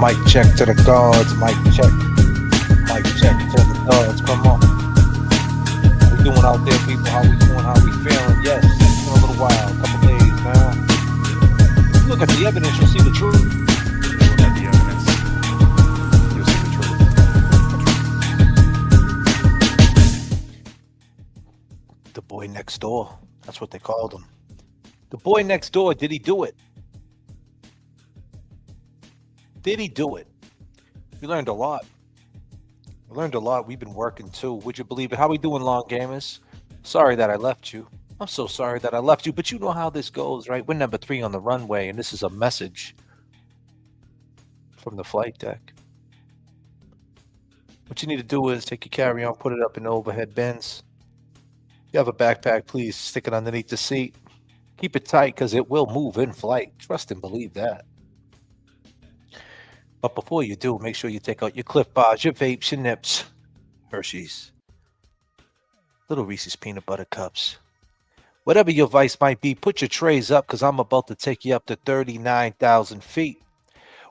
Mic check to the gods. Mic check. Mic check to the gods. Come on. How we doing out there, people? How we doing? How we feeling? Yes. It's been a little while. A couple days now. Look at the evidence. You'll see the truth. Look at the evidence. You'll see the truth. The boy next door. That's what they called him. The boy next door. Did he do it? Did he do it? We learned a lot. We learned a lot. We've been working too. Would you believe it? How we doing, long gamers? Sorry that I left you. I'm so sorry that I left you, but you know how this goes, right? We're number 3 on the runway, and this is a message from the flight deck. What you need to do is take your carry-on, put it up in the overhead bins. If you have a backpack, please stick it underneath the seat. Keep it tight because it will move in flight. Trust and believe that. But before you do, make sure you take out your Cliff Bars, your vapes, your nips, Hershey's, little Reese's peanut butter cups. Whatever your vice might be, put your trays up because I'm about to take you up to 39,000 feet.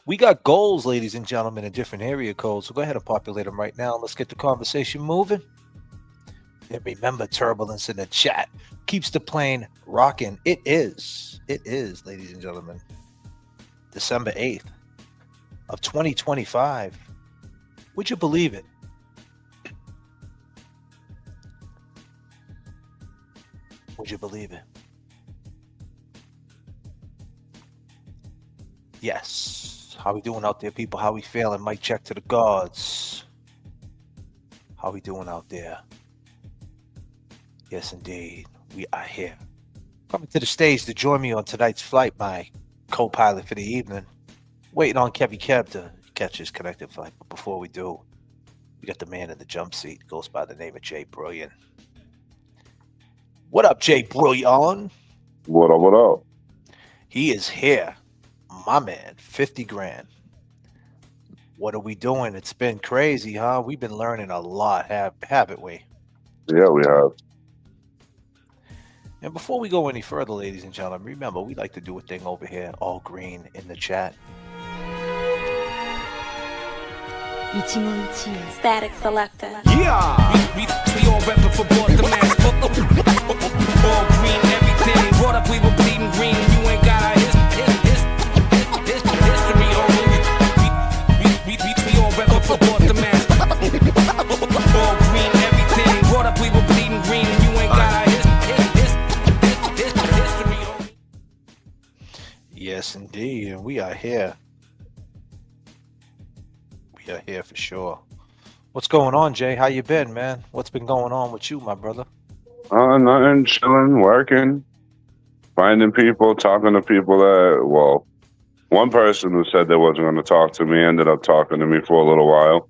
We got goals, ladies and gentlemen, in different area codes. So go ahead and populate them right now. Let's get the conversation moving. And remember, turbulence in the chat keeps the plane rocking. It is, ladies and gentlemen, December 8th. Of 2025. Would you believe it? Would you believe it? Yes. How we doing out there, people? How we feeling? Mic check to the gods. How we doing out there? Yes, indeed. We are here. Coming to the stage to join me on tonight's flight, my co-pilot for the evening. Waiting on Kevy Kev to catch his connected flight. But before we do, we got the man in the jump seat. Goes by the name of Jay Brilliant. What up, Jay Brilliant? What up, what up? He is here. My man, 50 grand. What are we doing? It's been crazy, huh? We've been learning a lot, haven't we? Yeah, we have. And before we go any further, ladies and gentlemen, remember, we like to do a thing over here, all green in the chat. Static selector. Yeah, we all reppin' for Boston, man. All green, everything. Brought up, we were bleeding green. You ain't got our history on we all reppin' for Boston, man. All green, everything. Brought up, we were bleeding green. You ain't got our history on. Yes, indeed, and we are here. We are here for sure. What's going on, Jay? How you been, man? What's been going on with you, my brother? Nothing, chilling, working, finding people, talking to people that, well, one person who said they wasn't going to talk to me ended up talking to me for a little while.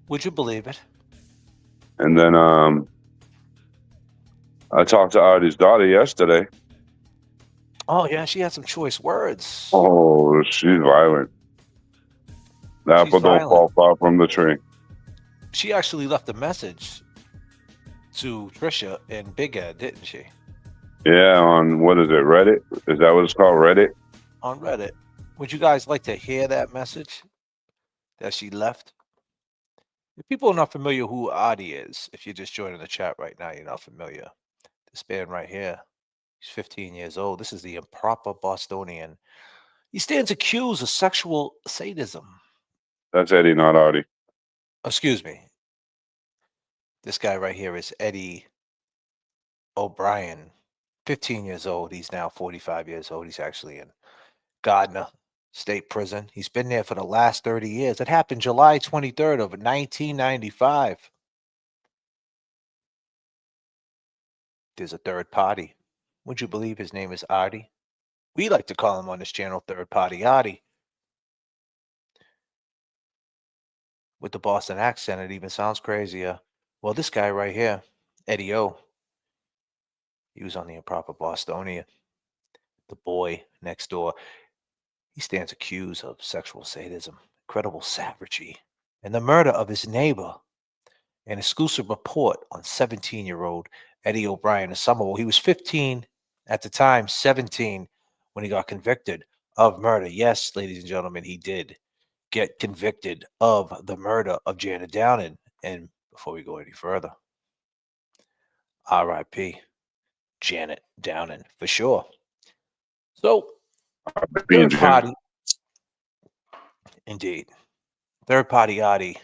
Would you believe it? And then I talked to Artie's daughter yesterday. Oh, yeah, she had some choice words. Oh, she's violent. The apple don't fall far from the tree. She actually left a message to Trisha and Big Ed, didn't she? Yeah, on, what is it, Reddit? Is that what it's called, Reddit? On Reddit. Would you guys like to hear that message that she left? If people are not familiar who Adi is, if you're just joining the chat right now, you're not familiar. This man right here, he's 15 years old. This is the improper Bostonian. He stands accused of sexual sadism. That's Eddie, not Artie. Excuse me. This guy right here is Eddie O'Brien, 15 years old. He's now 45 years old. He's actually in Gardner State Prison. He's been there for the last 30 years. It happened July 23rd of 1995. There's a third party. Would you believe his name is Artie? We like to call him on this channel Third Party Artie. With the Boston accent, it even sounds crazier. Well, this guy right here, Eddie O, he was on the improper Bostonia. The boy next door, he stands accused of sexual sadism, incredible savagery, and the murder of his neighbor. An exclusive report on 17-year-old Eddie O'Brien in Somerville. He was 15 at the time, 17 when he got convicted of murder. Yes, ladies and gentlemen, he did get convicted of the murder of Janet Downing. And before we go any further, R.I.P. Janet Downing for sure. So, Being third Jan- party, indeed. Third party Adi.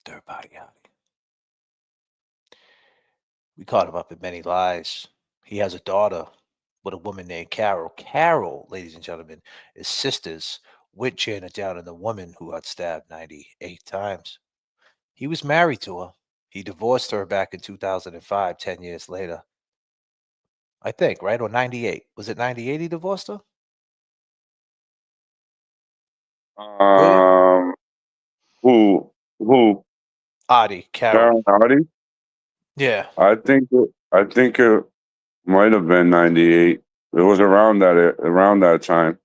Third party Adi. We caught him up in many lies. He has a daughter with a woman named Carol. Carol, ladies and gentlemen, is sisters with Janet Downing, the woman who got stabbed 98 times. He was married to her. He divorced her back in 2005, 10 years later. I think, right? Or 98. Was it 98 he divorced her? William? Um, who? Adi, Carol. Karen Hardy? Yeah. I think it might have been 98. It was around that time.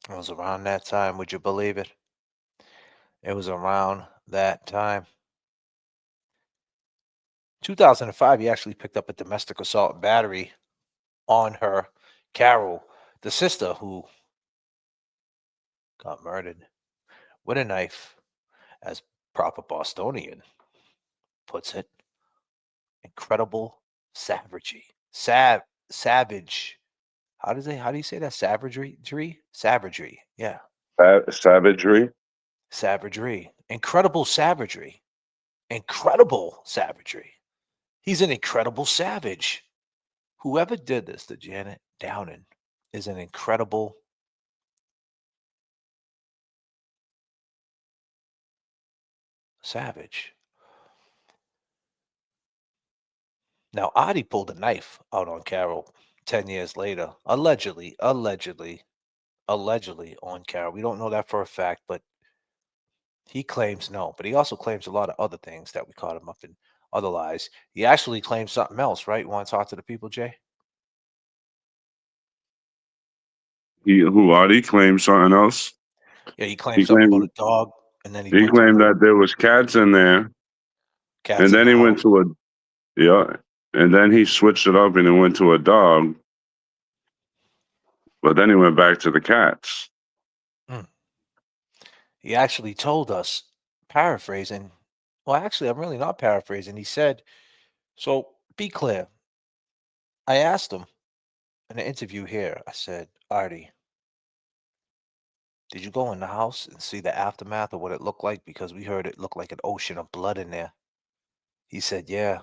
It was around that time. Would you believe it? It was around that time. 2005, he actually picked up a domestic assault and battery on her, Carol, the sister who got murdered with a knife, as proper Bostonian puts it. Incredible savagery. Savage. How do you say that? Savagery? Savagery. Yeah. Savagery. Savagery. Incredible savagery. Incredible savagery. He's an incredible savage. Whoever did this to Janet Downing is an incredible savage. Now, Adi pulled a knife out on Carol 10 years later, allegedly on Carol. We don't know that for a fact, but he claims no. But he also claims a lot of other things that we caught him up in other lies. He actually claims something else, right? You want to talk to the people, Jay? Who Artie claimed something else. Yeah, he He claimed something about claimed a dog, and then he he went to claimed another that there was cats in there, cats and in then the he went house. to a yeah, and then he switched it up and he went to a dog, but then he went back to the cats. Mm. He actually told us, paraphrasing. Well, actually, I'm really not paraphrasing. He said, so be clear. I asked him in an interview here, I said, Artie, did you go in the house and see the aftermath of what it looked like? Because we heard it looked like an ocean of blood in there. He said, yeah,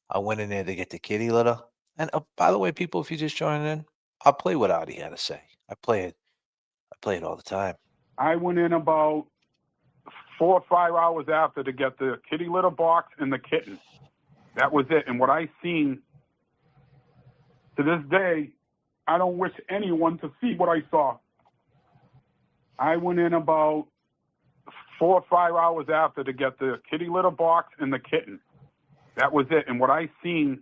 I went in there to get the kitty litter. And by the way, people, if you're just joining in, I'll play what Artie had to say. I play it all the time. I went in about 4 or 5 hours after to get the kitty litter box and the kitten. That was it. And what I seen, to this day, I don't wish anyone to see what I saw. I went in about 4 or 5 hours after to get the kitty litter box and the kitten. That was it. And what I seen,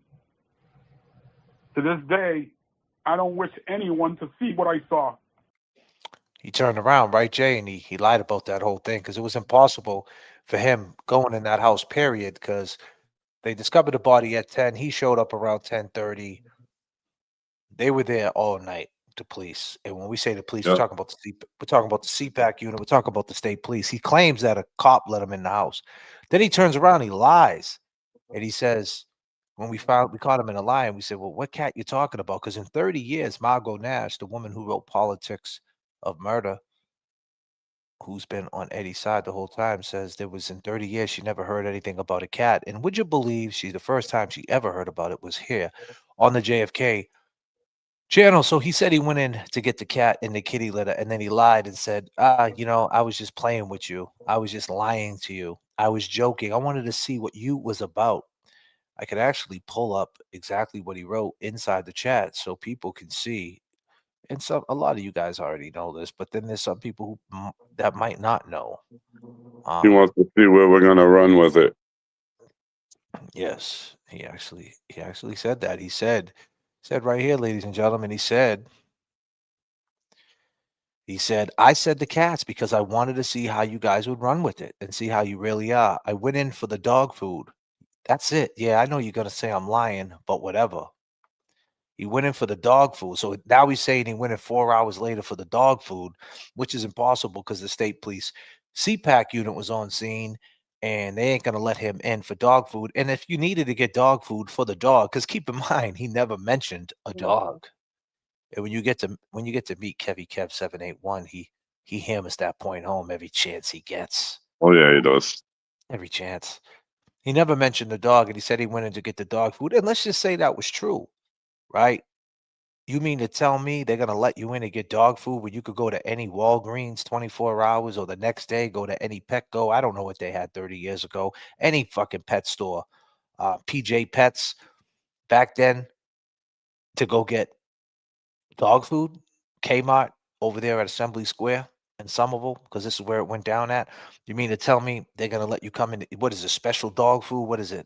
to this day, I don't wish anyone to see what I saw. He turned around, right, Jay, and he lied about that whole thing because it was impossible for him going in that house, period, because they discovered the body at 10. He showed up around 10:30. They were there all night, the police. And when we say the police, Yep. we're talking about the CPAC unit, we're talking about the state police. He claims that a cop let him in the house. Then he turns around, he lies, and he says, when we caught him in a lie, and we said, well, what cat you talking about? Because in 30 years, Margot Nash, the woman who wrote Politics of Murder, who's been on Eddie's side the whole time, says there was in 30 years she never heard anything about a cat. And would you believe the first time she ever heard about it was here on the JFK channel. So he said he went in to get the cat in the kitty litter, and then he lied and said, I was just playing with you. I was just lying to you. I was joking. I wanted to see what you was about. I could actually pull up exactly what he wrote inside the chat so people can see. And a lot of you guys already know this, but then there's some people who that might not know. He wants to see where we're gonna run with it. Yes, he actually said that. He said right here, ladies and gentlemen, he said, I said the cats because I wanted to see how you guys would run with it and see how you really are. I went in for the dog food. That's it. Yeah, I know you're going to say I'm lying, but whatever. He went in for the dog food. So now he's saying he went in 4 hours later for the dog food, which is impossible because the state police CPAC unit was on scene and they ain't going to let him in for dog food. And if you needed to get dog food for the dog, because keep in mind, he never mentioned a dog. And when you get to meet Kevy Kev 781, he hammers that point home every chance he gets. Oh yeah, he does. Every chance. He never mentioned the dog, and he said he went in to get the dog food. And let's just say that was true, right? You mean to tell me they're going to let you in and get dog food when you could go to any Walgreens 24 hours or the next day go to any Petco? I don't know what they had 30 years ago. Any fucking pet store, PJ Pets back then to go get dog food, Kmart over there at Assembly Square in Somerville, because this is where it went down at. You mean to tell me they're going to let you come in? What is it, special dog food? What is it?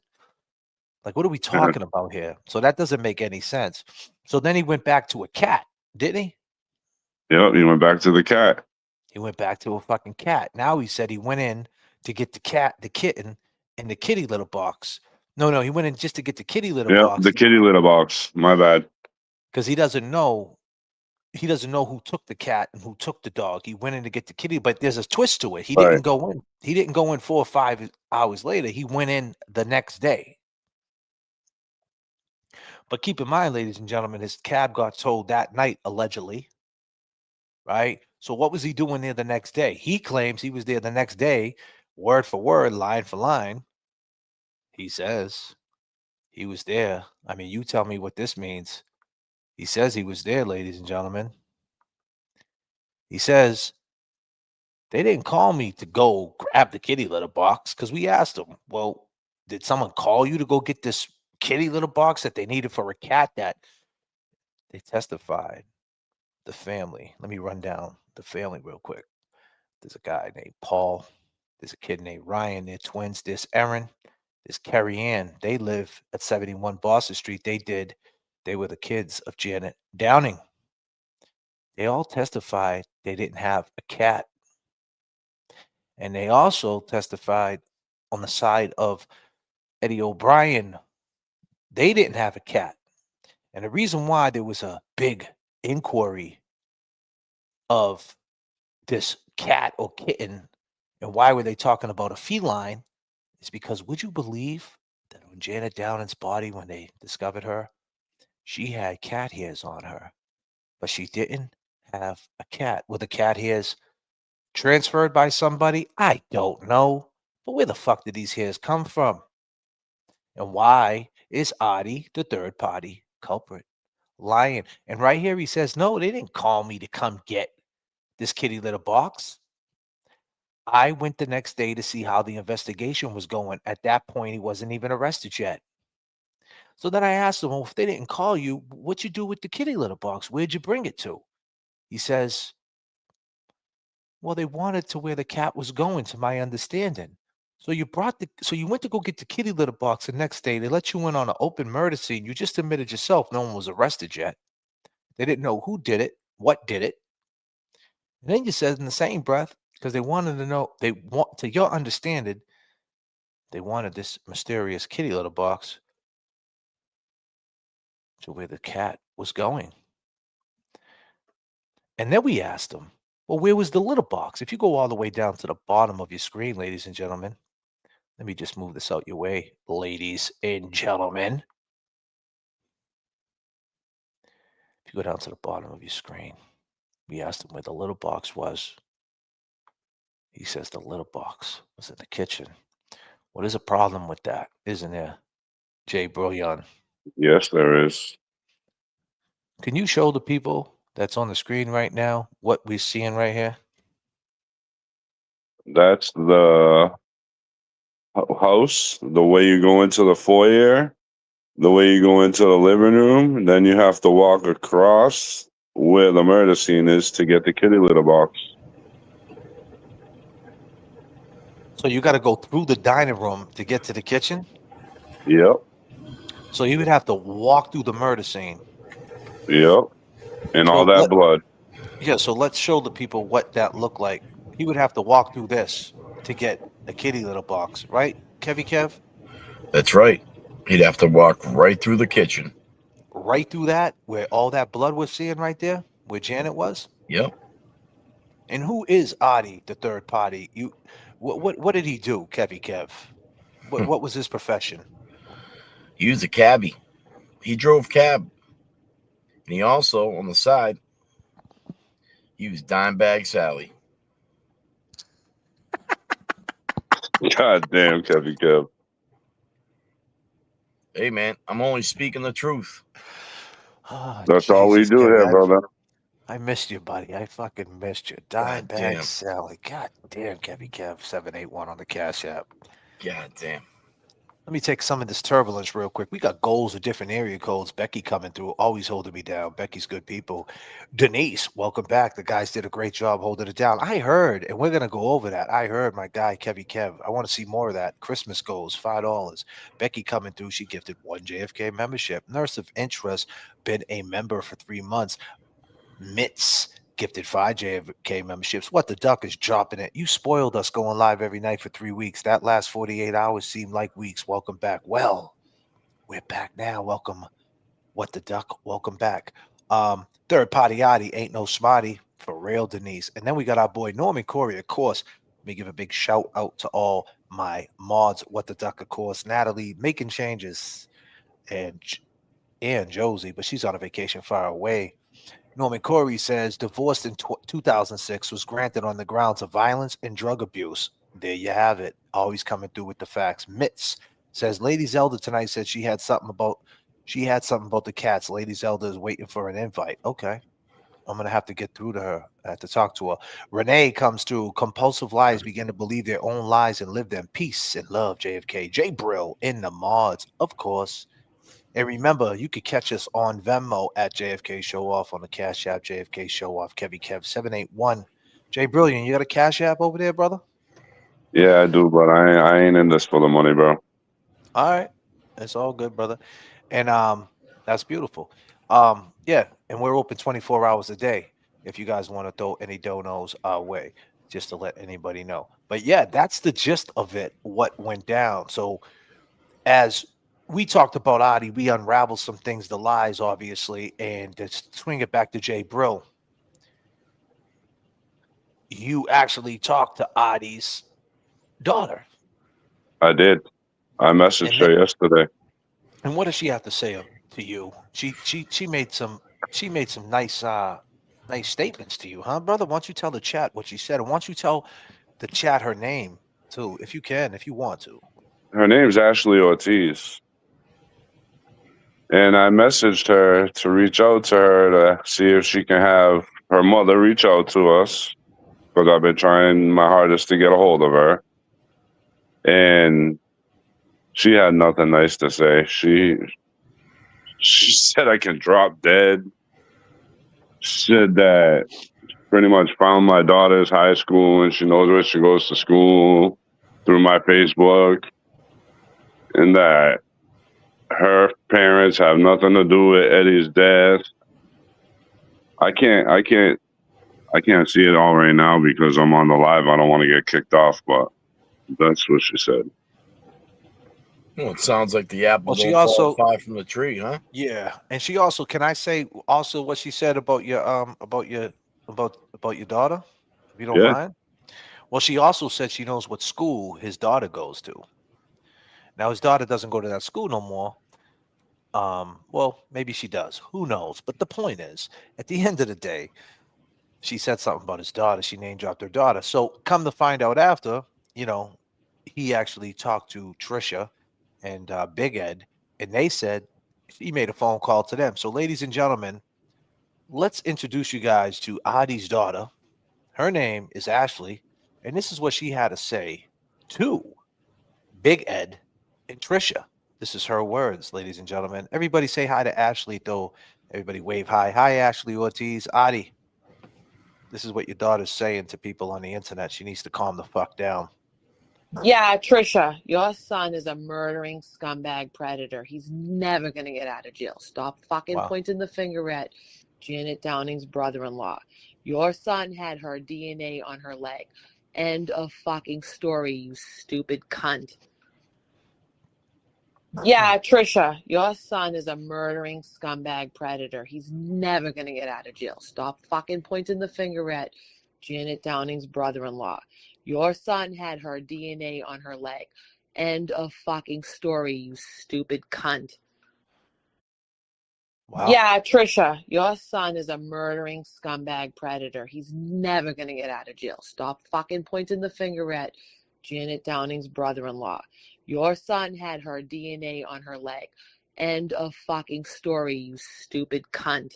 Like, what are we talking about here? So that doesn't make any sense. So then he went back to a cat, didn't he? Yep, he went back to the cat. He went back to a fucking cat. Now he said he went in to get the kitten, in the kitty litter box. No, he went in just to get the kitty litter Yep, box the kitty litter box. My bad. because he doesn't know who took the cat and who took the dog. He went in to get the kitty, but there's a twist to it. He didn't go in. He didn't go in 4 or 5 hours later. He went in the next day. But keep in mind, ladies and gentlemen, his cab got towed that night, allegedly. Right? So what was he doing there the next day? He claims he was there the next day, word for word, line for line. He says he was there. I mean, you tell me what this means. He says he was there, ladies and gentlemen. He says they didn't call me to go grab the kitty litter box because we asked him, well, did someone call you to go get this kitty litter box that they needed for a cat? That they testified. The family. Let me run down the family real quick. There's a guy named Paul. There's a kid named Ryan. They're twins. There's Erin. There's Carrie Ann. They live at 71 Boston Street. They were the kids of Janet Downing. They all testified they didn't have a cat. And they also testified on the side of Eddie O'Brien. They didn't have a cat. And the reason why there was a big inquiry of this cat or kitten and why were they talking about a feline is because would you believe that on Janet Downing's body, when they discovered her, she had cat hairs on her, but she didn't have a cat. Were the cat hairs transferred by somebody? I don't know. But where the fuck did these hairs come from? And why is Adi the third party culprit? Lying. And right here he says, no, they didn't call me to come get this kitty litter box. I went the next day to see how the investigation was going. At that point, he wasn't even arrested yet. So then I asked him, well, if they didn't call you, what'd you do with the kitty litter box? Where'd you bring it to? He says, well, they wanted to where the cat was going, to my understanding. So you went to go get the kitty litter box the next day. They let you in on an open murder scene. You just admitted yourself no one was arrested yet. They didn't know who did it, what did it. And then you said in the same breath, because they wanted to know, to your understanding, they wanted this mysterious kitty litter box to where the cat was going. And then we asked them, well, where was the litter box? If you go all the way down to the bottom of your screen, ladies and gentlemen, let me just move this out your way, ladies and gentlemen. If you go down to the bottom of your screen, we asked him where the litter box was. He says the litter box was in the kitchen. Well, there's a problem with that, isn't there, Jay Brillion? Yes, there is. Can you show the people that's on the screen right now what we're seeing right here? That's the house. The way you go into the foyer, the way you go into the living room, and then you have to walk across where the murder scene is to get the kitty litter box. So you got to go through the dining room to get to the kitchen? Yep. So you would have to walk through the murder scene. Yep. And So all that blood. Yeah, so let's show the people what that looked like. He would have to walk through this to get a kitty litter box, right, Kevy Kev? That's right. He'd have to walk right through the kitchen. right through that, where all that blood we're seeing right there, where Janet was. Yep. And who is Adi, the third party? What did he do, Kev? What was his profession? He was a cabbie. He drove cab. And he also, on the side, he was Dimebag Sally. God damn, Kevin Kev. Hey, man, I'm only speaking the truth. Oh, That's all we do here, brother. I missed you, buddy. I fucking missed you. God Dimebag damn. Sally. God damn, Kev 781 on the Cash App. God damn. Let me take some of this turbulence real quick. We got goals of different area codes. Becky coming through, always holding me down. Becky's good people. Denise, welcome back. The guys did a great job holding it down. I heard, and we're gonna go over that. I heard my guy Kev. I want to see more of that. Christmas goals, $5. Becky coming through. She gifted 1 JFK membership. Nurse of Interest, been a member for 3 months. Mitts gifted 5 JFK memberships. What the duck is dropping it. You spoiled us going live every night for 3 weeks. That last 48 hours seemed like weeks. Welcome back. Well, we're back now. Welcome. What the duck? Welcome back. Third party yachty ain't no smarty. For real, Denise. And then we got our boy Norman Corey, of course. Let me give a big shout out to all my mods. What the duck, of course. Natalie making changes. And Josie, but she's on a vacation far away. Norman Corey says divorced in 2006 was granted on the grounds of violence and drug abuse. There you have it. Always coming through with the facts. Mitz says Lady Zelda tonight said she had something about the cats. Lady Zelda is waiting for an invite. Okay. I'm gonna have to get through to her. I have to talk to her. Renee comes through. Compulsive liars begin to believe their own lies and live them. Peace and love, JFK. J Brill in the mods, of course. And remember, you could catch us on Venmo at JFK Show Off, on the Cash App, JFK Show Off, Kev 781. Jay Brilliant, you got a Cash App over there, brother? Yeah, I do, but I ain't in this for the money, bro. All right. It's all good, brother. And that's beautiful. Yeah, and we're open 24 hours a day if you guys want to throw any donos our way, just to let anybody know. But yeah, that's the gist of it, what went down. So as we talked about Adi, we unraveled some things, the lies, obviously, and to swing it back to Jay Brill. You actually talked to Adi's daughter. I did. I messaged her yesterday. And what does she have to say to you? She made some nice nice statements to you, huh, brother? Why don't you tell the chat what she said, and why don't you tell the chat her name too, if you can, if you want to. Her name's Ashley Ortiz. And I messaged her to reach out to her to see if she can have her mother reach out to us, because I've been trying my hardest to get a hold of her. And she had nothing nice to say. She said I can drop dead. She said that she pretty much found my daughter's high school and she knows where she goes to school through my Facebook, and that her parents have nothing to do with Eddie's death. I can't see it all right now because I'm on the live. I don't want to get kicked off, but that's what she said. Well, it sounds like the apple Well, she don't also- fall far from the tree, huh? Yeah, and she also, can I say also what she said about your daughter, if you don't Yeah. mind? Well, she also said she knows what school his daughter goes to. Now his daughter doesn't go to that school no more. Well, maybe she does. Who knows? But the point is, at the end of the day, she said something about his daughter. She name dropped her daughter. So come to find out after, he actually talked to Trisha and Big Ed, and they said he made a phone call to them. So, ladies and gentlemen, let's introduce you guys to Adi's daughter. Her name is Ashley, and this is what she had to say to Big Ed and Trisha. This is her words, ladies and gentlemen. Everybody say hi to Ashley, though. Everybody wave hi. Hi, Ashley Ortiz. Adi, this is what your daughter's saying to people on the internet. She needs to calm the fuck down. Yeah, Trisha, your son is a murdering scumbag predator. He's never going to get out of jail. Stop fucking pointing the finger at Janet Downing's brother-in-law. Your son had her DNA on her leg. End of fucking story, you stupid cunt. Yeah, Trisha, your son is a murdering scumbag predator. He's never going to get out of jail. Stop fucking pointing the finger at Janet Downing's brother-in-law. Your son had her DNA on her leg. End of fucking story, you stupid cunt. Wow. Yeah, Trisha, your son is a murdering scumbag predator. He's never going to get out of jail. Stop fucking pointing the finger at Janet Downing's brother-in-law. Your son had her DNA on her leg. End of fucking story, you stupid cunt.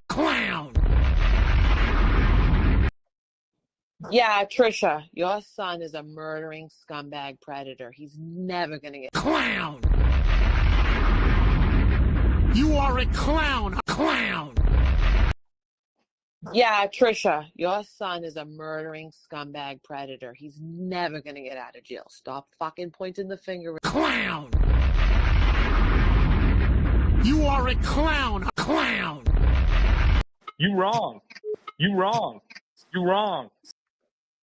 Clown. Yeah, Trisha, your son is a murdering scumbag predator. He's never going to get... Clown. You are a clown. Clown. Yeah, Trisha, your son is a murdering scumbag predator. He's never going to get out of jail. Stop fucking pointing the finger at... Clown. You are a clown. Clown. You wrong. You wrong. You wrong.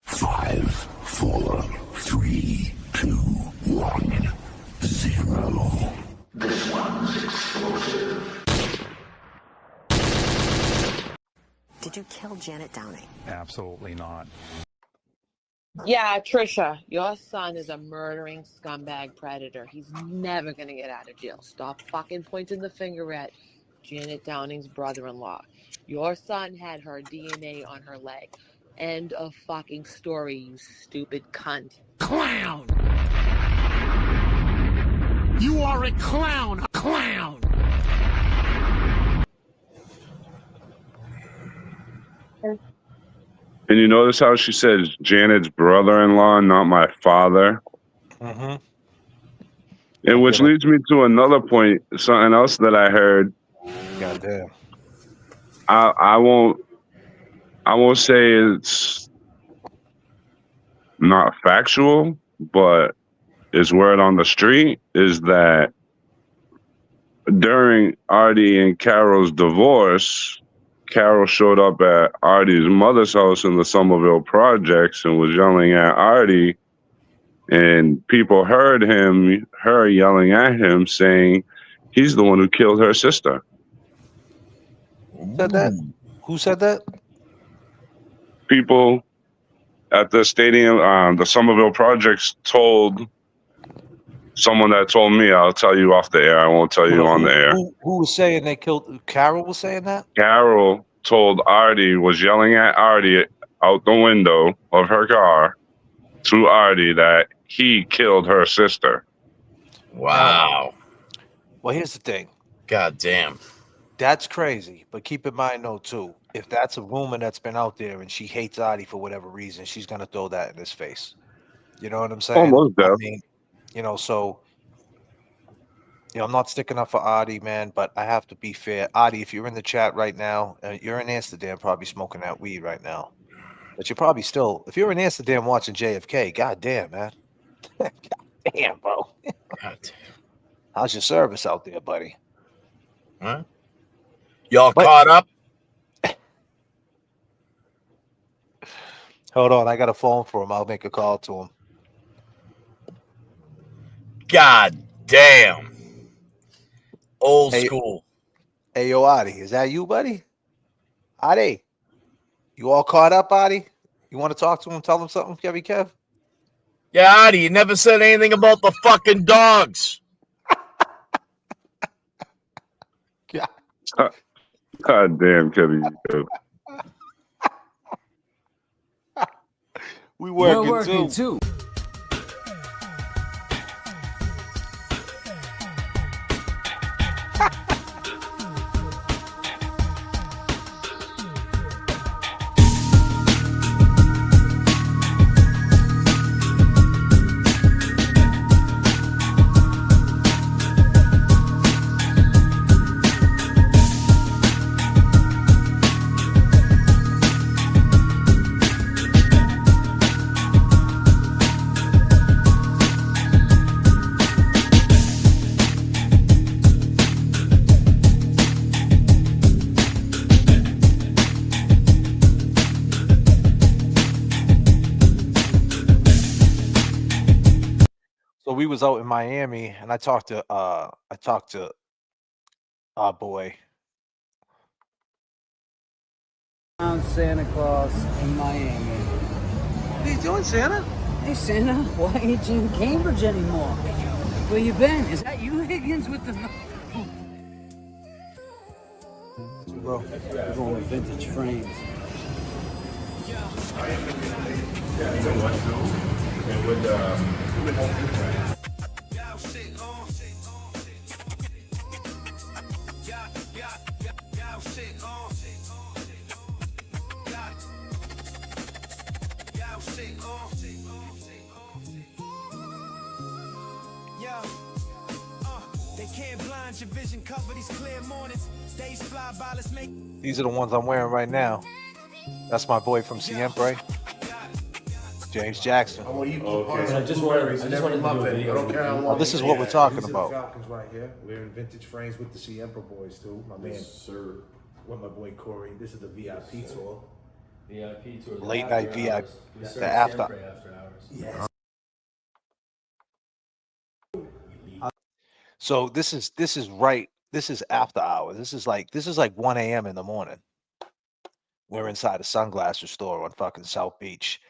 5, 4, 3, 2, 1, 0. This one's explosive. Did you kill Janet Downing? Absolutely not. Yeah, Trisha, your son is a murdering scumbag predator. He's never going to get out of jail. Stop fucking pointing the finger at Janet Downing's brother-in-law. Your son had her DNA on her leg. End of fucking story, you stupid cunt. Clown. You are a clown. Clown. And you notice how she says Janet's brother-in-law, not my father? Mm-hmm. And which leads me to another point, something else that I heard. Goddamn. I won't say it's not factual, but it's word on the street, is that during Artie and Carol's divorce, Carol showed up at Artie's mother's house in the Somerville projects and was yelling at Artie, and people heard her yelling at him, saying he's the one who killed her sister. Said that? Who said that? People at the stadium, the Somerville projects, told someone that told me. I'll tell you off the air. I won't tell you on the air. Who was saying they killed? Carol was saying that? Carol told Artie, was yelling at Artie out the window of her car to Artie that he killed her sister. Wow. Well, here's the thing. God damn. That's crazy. But keep in mind, though, too, if that's a rumor that's been out there and she hates Artie for whatever reason, she's going to throw that in his face. You know what I'm saying? Almost I definitely. mean, so, I'm not sticking up for Artie, man, but I have to be fair. Artie, if you're in the chat right now, you're in Amsterdam probably smoking that weed right now. But you're probably still, if you're in Amsterdam watching JFK, goddamn, man. Damn, bro. God damn. How's your service out there, buddy? Huh? Y'all caught up? Hold on, I got a phone for him. I'll make a call to him. God damn. Old school. Hey, yo, Adi, is that you, buddy? Adi, you all caught up, Adi? You want to talk to him, tell him something, Kevy Kev? Yeah, Adi, you never said anything about the fucking dogs. God damn, Kevin. We working too. we was out in Miami, and I talked to our boy. Found Santa Claus in Miami. What are you doing, Santa? Hey Santa, why ain't you in Cambridge anymore? Where you been? Is that you, Higgins, with the... Bro, we're going with vintage frames. These are the ones I'm wearing right now. That's my boy from Siempre, James Jackson. I just wanted to do a video. This is what we're talking These are about. the Falcons right here. We're in vintage frames with the Siempre boys too. My man, sir, with my boy Corey. This is the VIP tour. VIP tour. Late night VIP. The after hours. Yes. So this is right. This is after hours. This is like 1 a.m. in the morning. We're inside a sunglasses store on fucking South Beach.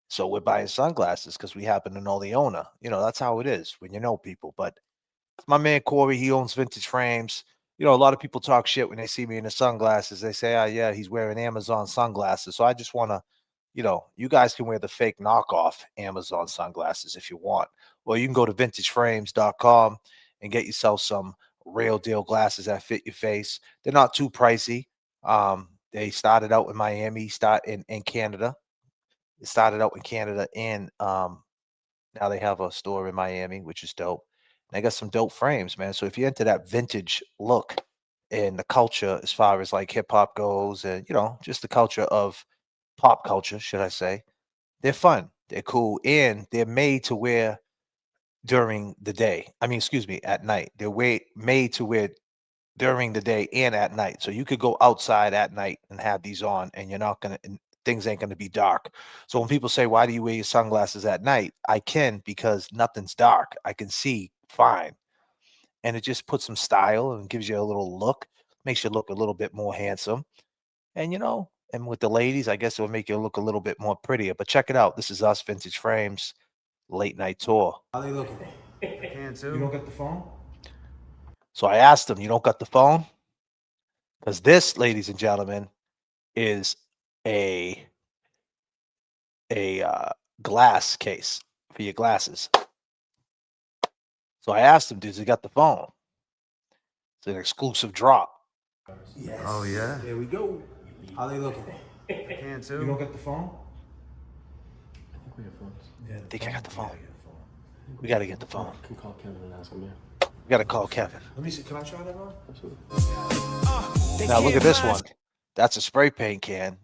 So we're buying sunglasses because we happen to know the owner. You know, that's how it is when you know people. But my man Corey, he owns vintage frames. You know, a lot of people talk shit when they see me in the sunglasses. They say, oh, yeah, he's wearing Amazon sunglasses. So I just want to, you know, you guys can wear the fake knockoff Amazon sunglasses if you want. Well, you can go to vintageframes.com and get yourself some real deal glasses that fit your face. They're not too pricey. They started out in Miami, in Canada. It started out in Canada, and now they have a store in Miami, which is dope. And they got some dope frames, man. So if you're into that vintage look and the culture as far as like hip hop goes, and you know, just the culture of pop culture, should I say, they're fun, they're cool, and they're made to wear during the day. I mean, excuse me, at night. They're made to wear during the day and at night. So you could go outside at night and have these on, and you're not gonna things ain't gonna be dark. So when people say, why do you wear your sunglasses at night? I can, because nothing's dark. I can see fine. And it just puts some style and gives you a little look, makes you look a little bit more handsome. And you know, and with the ladies, I guess it will make you look a little bit more prettier. But check it out. This is us, Vintage Frames, late night tour. How they looking? You don't get the phone? So I asked him, you don't got the phone? Because this, ladies and gentlemen, is a glass case for your glasses. So I asked him, does he got the phone? It's an exclusive drop. Yes. Oh, yeah? There we go. How they looking? Can too. You don't get the phone? I think we have phones. Yeah, I think I got the phone. We got to get the phone. I can call Kevin and ask him, yeah. We got to call Kevin. Let me see. Can I try that on? Absolutely. Now look at this one. That's a spray paint can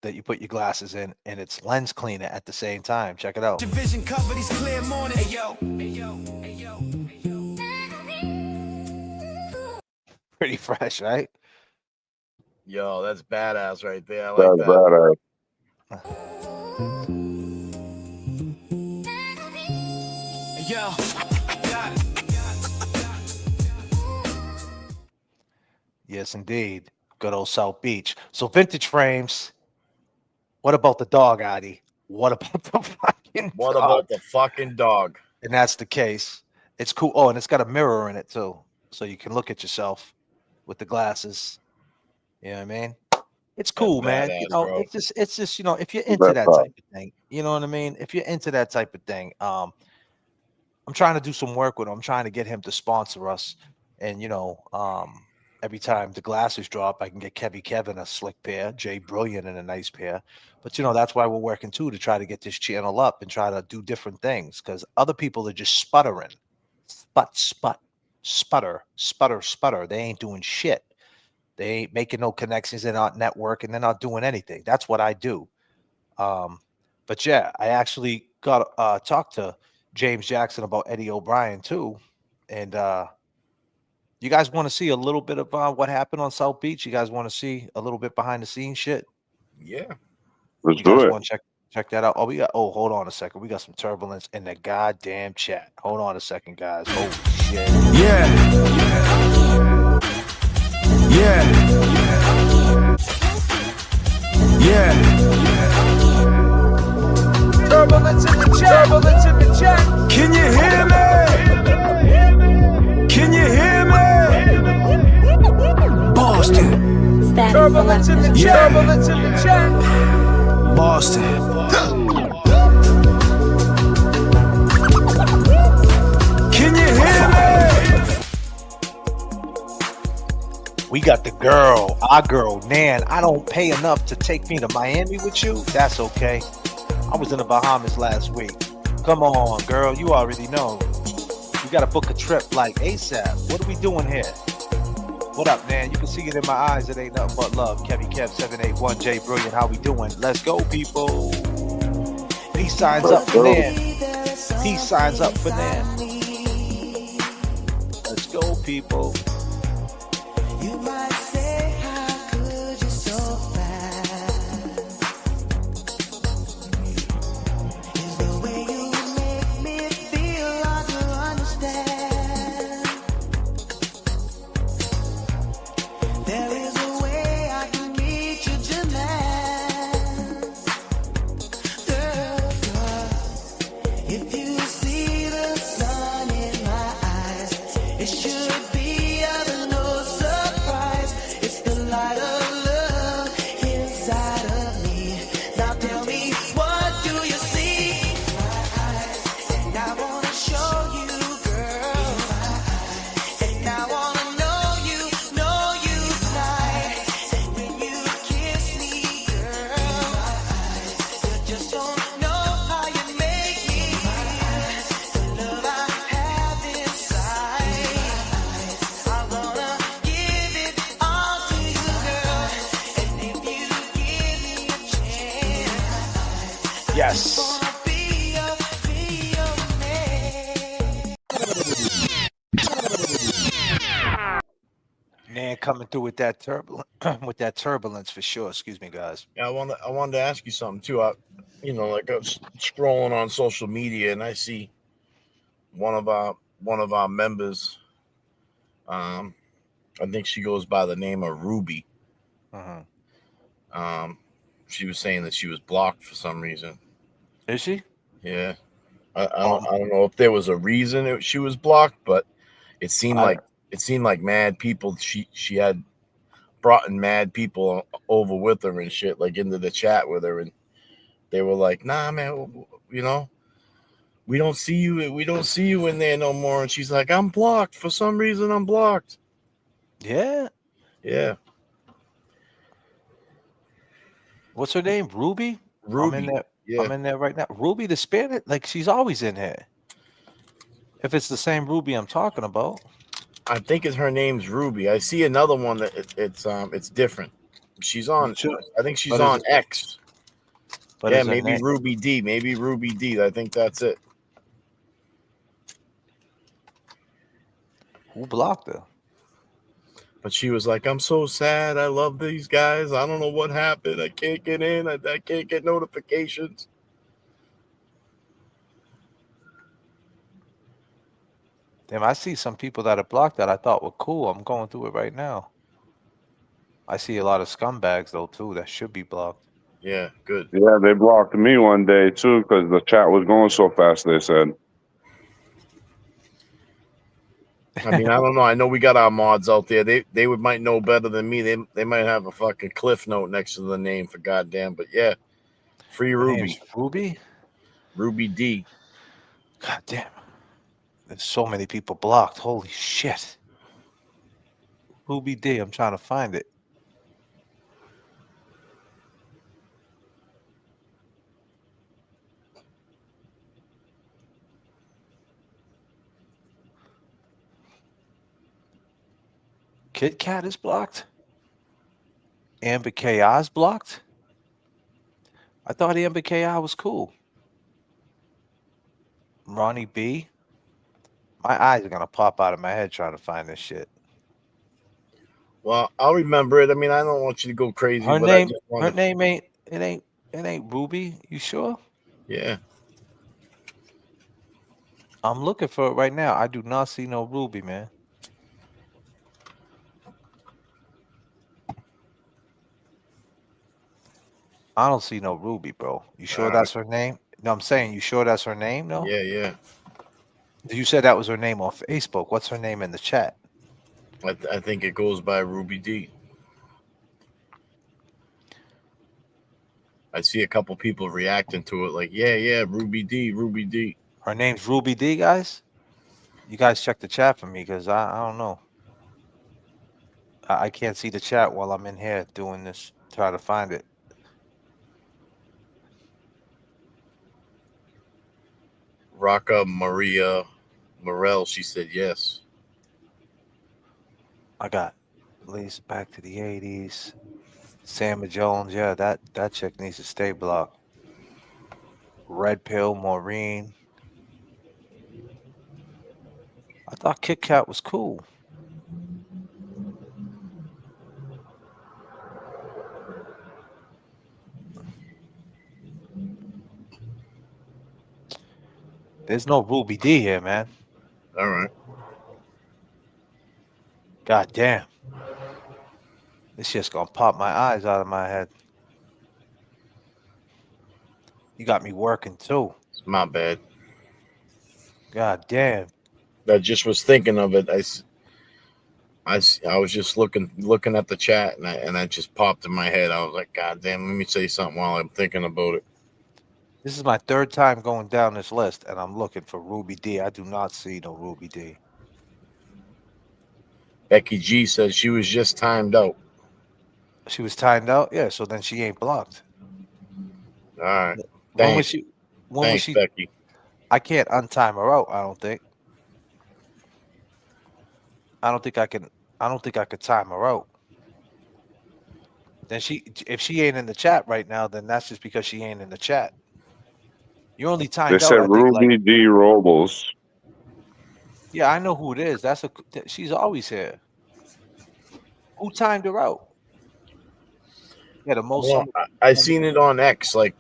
that you put your glasses in, and it's lens cleaner at the same time. Check it out. Division cover these clear morning. Hey yo, hey yo, hey yo, hey yo. Pretty fresh, right? Yo, that's badass right there. I like That's that. badass. Yo. Yes, indeed. Good old South Beach. So vintage frames. What about the dog, Adi? What about the fucking What dog? about the fucking dog? And that's the case. It's cool. Oh, and it's got a mirror in it too, so you can look at yourself with the glasses. You know what I mean? It's cool, man. badass, You know, bro. it's just you know, if you're into that type of thing, you know what I mean. If you're into that type of thing, I'm trying to do some work with him. I'm trying to get him to sponsor us, and you know, every time the glasses drop, I can get Kevin a slick pair, Jay Brilliant and a nice pair. But you know, that's why we're working too, to try to get this channel up and try to do different things, because other people are just sputtering, sputter. They ain't doing shit. They ain't making no connections. They're not networking. They're not doing anything. That's what I do. But yeah, I actually got talked to James Jackson about Eddie O'Brien too, and you guys want to see a little bit of what happened on South Beach? You guys want to see a little bit behind the scenes shit? Yeah. Let's You do guys it. want to Check that out. Oh, hold on a second. We got some turbulence in the goddamn chat. Hold on a second, guys. Holy shit. Yeah. Yeah. Yeah. Turbulence in the chat. Turbulence in the chat. Can you hear me? Can you hear me? Boston. Turbulence in the chat. Turbulence in the chat. Boston. Can you hear me? We got the girl, our girl, Nan. I don't pay enough to take me to Miami with you. That's okay. I was in the Bahamas last week. Come on, girl. You already know. You got to book a trip like ASAP. What are we doing here? What up, Nan? You can see it in my eyes. It ain't nothing but love. Kevy Kev 781J Brilliant. How we doing? Let's go, people. Peace signs up for Nan. Peace signs up for Nan. Let's go, people. You might say, how could you so fast? Is the way you make me feel hard to understand. There is a way I can meet your demand. Girl, if you see the sun in my eyes, it should be no surprise. It's the light of love inside of me. Now tell me, what do you see in my eyes? And I wanna show you, girl. And I wanna know you tonight. And when you kiss me, girl, you just don't know how you make me feel. The love I have inside, I'm gonna give it all to you, girl. And if you give me a chance, Yes. gonna be your man. Nan coming through with that turbulence for sure. Excuse me, guys. Yeah, I wanted to ask you something too. I was scrolling on social media and I see one of our members. I think she goes by the name of Ruby. She was saying that she was blocked for some reason. Is she? Yeah. I don't know if there was a reason she was blocked, but it seemed like mad people. She had brought in mad people over with her and shit, like into the chat with her, and they were like, "Nah, man, we don't see you. We don't see you in there no more." And she's like, "I'm blocked for some reason. I'm blocked." Yeah. Yeah. What's her name? Ruby? Ruby. I'm in there. Yeah. I'm in there right now. Ruby the Spanish? Like, she's always in here. If it's the same Ruby I'm talking about. I think her name's Ruby. I see another one that it's different. She's on. I think she's on X. Yeah, maybe Ruby D. Maybe Ruby D. I think that's it. Who blocked her? But she was like, "I'm so sad. I love these guys. I don't know what happened. I can't get in. I can't get notifications." Damn, I see some people that are blocked that I thought were cool. I'm going through it right now. I see a lot of scumbags though too that should be blocked. Yeah, good. Yeah, they blocked me one day too because the chat was going so fast. They said. I mean, I don't know. I know we got our mods out there. They might know better than me. They might have a fucking cliff note next to the name for goddamn. But yeah, free Ruby. Ruby? Ruby D. God damn. There's so many people blocked. Holy shit. Ruby D. I'm trying to find it. Kit Kat is blocked. Amber K.I. is blocked. I thought Amber K.I. was cool. Ronnie B. My eyes are gonna pop out of my head trying to find this shit. Well, I'll remember it. I mean, I don't want you to go crazy. Her but name. I just wanna... Her name ain't. It ain't. It ain't Ruby. You sure? Yeah. I'm looking for it right now. I do not see no Ruby, man. I don't see no Ruby, bro. You sure All that's right. her name? No, I'm saying, you sure that's her name? No. Yeah, yeah. You said that was her name on Facebook. What's her name in the chat? I think it goes by Ruby D. I see a couple people reacting to it, like, yeah, Ruby D, Ruby D. Her name's Ruby D, guys. You guys check the chat for me, because I don't know. I can't see the chat while I'm in here doing this. Try to find it. Rocca Maria Morel, she said yes. I got Lisa back to the 80s. Samma Jones, yeah, that chick needs to stay blocked. Red Pill, Maureen. I thought Kit Kat was cool. There's no Ruby D here, man. All right. God damn. This shit's gonna pop my eyes out of my head. You got me working too. It's my bad. God damn. I just was thinking of it. I was just looking at the chat, and I just popped in my head. I was like, God damn, let me say something while I'm thinking about it. This is my third time going down this list, and I'm looking for Ruby D. I do not see no Ruby D. Becky G says she was just timed out. She was timed out? Yeah, so then she ain't blocked. All right. When was Thanks. she? When Thanks, was she? Becky. I can't untime her out. I don't think. I don't think I can. I don't think I could time her out. Then if she ain't in the chat right now, then that's just because she ain't in the chat. You're only They timed said out, I think. Like, Ruby D. Robles. yeah, I know who it is. She's always here. Who timed her out? Yeah, the most. Well, I seen it on X. Like,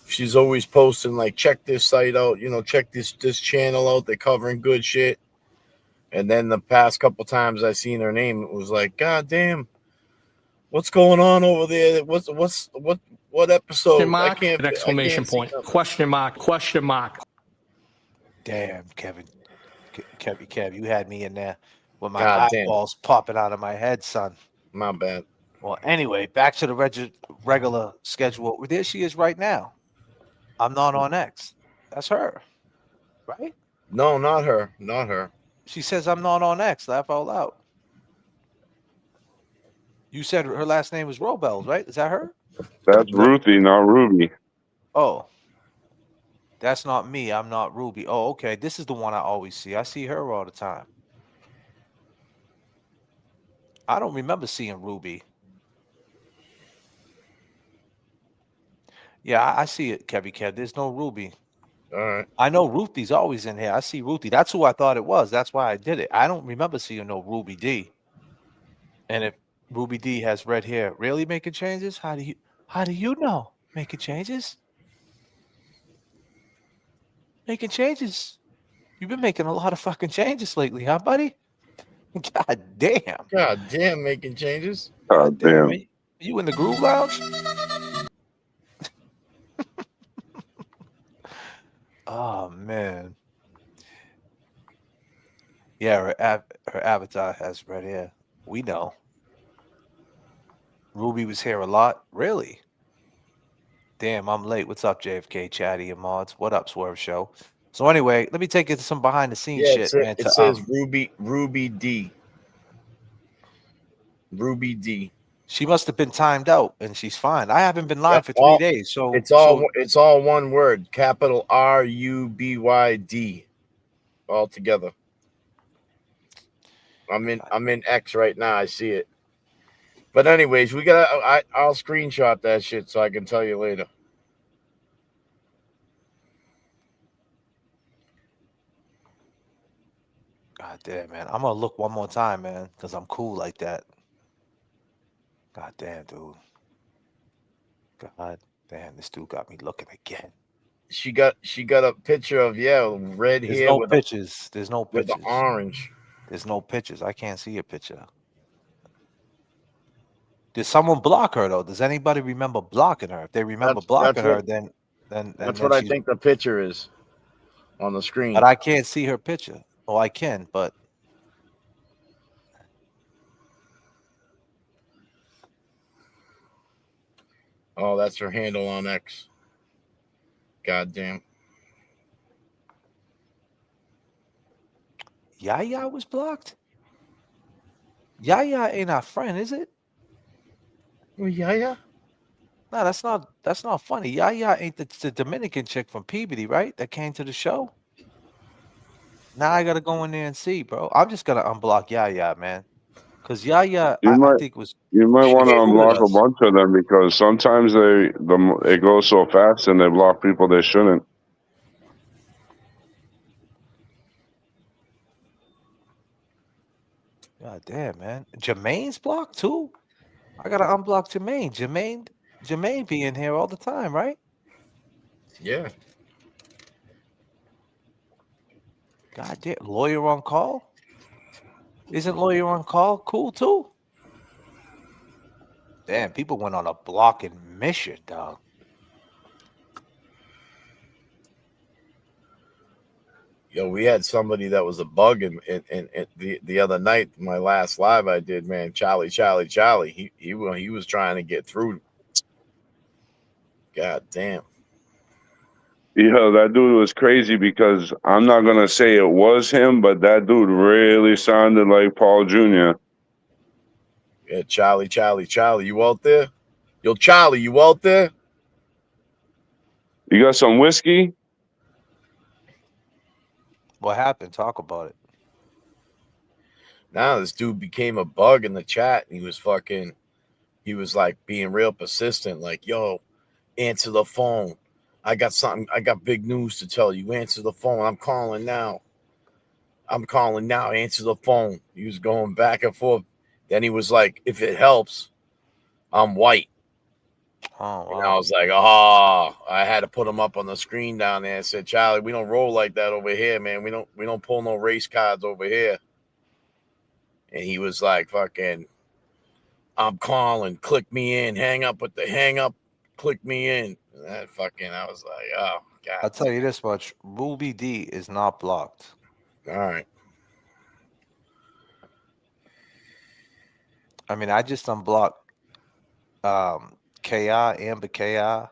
she's always posting, like, check this site out. Check this channel out. They're covering good shit. And then the past couple times I seen her name, it was like, God damn, what's going on over there? What episode? I can't. Exclamation point. See Question mark. Question mark. Damn, Kevin. Kev, you had me in there with my God damn. eyeballs popping out of my head, son. My bad. Well, anyway, back to the regular schedule. There she is right now. I'm not on X. That's her, right? No, not her. Not her. She says I'm not on X. Laugh out loud. You said her last name was Robels, right? Is that her? That's Ruthie, not Ruby. Oh, that's not me. I'm not Ruby. Oh, okay. This is the one I always see. I see her all the time. I don't remember seeing Ruby. Yeah, I see it, Kev. There's no Ruby. All right. I know Ruthie's always in here. I see Ruthie. That's who I thought it was. That's why I did it. I don't remember seeing no Ruby D. And if Ruby D has red hair, really making changes? How do you know? Making changes? Making changes. You've been making a lot of fucking changes lately, huh, buddy? God damn. God damn, making changes. God damn. Are you in the Groove Lounge? Oh man. Yeah, her avatar has red hair. We know. Ruby was here a lot. Really? Damn, I'm late. What's up, J.F.K, Chatty, and Mods? What up, Swerve Show? So anyway, let me take you to some behind the scenes Yeah, shit, man. it says Ruby D. Ruby D. She must have been timed out, and she's fine. I haven't been live for 3 All- days, so it's all one word, capital RUBYD, all together. I'm in X right now. I see it. But anyways, I'll screenshot that shit so I can tell you later. God damn, man. I'm gonna look one more time, man, because I'm cool like that. God damn, dude. God Damn, this dude got me looking again. She got a picture of red There's hair no with pictures. There's no with the pictures. orange. There's no pictures. I can't see a picture. Did someone block her though? Does anybody remember blocking her? If they remember blocking her, then That's what I she's. think the picture is on the screen. But I can't see her picture. Oh, I can, but oh, that's her handle on X. Goddamn. Yaya was blocked. Yaya ain't our friend, is it? Well, Yaya? No, that's not funny. Yaya ain't the Dominican chick from Peabody, right? That came to the show. Now I gotta go in there and see, bro. I'm just gonna unblock Yaya, man. Cause Yaya, I think was You might she want was to cool with unblock a us. bunch of them because sometimes it goes so fast and they block people they shouldn't. God damn, man. Jermaine's blocked too. I gotta unblock Jermaine. Jermaine be in here all the time, right? Yeah. God damn, lawyer on call. Isn't lawyer on call cool too? Damn, people went on a blocking mission, dog. Yo, we had somebody that was a bug in the other night. My last live I did, man. Charlie. He was trying to get through. God damn. Yeah, that dude was crazy because I'm not gonna say it was him, but that dude really sounded like Paul Jr. Yeah, Charlie, you out there? Yo, Charlie, you out there? You got some whiskey? What happened? Talk about it. Now this dude became a bug in the chat, and he was like being real persistent, like, yo, answer the phone. I got big news to tell you. Answer the phone. I'm calling now. Answer the phone. He was going back and forth. Then he was like, if it helps, I'm white. Oh, wow. And I was like, I had to put him up on the screen down there and said, Charlie, we don't roll like that over here, man. We don't pull no race cards over here. And he was like, fucking, I'm calling, click me in, hang up, click me in. And that fucking, I was like, oh, God. I'll tell you this much. Ruby D is not blocked. All right. I mean, I just unblocked KI, Amber KI. I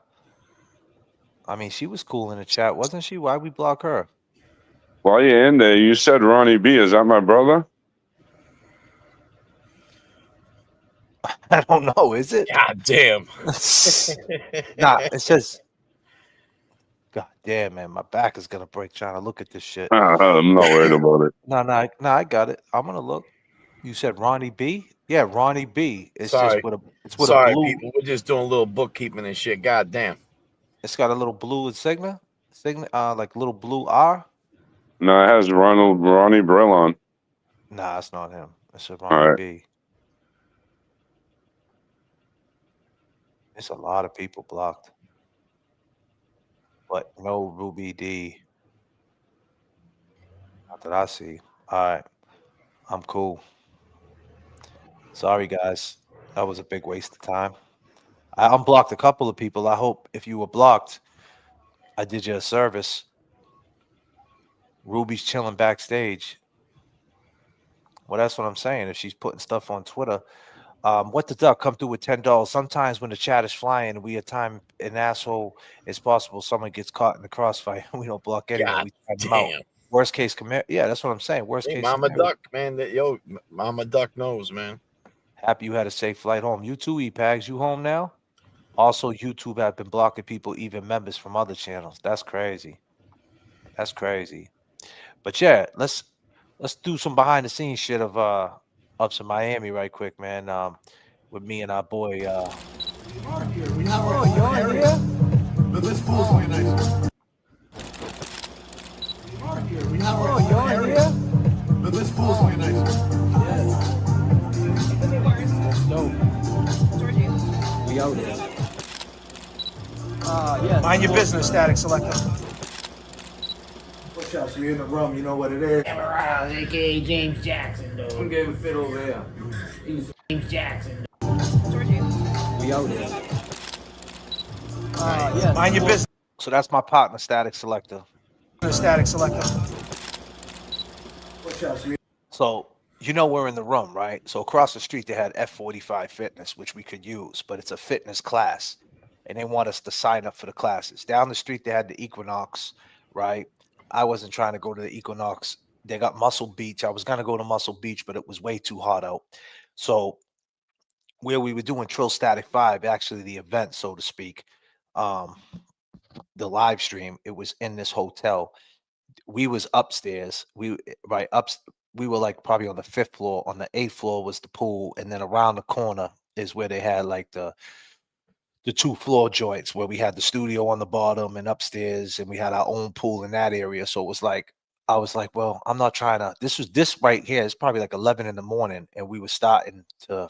mean, she was cool in the chat, wasn't she? Why we block her? While you're in there, you said Ronnie B. Is that my brother? I don't know. Is it? God damn. Nah, it says. God damn, man, my back is gonna break trying to look at this shit. I'm not worried about it. No, I got it. I'm gonna look. You said Ronnie B? Yeah, Ronnie B. It's Sorry. just with a blue. People. We're just doing a little bookkeeping and shit. God damn. It's got a little blue insignia, like little blue R. No, it has Ronnie Brill on. Nah, it's not him. It's a Ronnie B. It's a lot of people blocked, but no Ruby D. Not that I see. All right, I'm cool. Sorry, guys. That was a big waste of time. I unblocked a couple of people. I hope if you were blocked, I did you a service. Ruby's chilling backstage. Well, that's what I'm saying. If she's putting stuff on Twitter, what the duck come through with $10. Sometimes when the chat is flying, we at time an asshole it's possible someone gets caught in the crossfire. We don't block anyone. We time them out. Worst case yeah, that's what I'm saying. Worst case Mama scenario. Duck, man. Mama Duck knows, man. Happy you had a safe flight home. You too, E-Pags. You home now? Also, YouTube have been blocking people, even members from other channels. That's crazy. That's crazy. But yeah, let's do some behind the scenes shit of some Miami right quick, man. With me and our boy. You're here? But this pool's way nicer. You're here? But this pool's way nicer. Dope. We out here. Mind your business, Static Selector. Push ups, you're in the room, you know what it is. Emerald, aka James Jackson, though. I'm getting fit over here. He's James Jackson. We out here. Yeah. Mind your business. So that's my partner, Static Selector. Static Selector. Push ups, So you know we're in the room, right? So across the street they had F45 Fitness, which we could use, but it's a fitness class, and they want us to sign up for the classes. Down the street they had the Equinox, right? I wasn't trying to go to the Equinox. They got Muscle Beach. I was gonna go to Muscle Beach, but it was way too hot out. So where we were doing Trill Static 5, actually the event, so to speak, the live stream, it was in this hotel. We was upstairs. We were like probably on the 5th floor. On the 8th floor was the pool, and then around the corner is where they had like the 2-floor joints where we had the studio on the bottom and upstairs, and we had our own pool in that area. So it was like, I was like, well, I'm not trying to. This right here is probably like 11 in the morning, and we were starting to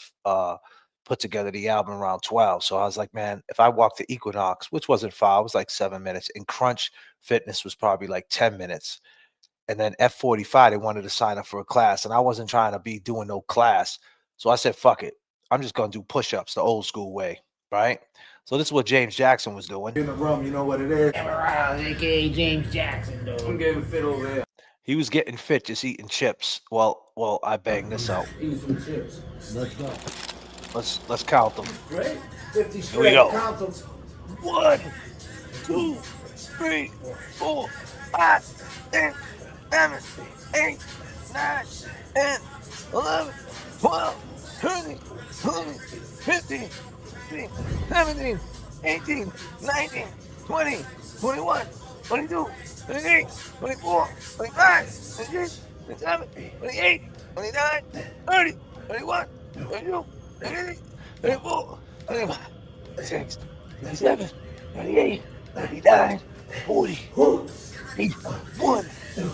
put together the album around 12. So I was like, man, if I walked to Equinox, which wasn't far, it was like 7 minutes, and Crunch Fitness was probably like 10 minutes. And then F45, they wanted to sign up for a class, and I wasn't trying to be doing no class. So I said, fuck it. I'm just going to do push-ups the old school way, right? So this is what James Jackson was doing. in the room, you know what it is. Emerald, aka James Jackson, though. I'm getting fit over here. He was getting fit just eating chips. Well, I banged this out. Eat some chips. Let's go. Let's count them. Great. 50 Here straight. we go. Count them. 1, 2, 3, 4, 5, 6, 7, 8, 9, 10, 11, 12, 13, 14, 15, 16, 17, 18, 19, 20, 21, 22, 23, 24, 25, 26, 27, 28, 29, 30, 31, 32, 33, 34, 35, 36, 37, 38, 39, 40, 41, 2,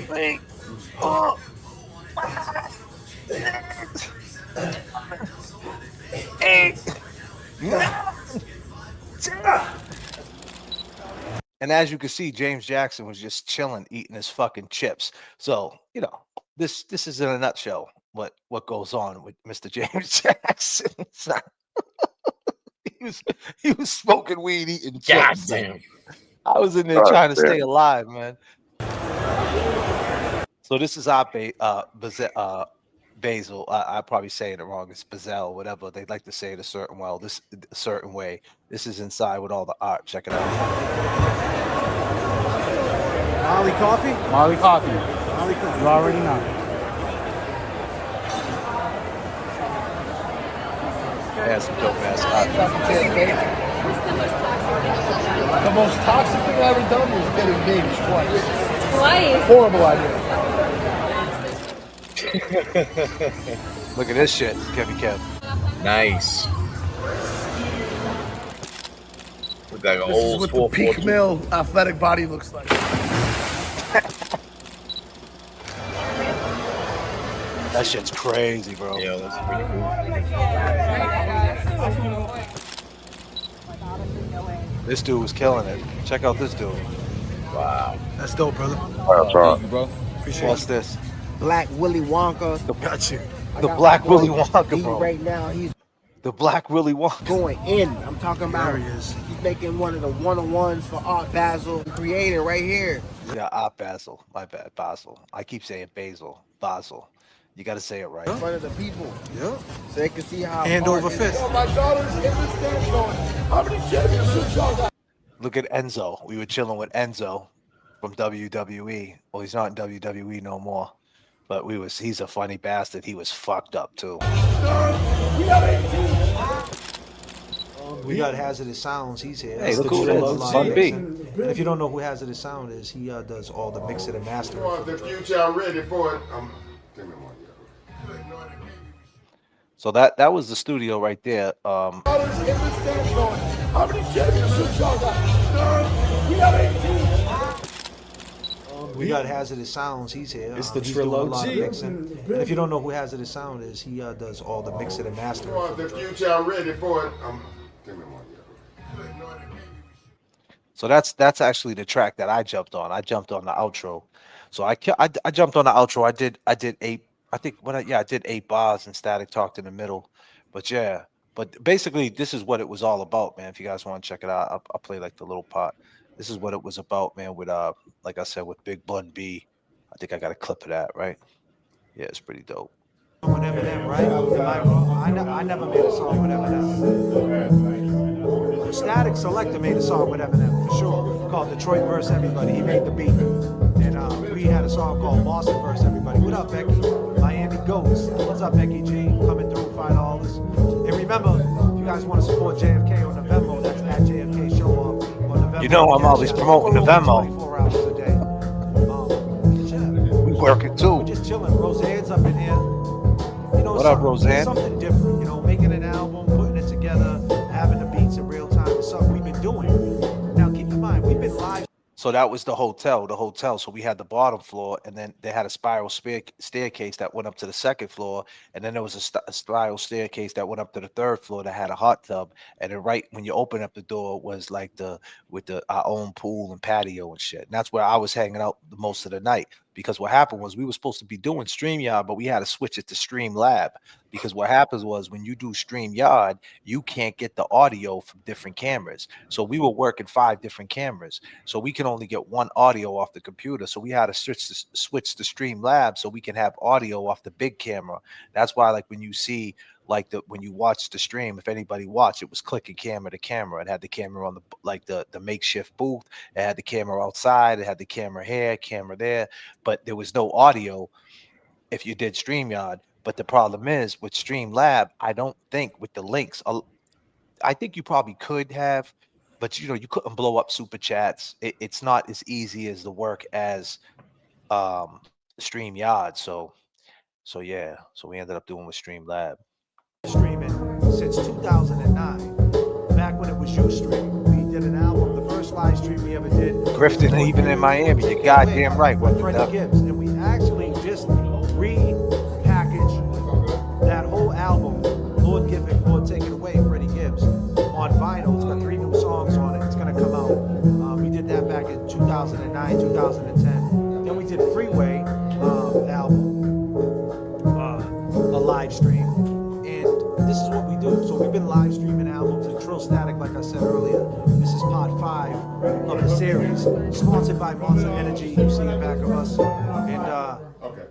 3, 4, 5, 6, 8, 9, 10. And as you can see, James Jackson was just chilling, eating his fucking chips. So, you know, this is in a nutshell what goes on with Mr. James Jackson. he was smoking weed, eating chips. Damn. I was in there trying to stay alive, man. So this is our Basil. I probably saying it wrong. It's Bazel, whatever. They like to say it a certain way. This is inside with all the art. Check it out. Molly coffee? Molly Coffee. Molly coffee. You already know. Has some dope ass The most toxic thing I ever done was get engaged twice. Twice? Horrible idea. Look at this shit, Kevin Kev. Nice. Look like an This old is what the peak male athletic body looks like. That shit's crazy, bro. Yeah, that's pretty cool. This dude was killing it. Check out this dude. Wow. That's dope, brother. That's right. Bro. Appreciate What's it. this? Black Willy Wonka. Got you. The Black Willy Wonka, bro. Right now, he's the Black Willy Wonka. Going in. I'm talking about. There he is. He's making one of the one-on-ones for Art Basel. Creating right here. Yeah, Art Basel. My bad, Basel. I keep saying Basil. Basel. You got to say it right. In front of the people. Yeah. So they can see how. Hand Art over is. fist. Oh, my daughter's in the stand going, how many championships y'all got? Look at Enzo. We were chilling with Enzo from WWE. Well, he's not in WWE no more. But he's a funny bastard. He was fucked up too. We got Hazardous Sounds. He's here. Hey, That's look the who it Trill is. Live Fun B. mixing. And if you don't know who Hazardous Sound is, he does all the mixing and mastering. The future, I'm ready for it. Give me one, So that was the studio right there. Daughter's in the stand going, how many championships y'all got? We got 18. We got Hazardous Sounds. He's here. It's the He's doing a lot of trilogy. mixing. And if you don't know who Hazardous Sound is, he does all the mixing and mastering. The future, I'm ready for it. Give me one, So that's actually the track that I jumped on. I jumped on the outro. So I jumped on the outro. I did 8. I think I did 8 bars and Static talked in the middle. But yeah, but basically this is what it was all about, man. If you guys want to check it out, I'll play like the little part. This is what it was about, man. With like I said, with Big Bun B. I think I got a clip of that, right? Yeah, it's pretty dope. With Eminem, right? Am I wrong? I never made a song with Eminem. Static Selector made a song with Eminem, for sure, called Detroit Verse Everybody. He made the beat. And we had a song called Boston Verse Everybody. What up, Becky? Miami Ghost. What's up, Becky G? Coming through, find all this. And remember, if you guys want to support JFK on the Venmo, that's at JFK Show Off on the Venmo. You know I'm always promoting the Venmo. 24 hours a day. We working too. We're just chilling. Roseanne's up in here. You know, What up, Roseanne? Something different, you know, making an album, putting it together, having the beats in real time is something we've been doing. Now, keep in mind, we've been live. So that was the hotel. So we had the bottom floor, and then they had a spiral staircase that went up to the second floor, and then there was a spiral staircase that went up to the third floor that had a hot tub, and then right when you open up the door was like our own pool and patio and shit. And that's where I was hanging out the most of the night. Because what happened was we were supposed to be doing StreamYard, but we had to switch it to Streamlab. Because what happens was when you do StreamYard, you can't get the audio from different cameras. So we were working 5 different cameras. So we can only get one audio off the computer. So we had to switch to Streamlab so we can have audio off the big camera. That's why, like, when you see when you watch the stream, if anybody watched, it was clicking camera to camera. It had the camera on the makeshift booth. It had the camera outside. It had the camera here, camera there. But there was no audio if you did StreamYard. But the problem is with Streamlab, I don't think with the links, I think you probably could have, but you couldn't blow up super chats. It's not as easy as the work as StreamYard. So yeah. So we ended up doing with Streamlab. Streaming since 2009, back when it was Ustream. We did an album, the first live stream we ever did. Grifting even in Miami, you're goddamn right. With Freddie Gibbs, and we actually just repackaged that whole album, Lord Give It, Lord Take It Away, Freddie Gibbs, on vinyl. It's got 3 new songs on it. It's gonna come out. We did that back in 2009, 2010. Then we did Freeway album, a live stream. This is what we do. So we've been live streaming albums and Trill Static, like I said earlier. This is part 5 of the series, sponsored by Monster Energy. You see the back of us, and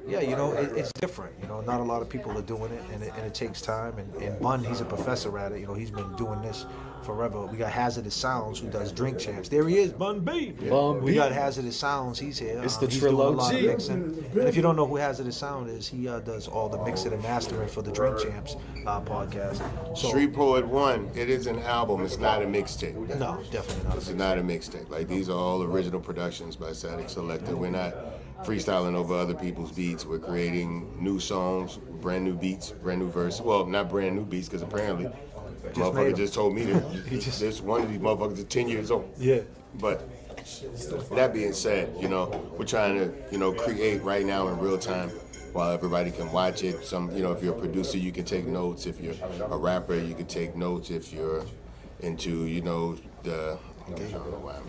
yeah, it's different. Not a lot of people are doing it, and it takes time. And Bun, he's a professor at it. He's been doing this forever. We got Hazardous Sounds, who does Drink Champs. There he is, Bun B. We got Hazardous Sounds. He's here. It's the he's doing a lot of trilogy. mixing. And if you don't know who Hazardous Sound is, he does all the mixing and mastering for the Drink Champs podcast. So, Street Poet 1, it is an album. It's not a mixtape. No, definitely not. It's not a mixtape. Like, these are all original productions by Static Selector. We're not freestyling over other people's beats. We're creating new songs, brand new beats, brand new verses. Well, not brand new beats, because apparently motherfucker just told me that this one of these motherfuckers is 10 years old. Yeah. But that being said, we're trying to, create right now in real time while everybody can watch it. If you're a producer, you can take notes. If you're a rapper, you can take notes. If you're into, I don't know why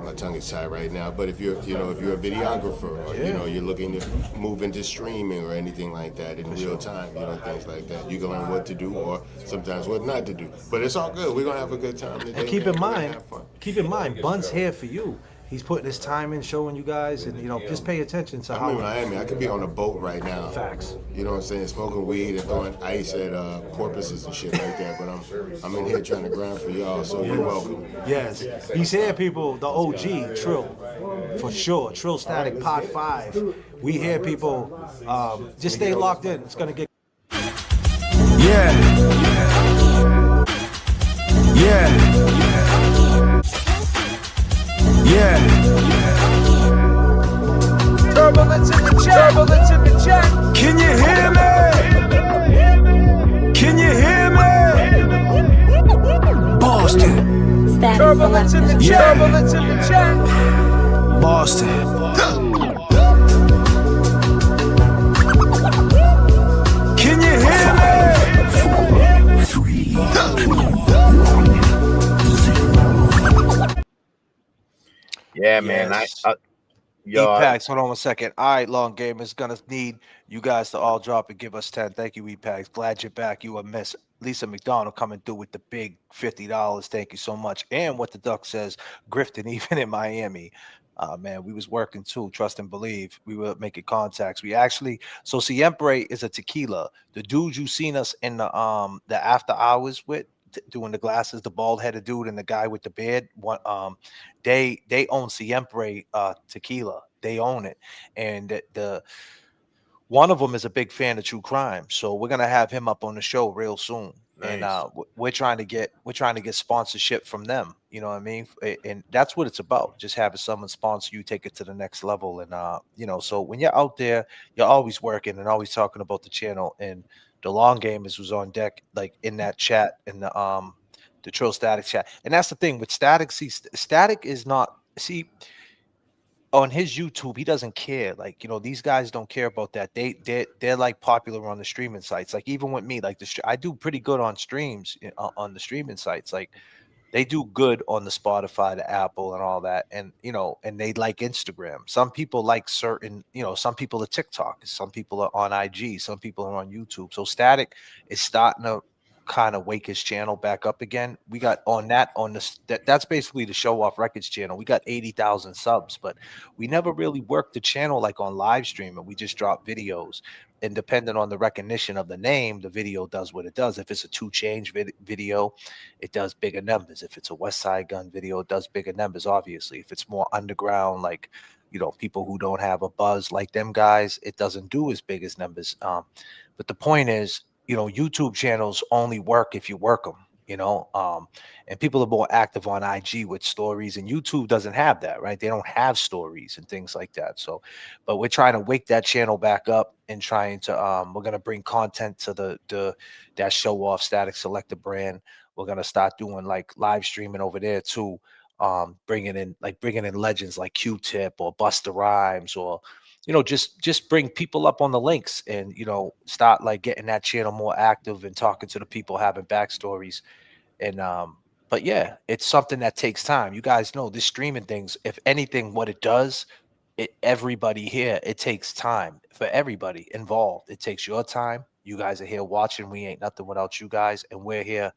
my tongue is tied right now. But if you're a videographer, or you're looking to move into streaming or anything like that in real time, things like that, you can learn what to do or sometimes what not to do. But it's all good. We're gonna have a good time today. And keep in mind, Bun's here for you. He's putting his time in, showing you guys, and just pay attention to how. I'm in Miami. I could be on a boat right now. Facts. You know what I'm saying? Smoking weed and throwing ice at porpoises and shit like that. But I'm in here trying to grind for y'all, so you're welcome. Yes, he's here, people. The OG Trill, for sure. Trill Static Part 5. We here, people. Just stay locked in. It's gonna get. Yeah. Turbulence in the chat. Turbulence in the chat. Can you hear me? Can you hear me? Boston. Turbulence in the chat. Turbulence in the chat. Boston. Can you hear me? 3, 2, 1, 0. Yeah, man. Yes. Yo, E-Packs, hold on 1 second. All right, Long Game is gonna need you guys to all drop and give us 10. Thank you, E-Packs. Glad you're back. You are Miss Lisa McDonald coming through with the big $50. Thank you so much. And what the duck says, grifting even in Miami. Man, we was working too. Trust and believe. We were making contacts. We actually Siempre is a tequila. The dude you seen us in the after hours with doing the glasses, the bald headed dude and the guy with the beard. They own Siempre tequila. They own it, and the one of them is a big fan of true crime. So we're gonna have him up on the show real soon. And Nice. we're trying to get sponsorship from them. You know what I mean? And that's what it's about. Just having someone sponsor you, take it to the next level. And so when you're out there, you're always working and always talking about the channel. And the Long Game was on deck, like in that chat in the Trill Static chat. And that's the thing with Static. See, Static is not on his YouTube, he doesn't care. Like, these guys don't care about that. They're like popular on the streaming sites. Like even with me, like I do pretty good on streams on the streaming sites. Like they do good on the Spotify, the Apple, and all that. And and they like Instagram. Some people like certain, some people are TikTok, some people are on IG, some people are on YouTube. So Static is starting to kind of wake his channel back up again. We got that's basically the Show Off Records channel. We got 80,000 subs, but we never really worked the channel like on live streaming. We just drop videos. And depending on the recognition of the name, the video does what it does. If it's a 2 Change video, it does bigger numbers. If it's a West Side Gun video, it does bigger numbers, obviously. If it's more underground, like, people who don't have a buzz like them guys, it doesn't do as big as numbers. But the point is, YouTube channels only work if you work them, and people are more active on IG with stories, and YouTube doesn't have that, right? They don't have stories and things like that. So, but we're trying to wake that channel back up and trying to, we're going to bring content to that Show Off Static Selector brand. We're going to start doing like live streaming over there too. Bringing in legends like Q-Tip or Busta Rhymes, or just bring people up on the links and start like getting that channel more active and talking to the people, having backstories. And but yeah, it's something that takes time. You guys know this streaming things, if anything, what it does, everybody here, it takes time for everybody involved. It takes your time. You guys are here watching. We ain't nothing without you guys, and we're here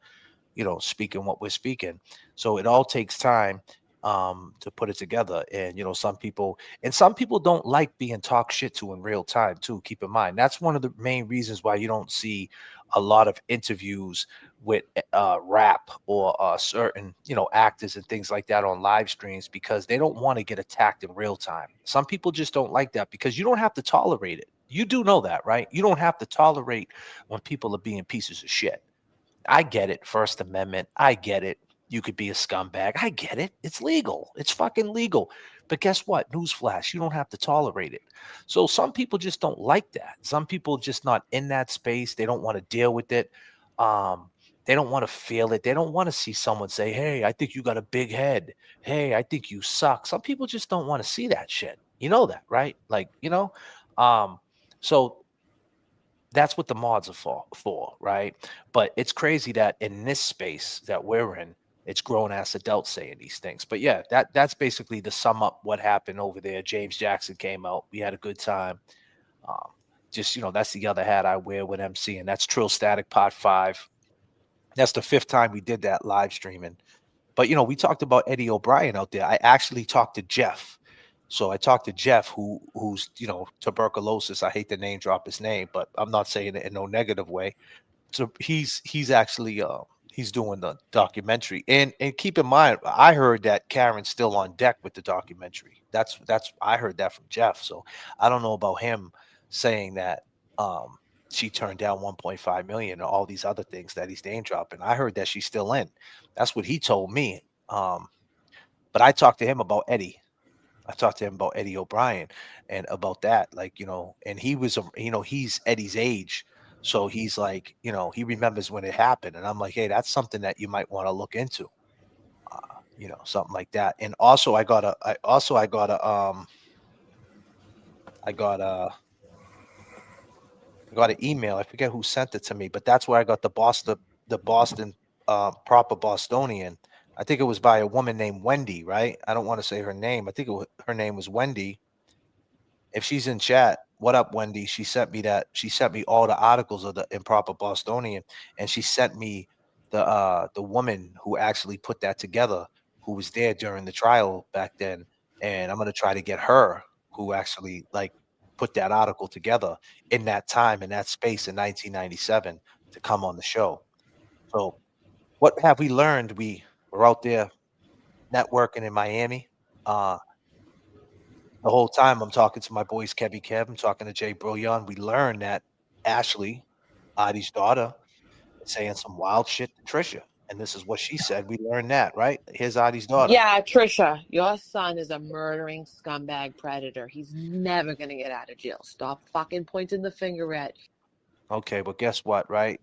speaking what we're speaking. So it all takes time to put it together. And some people don't like being talked shit to in real time too. Keep in mind, that's one of the main reasons why you don't see a lot of interviews with rap or certain actors and things like that on live streams, because they don't want to get attacked in real time. Some people just don't like that, because you don't have to tolerate it. You do know that, right? You don't have to tolerate when people are being pieces of shit. I get it. First Amendment. I get it. You could be a scumbag. I get it. It's legal. It's fucking legal. But guess what? Newsflash, you don't have to tolerate it. So some people just don't like that. Some people just not in that space. They don't want to deal with it. They don't want to feel it. They don't want to see someone say, "Hey, I think you got a big head. Hey, I think you suck." Some people just don't want to see that shit. You know that, right? Like, so that's what the mods are for, right? But it's crazy that in this space that we're in, it's grown ass adults saying these things. But yeah, that's basically to sum up what happened over there. James Jackson came out. We had a good time. Just that's the other hat I wear with MC, and that's Trill Static Pot 5. That's the 5th time we did that live streaming. But we talked about Eddie O'Brien out there. I actually talked to Jeff. So I talked to Jeff, who's tuberculosis. I hate to name drop his name, but I'm not saying it in no negative way. So he's actually he's doing the documentary. And keep in mind, I heard that Karen's still on deck with the documentary. That's I heard that from Jeff. So I don't know about him saying that she turned down 1.5 million and all these other things that he's name dropping. I heard that she's still in. That's what he told me. But I talked to him about Eddie. I talked to him about Eddie O'Brien and about that, like, and he was, he's Eddie's age. So he's like, he remembers when it happened. And I'm like, hey, that's something that you might want to look into, something like that. And also I got an email. I forget who sent it to me, but that's where I got the Boston proper Bostonian I think it was by a woman named Wendy, right? I don't want to say her name. I think her name was Wendy. If she's in chat, what up, Wendy? She sent me that. She sent me all the articles of the Improper Bostonian, and she sent me the woman who actually put that together, who was there during the trial back then. And I'm gonna try to get her, who actually like put that article together in that time in that space in 1997, to come on the show. So, what have we learned? We were out there networking in Miami. The whole time I'm talking to my boys, Kevy Kev, I'm talking to Jay Brillion. We learned that Ashley, Adi's daughter, is saying some wild shit to Trisha. And this is what she said. We learned that, right? Here's Adi's daughter. Yeah, Trisha, your son is a murdering scumbag predator. He's never going to get out of jail. Stop fucking pointing the finger at. Okay, but guess what, right?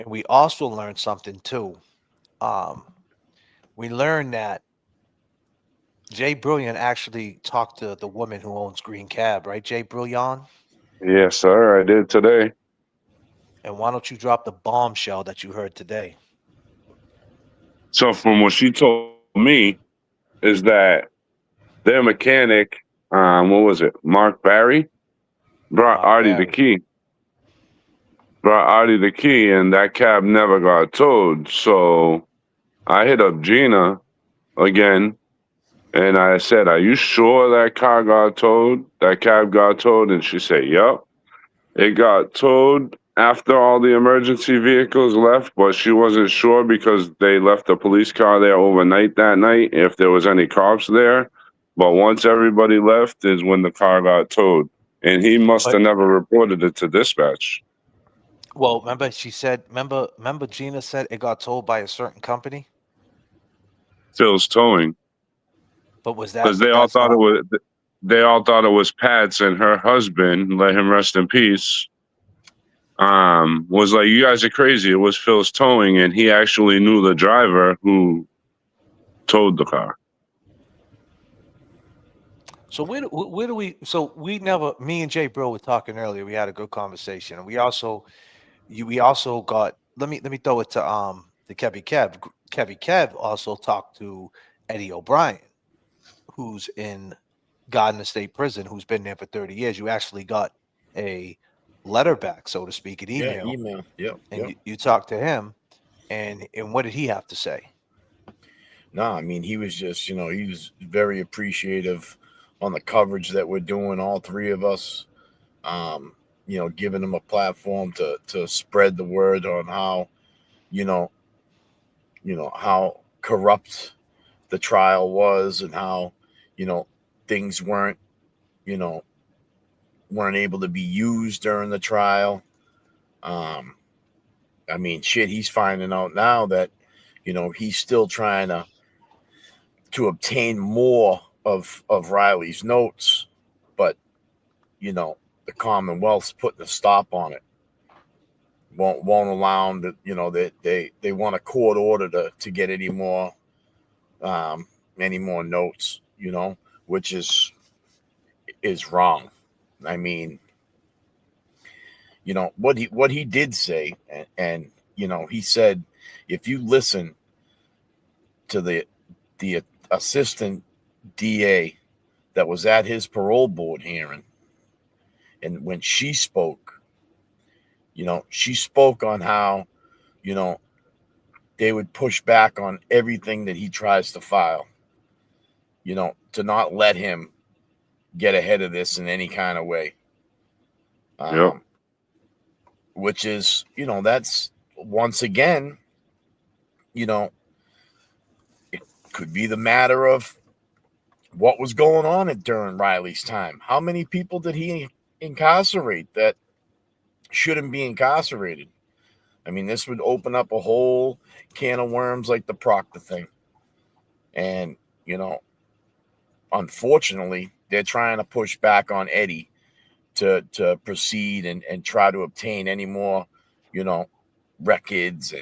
And we also learned something too. We learned that Jay Brillion actually talked to the woman who owns Green Cab, right, Jay Brillion? Yes, sir. I did today. And why don't you drop the bombshell that you heard today? So from what she told me is that their mechanic, what was it? Mark Barry brought Mark Artie the Barry. key. Brought Artie the key, and that cab never got towed. So I hit up Gina again, and I said, "Are you sure that car got towed? That cab got towed?" And she said, "Yep." It got towed after all the emergency vehicles left, but she wasn't sure because they left a police car there overnight that night if there was any cops there. But once everybody left is when the car got towed. And he must have never reported it to dispatch. Well, remember she said, remember Gina said it got told by a certain company? Phil's towing. But was that, Because but that's not, they all thought it was Pat's, and her husband, let him rest in peace, was like, "You guys are crazy. It was Phil's towing," and he actually knew the driver who towed the car. so where do we, so we never, me and Jay Bro were talking earlier. We had a good conversation. And we also got, let me throw it to Kevy Kev. Kevy Kev also talked to Eddie O'Brien, who's in Garden State Prison, who's been there for 30 years. You actually got a letter back, so to speak, an email. Yeah, email. Yep. And you talked to him, and what did he have to say? No, I mean, he was just, he was very appreciative on the coverage that we're doing, all three of us, giving him a platform to spread the word on how, how corrupt the trial was and how, things weren't able to be used during the trial. I mean, shit, he's finding out now that, he's still trying to obtain more of Riley's notes, but the Commonwealth's putting a stop on it. Won't allow them to, they want a court order to get any more notes, which is wrong. I mean, what he did say, and he said, if you listen to the assistant DA that was at his parole board hearing, and when she spoke, she spoke on how, they would push back on everything that he tries to file, to not let him get ahead of this in any kind of way. Yep. Which is, that's once again, it could be the matter of what was going on during Riley's time. How many people did he incarcerate that shouldn't be incarcerated? I mean, this would open up a whole can of worms like the Proctor thing. And, unfortunately, they're trying to push back on Eddie to proceed and try to obtain any more, records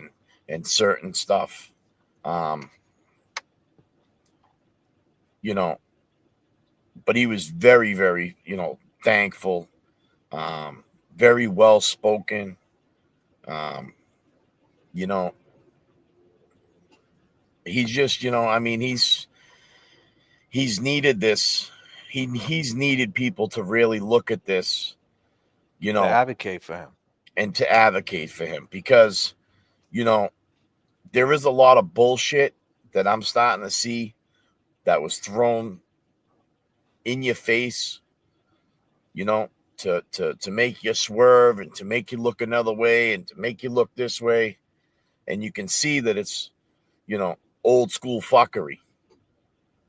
and certain stuff. But he was very, very, thankful, very well spoken. he's just, I mean, he's needed this. He's needed people to really look at this, To advocate for him. and to advocate for him, because, there is a lot of bullshit that I'm starting to see that was thrown in your face, to make you swerve and to make you look another way and to make you look this way. And you can see that it's, old school fuckery,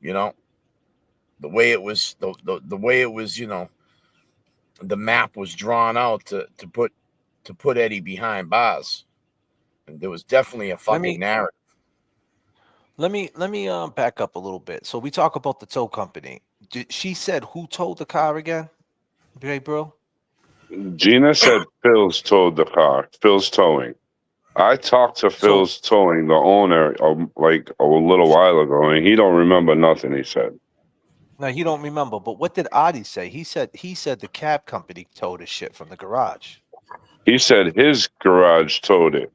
the way it was, the way it was, the map was drawn out to put Eddie behind bars. And there was definitely a fucking narrative. Let me back up a little bit. So we talk about the tow company. She said who towed the car again? J. Bro? Gina said Phil's towed the car. Phil's towing. I talked to Phil's towing, the owner, like a little while ago, and he don't remember nothing. He said. No, he don't remember. But what did Adi say? He said the cab company towed his shit from the garage. He said his garage towed it.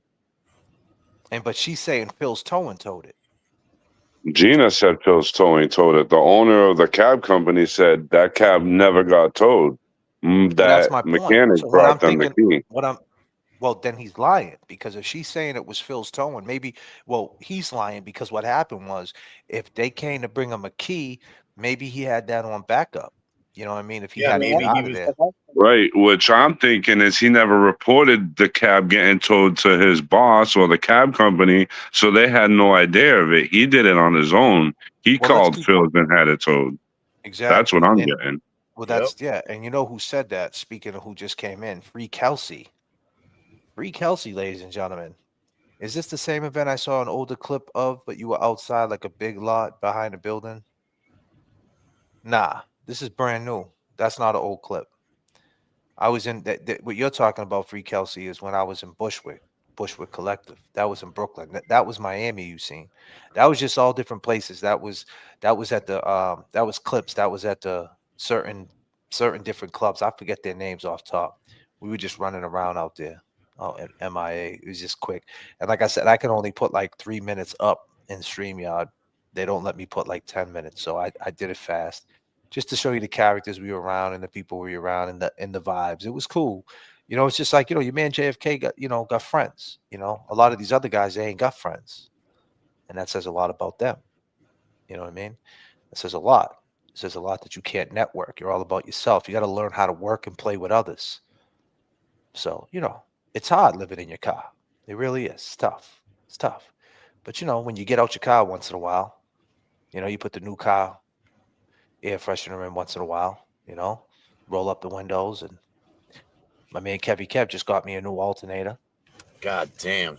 But she's saying Phil's towing towed it. Gina said Phil's towing towed it. The owner of the cab company said that cab never got towed. That's my mechanic point. So brought them the key. Well, then he's lying, because if she's saying it was Phil's towing, he's lying, because what happened was, if they came to bring him a key, maybe he had that on backup. You know what I mean? If he had to get out of there. Right, which I'm thinking is he never reported the cab getting towed to his boss or the cab company, so they had no idea of it. He did it on his own. He called Phil's and had it towed. Exactly. That's what I'm getting. Well, that's and you know who said that? Speaking of who just came in, Free Kelsey. Free Kelsey, ladies and gentlemen. Is this the same event I saw an older clip of, but you were outside like a big lot behind a building? Nah, this is brand new. That's not an old clip. I was in what you're talking about, Free Kelsey, is when I was in Bushwick Collective. That was in Brooklyn. That was Miami. You seen? That was just all different places. That was at the that was clips. That was at the certain different clubs. I forget their names off top. We were just running around out there. Oh, and MIA. It was just quick. And like I said, I can only put like 3 minutes up in StreamYard. They don't let me put like 10 minutes. So I did it fast, just to show you the characters we were around and the people we were around and the vibes. It was cool. It's just like, your man J.F.K. got friends. A lot of these other guys, they ain't got friends. And that says a lot about them. You know what I mean? It says a lot. It says a lot that you can't network. You're all about yourself. You got to learn how to work and play with others. So, it's hard living in your car. It really is. It's tough. It's tough. But, when you get out your car once in a while, you put the new car air freshener in once in a while, roll up the windows. And my man Kev just got me a new alternator. God damn.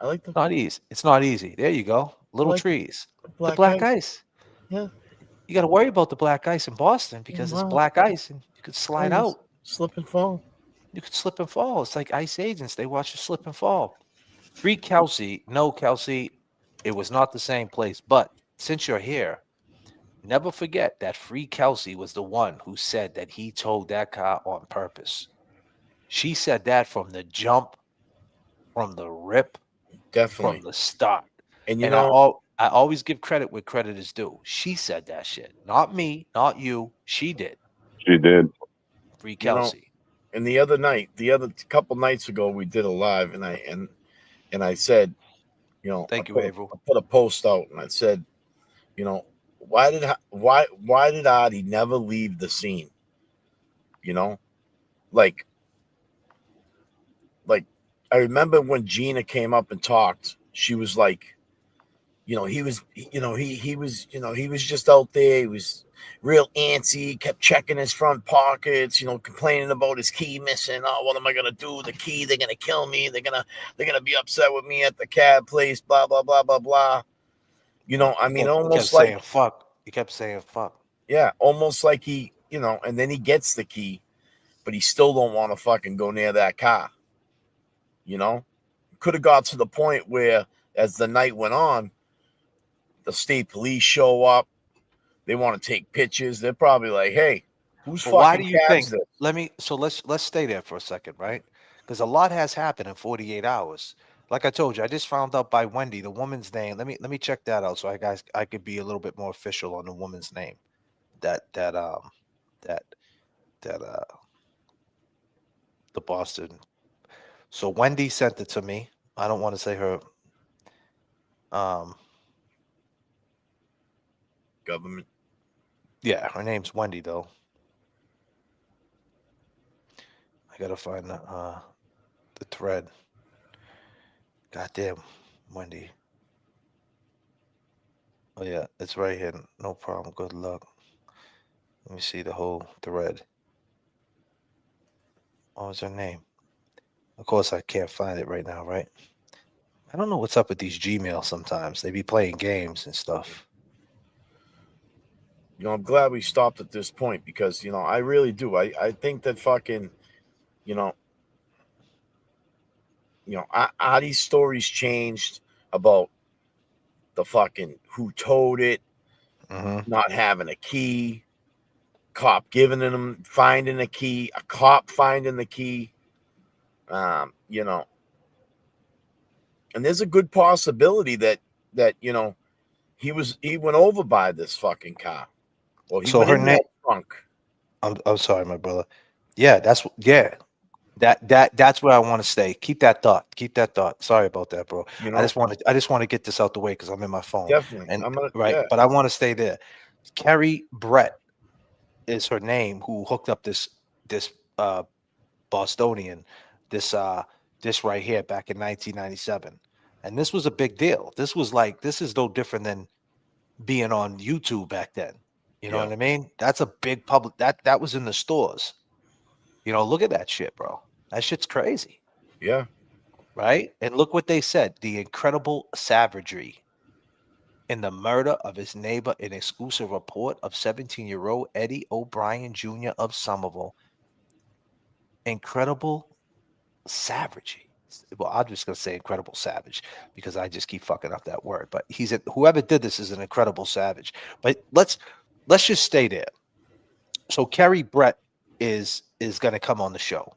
I like It's not easy. There you go. Little trees. The black ice. Yeah. You got to worry about the black ice in Boston, because it's black ice and you could slide out. Slip and fall. You could slip and fall. It's like ice agents. They watch you slip and fall. Free Kelsey. No, Kelsey, it was not the same place. But since you're here, never forget that Free Kelsey was the one who said that he towed that car on purpose. She said that from the jump, from the rip, definitely from the start. And I always give credit where credit is due. She said that shit, not me, not you. She did. She did. Free Kelsey. And the other couple nights ago, we did a live, and I said, thank you, Averill. I put a post out, and I said, why did Adi never leave the scene? Like I remember when Gina came up and talked, she was like, he was just out there. He was real antsy, kept checking his front pockets, complaining about his key missing. Oh, what am I gonna do? The key, they're gonna kill me. They're gonna be upset with me at the cab place, blah, blah, blah, blah, blah. Almost like saying fuck. He kept saying fuck. Yeah, almost like he, and then he gets the key, but he still don't want to fucking go near that car. Could have got to the point where, as the night went on, the state police show up. They want to take pictures. They're probably like, "Hey, who's fucking why do you think? This? Let's stay there for a second, right? Because a lot has happened in 48 hours. Like I told you, I just found out by Wendy the woman's name. Let me check that out so I could be a little bit more official on the woman's name. That that that the Boston. So Wendy sent it to me. I don't want to say her government. Yeah, her name's Wendy though. I gotta find the thread. Goddamn, Wendy. Oh yeah, it's right here. No problem. Good luck. Let me see the whole thread. What was her name? Of course, I can't find it right now, right? I don't know what's up with these Gmail sometimes. They be playing games and stuff. You know, I'm glad we stopped at this point because, you know, I really do. I think that fucking, you know, Adi's stories changed about the fucking who towed it, not having a key, cop giving him, finding a key, a cop finding the key. You know, and there's a good possibility that you know he went over by this fucking car, or he So went her in name. that trunk. I'm sorry, my brother. Yeah, that's where I want to stay. Keep that thought. Keep that thought. Sorry about that, bro. You I know, just want to get this out the way because I'm in my phone. definitely. And I'm gonna, right, yeah, but I want to stay there. Carrie Brett is her name who hooked up this Bostonian, this this right here back in 1997. And this was a big deal. This is no different than being on YouTube back then. You know yeah, what I mean? That's a big public that was in the stores. You know, look at that shit, bro. That shit's crazy. yeah. Right? And look what they said. The incredible savagery in the murder of his neighbor, an exclusive report of 17-year-old Eddie O'Brien Jr. of Somerville. Incredible savagery. Well, I'm just gonna say incredible savage because I just keep fucking up that word. But whoever did this is an incredible savage. But let's just stay there. So Kerry Brett is gonna come on the show.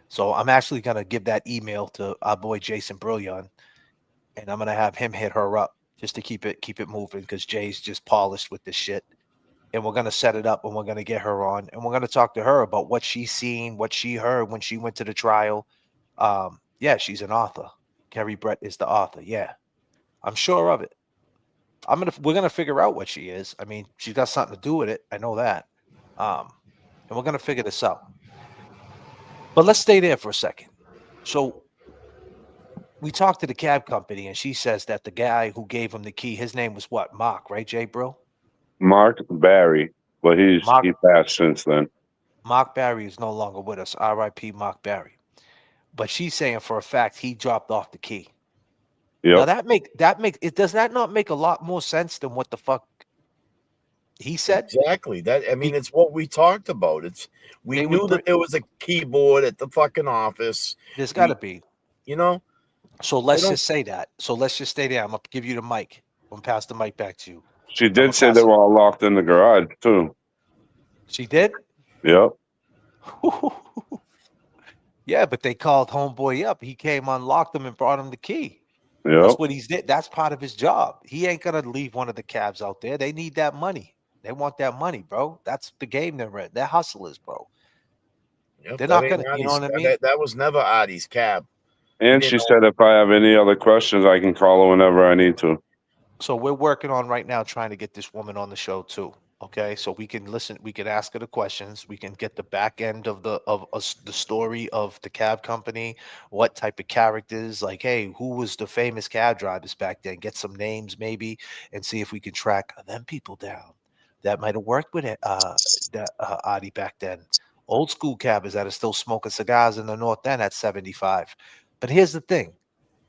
So I'm actually gonna give that email to our boy Jason Brillion, and I'm gonna have him hit her up just to keep it moving because Jay's just polished with this shit. And we're gonna set it up and we're gonna get her on and we're gonna talk to her about what she's seen, what she heard when she went to the trial. Yeah, she's an author. Kerry Brett is the author. Yeah, I'm sure of it. We're gonna figure out what she is. I mean, she's got something to do with it. I know that. And we're gonna figure this out. But let's stay there for a second. So we talked to the cab company, and she says that the guy who gave him the key, his name was what? Mark, right, Jay Brill? Mark Barry, but he Mark passed since then. Mark Barry is no longer with us. R.I.P. Mark Barry. But she's saying for a fact he dropped off the key. Now Yep. that make it does that not make a lot more sense than what the fuck he said? Exactly. That I mean, it's what we talked about. We They would knew that there was a keyboard at the fucking office. There's got to be. You know. So let's just say that. So let's just stay there. I'm gonna give you the mic. I'm gonna pass the mic back to you. She did say they were all locked in the garage too. She did? Yep. Yeah, but they called homeboy up. He came, unlocked them, and brought him the key. Yep. That's what he's did. That's part of his job. He ain't gonna leave one of the cabs out there. They need that money. They want that money, bro. That's the game they're in. They're hustlers, bro. Yep, They're that not ain't gonna. You know Adi's- what I mean? That was never Adi's cab. And she said if I have any other questions, I can call her whenever I need to. So we're working on right now trying to get this woman on the show too. Okay, so we can listen, we can ask her the questions, we can get the back end of the story of the cab company, what type of characters, like, hey, who was the famous cab drivers back then? Get some names maybe, and see if we can track them people down that might have worked with it, Adi back then. Old school cabbers that are still smoking cigars in the North End at 75. But here's the thing: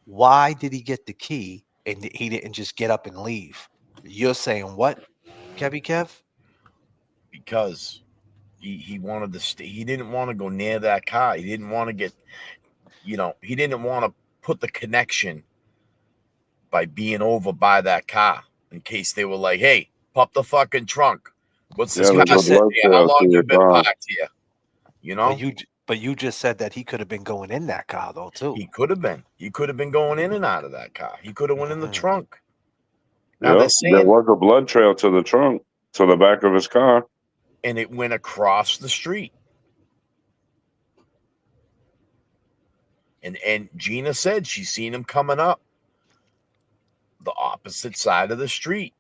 why did he get the key and he didn't just get up and leave? You're saying what, Kevy Kev? Because he wanted to stay. He didn't want to go near that car. He didn't want to get, he didn't want to put the connection by being over by that car in case they were like, hey, pop the fucking trunk. What's this car sitting here? How long you been parked here? You know? But you just said that he could have been going in that car though too. He could have been. He could have been going in and out of that car. He could have went in the trunk. Now Yep, they're there saying, was a blood trail to the trunk, to the back of his car. and it went across the street. And Gina said she seen him coming up the opposite side of the street.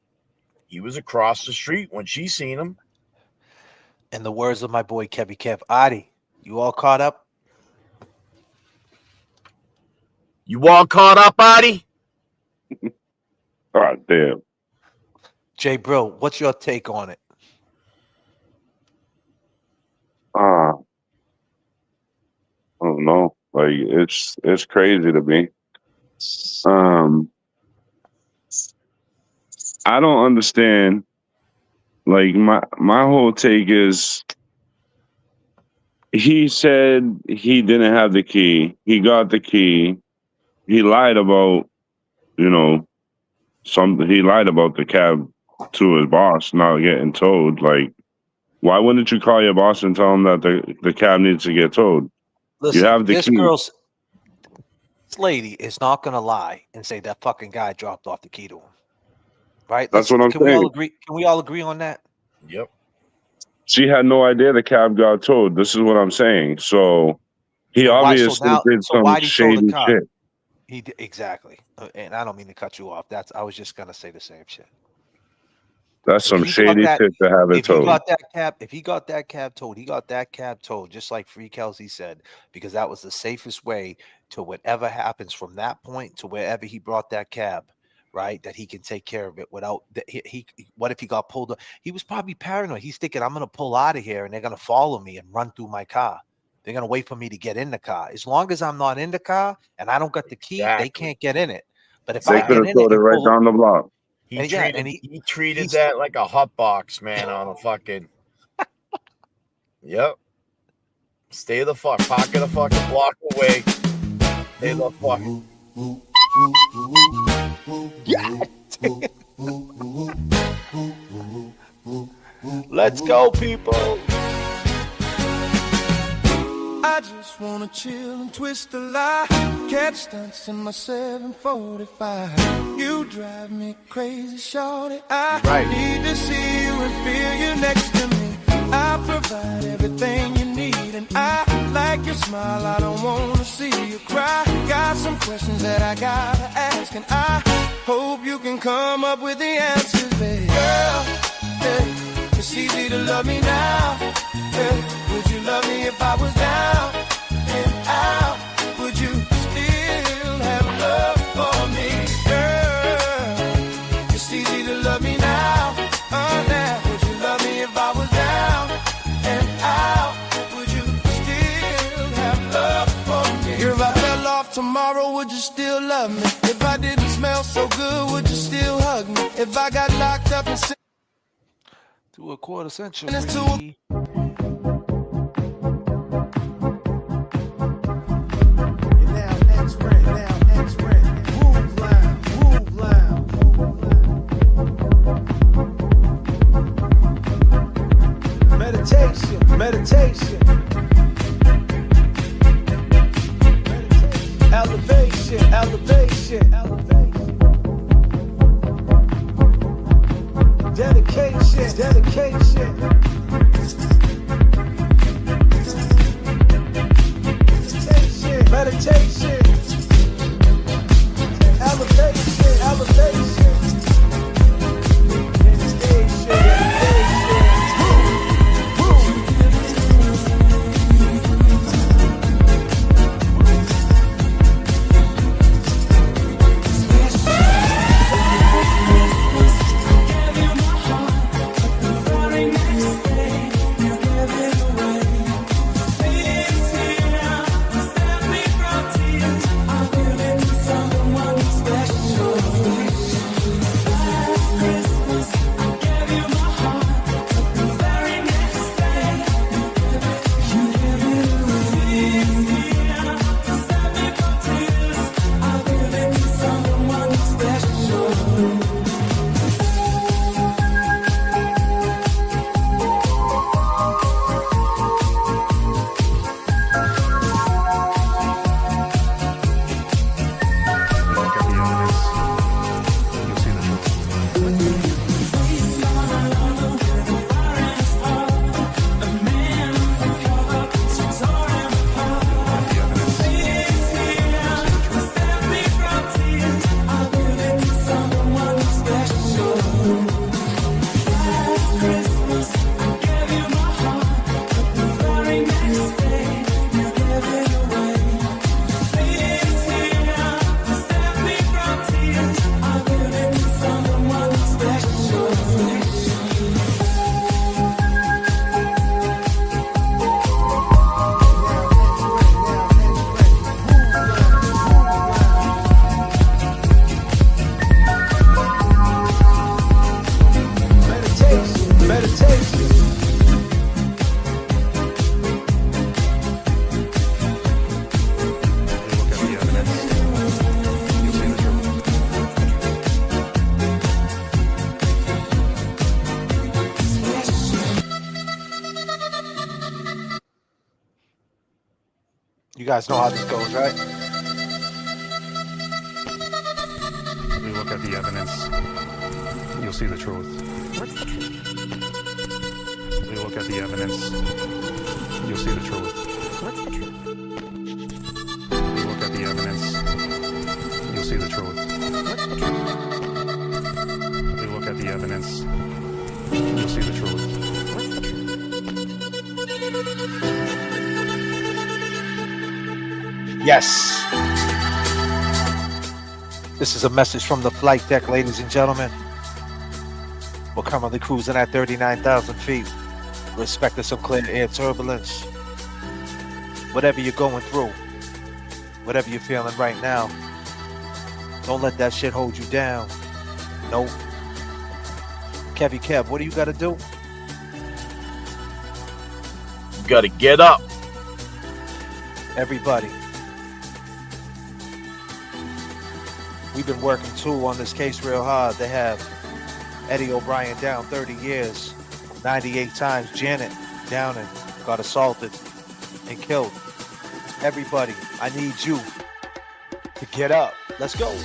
He was across the street when she seen him. In the words of my boy Kevy Kev, Adi, you all caught up? You all caught up, Adi? God damn. Jay Brill, what's your take on it? I don't know. Like it's crazy to me. I don't understand. Like my whole take is, he said he didn't have the key. He got the key. He lied about, something. He lied about the cab to his boss not getting towed. Like, why wouldn't you call your boss and tell him that the cab needs to get towed? Listen, you have the this key. this lady is not gonna lie and say that fucking guy dropped off the key to him. Right? That's what I'm Can we saying. all agree? Can we all agree on that? Yep. She had no idea the cab got towed. This is what I'm saying. So he obviously did some shady shit. He did, exactly. And I don't mean to cut you off. I was just gonna say the same shit. That's some shady shit to have it towed. If he got that cab towed, he got that cab towed, just like Free Kelsey said, because that was the safest way to whatever happens from that point to wherever he brought that cab, right? That he can take care of it without he what if he got pulled up? He was probably paranoid. He's thinking, I'm gonna pull out of here and they're gonna follow me and run through my car. They're gonna wait for me to get in the car. As long as I'm not in the car and I don't got the key, they can't get in it. But if I get in it, right down the block. He treated that like a hot box, man, on a fucking. Yep. Stay the fuck, pocket a fucking block away. Stay the fuck. Let's go, people. I just wanna chill and twist the lie. Catch stunts in my 745. You drive me crazy, shorty. I need to see you and feel you next to me. I provide everything you need, and I like your smile. I don't wanna see you cry. Got some questions that I gotta ask, and I hope you can come up with the answers, baby. Girl, hey, it's easy to love me now. Hey, would you love me if I was down and out? Would you still have love for me? Girl, it's easy to love me now. Now, would you love me if I was down and out? Would you still have love for me? If I fell off tomorrow, would you still love me? If I didn't smell so good, would you still hug me? If I got locked up and to a quarter century. Meditation. Elevation. Dedication. Meditation. Elevation. Meditation. Look at the evidence. You'll see the truth. You guys know how this goes, right? We look at the evidence. You'll see the truth. What's the truth? We look at the evidence. You'll see the truth. What's the truth? We look at the evidence. You'll see the truth. What's the truth? We look at the evidence. You'll see the truth. What's the truth? Yes. This is a message from the flight deck, ladies and gentlemen. We're currently cruising at 39,000 feet. We're expecting some clear air turbulence. Whatever you're going through, whatever you're feeling right now, don't let that shit hold you down. Nope. Kevy Kev, what do you got to do? You got to get up. Everybody. We've been working too on this case real hard. They have Eddie O'Brien down 30 years, 98 times. Janet Downing got assaulted and killed. Everybody, I need you to get up. Let's go.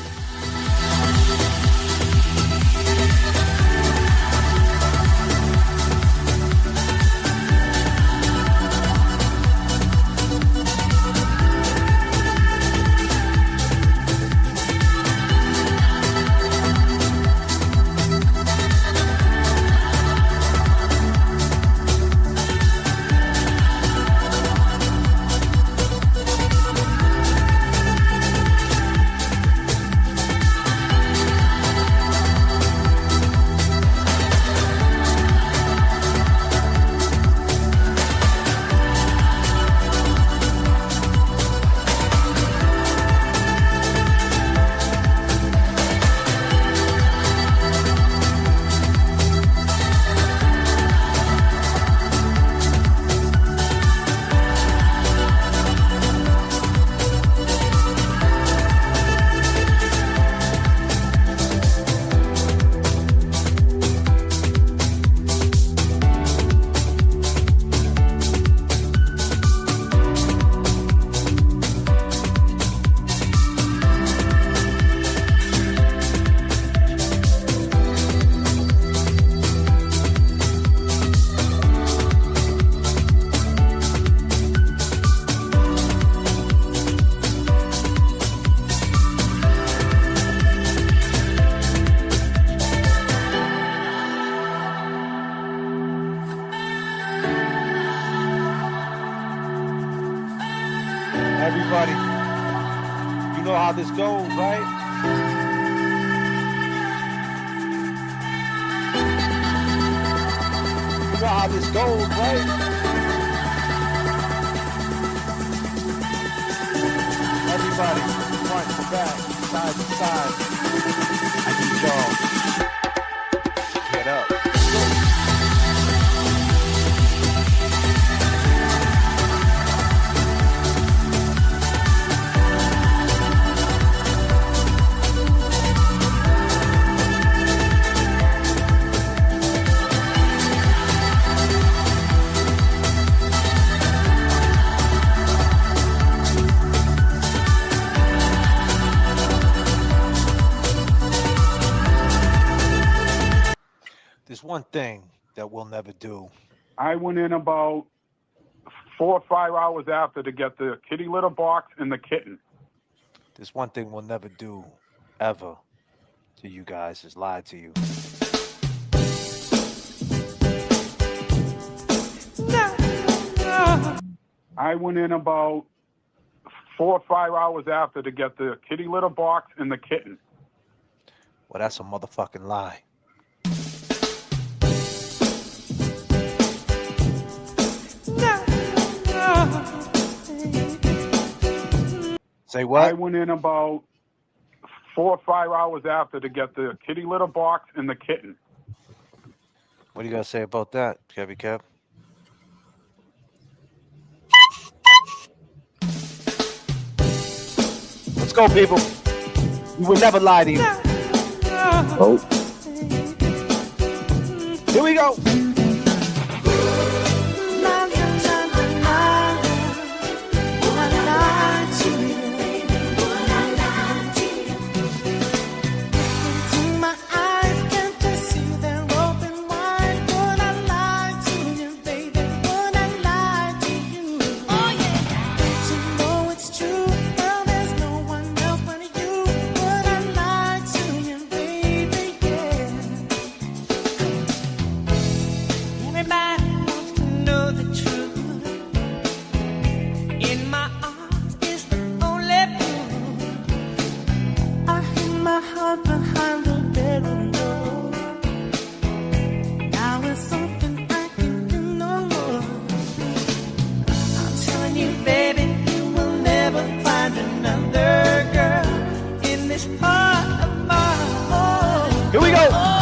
Everybody, you know how this goes, right? You know how this goes, right? Everybody, front to back, side to side. I need y'all. Get up. There's one thing that we'll never do. I went in about 4 or 5 hours after to get the kitty litter box and the kitten. There's one thing we'll never do, ever, to you guys, is lie to you. I went in about 4 or 5 hours after to get the kitty litter box and the kitten. Well, that's a motherfucking lie. Say what? I went in about 4 or 5 hours after to get the kitty litter box and the kitten. What do you got to say about that, Kevy Kev? Let's go, people. We will never lie to you. Oh. Here we go. Here we go.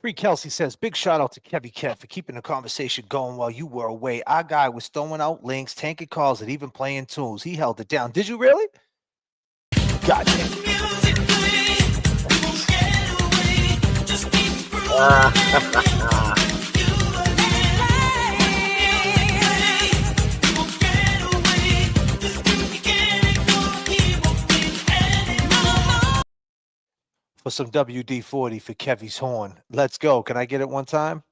Free Kelsey says, big shout out to Kevy Kev for keeping the conversation going while you were away. Our guy was throwing out links, tanking calls, and even playing tunes. He held it down. Did you really? Gotcha. For some WD-40 for Kevy's horn. Let's go. Can I get it one time?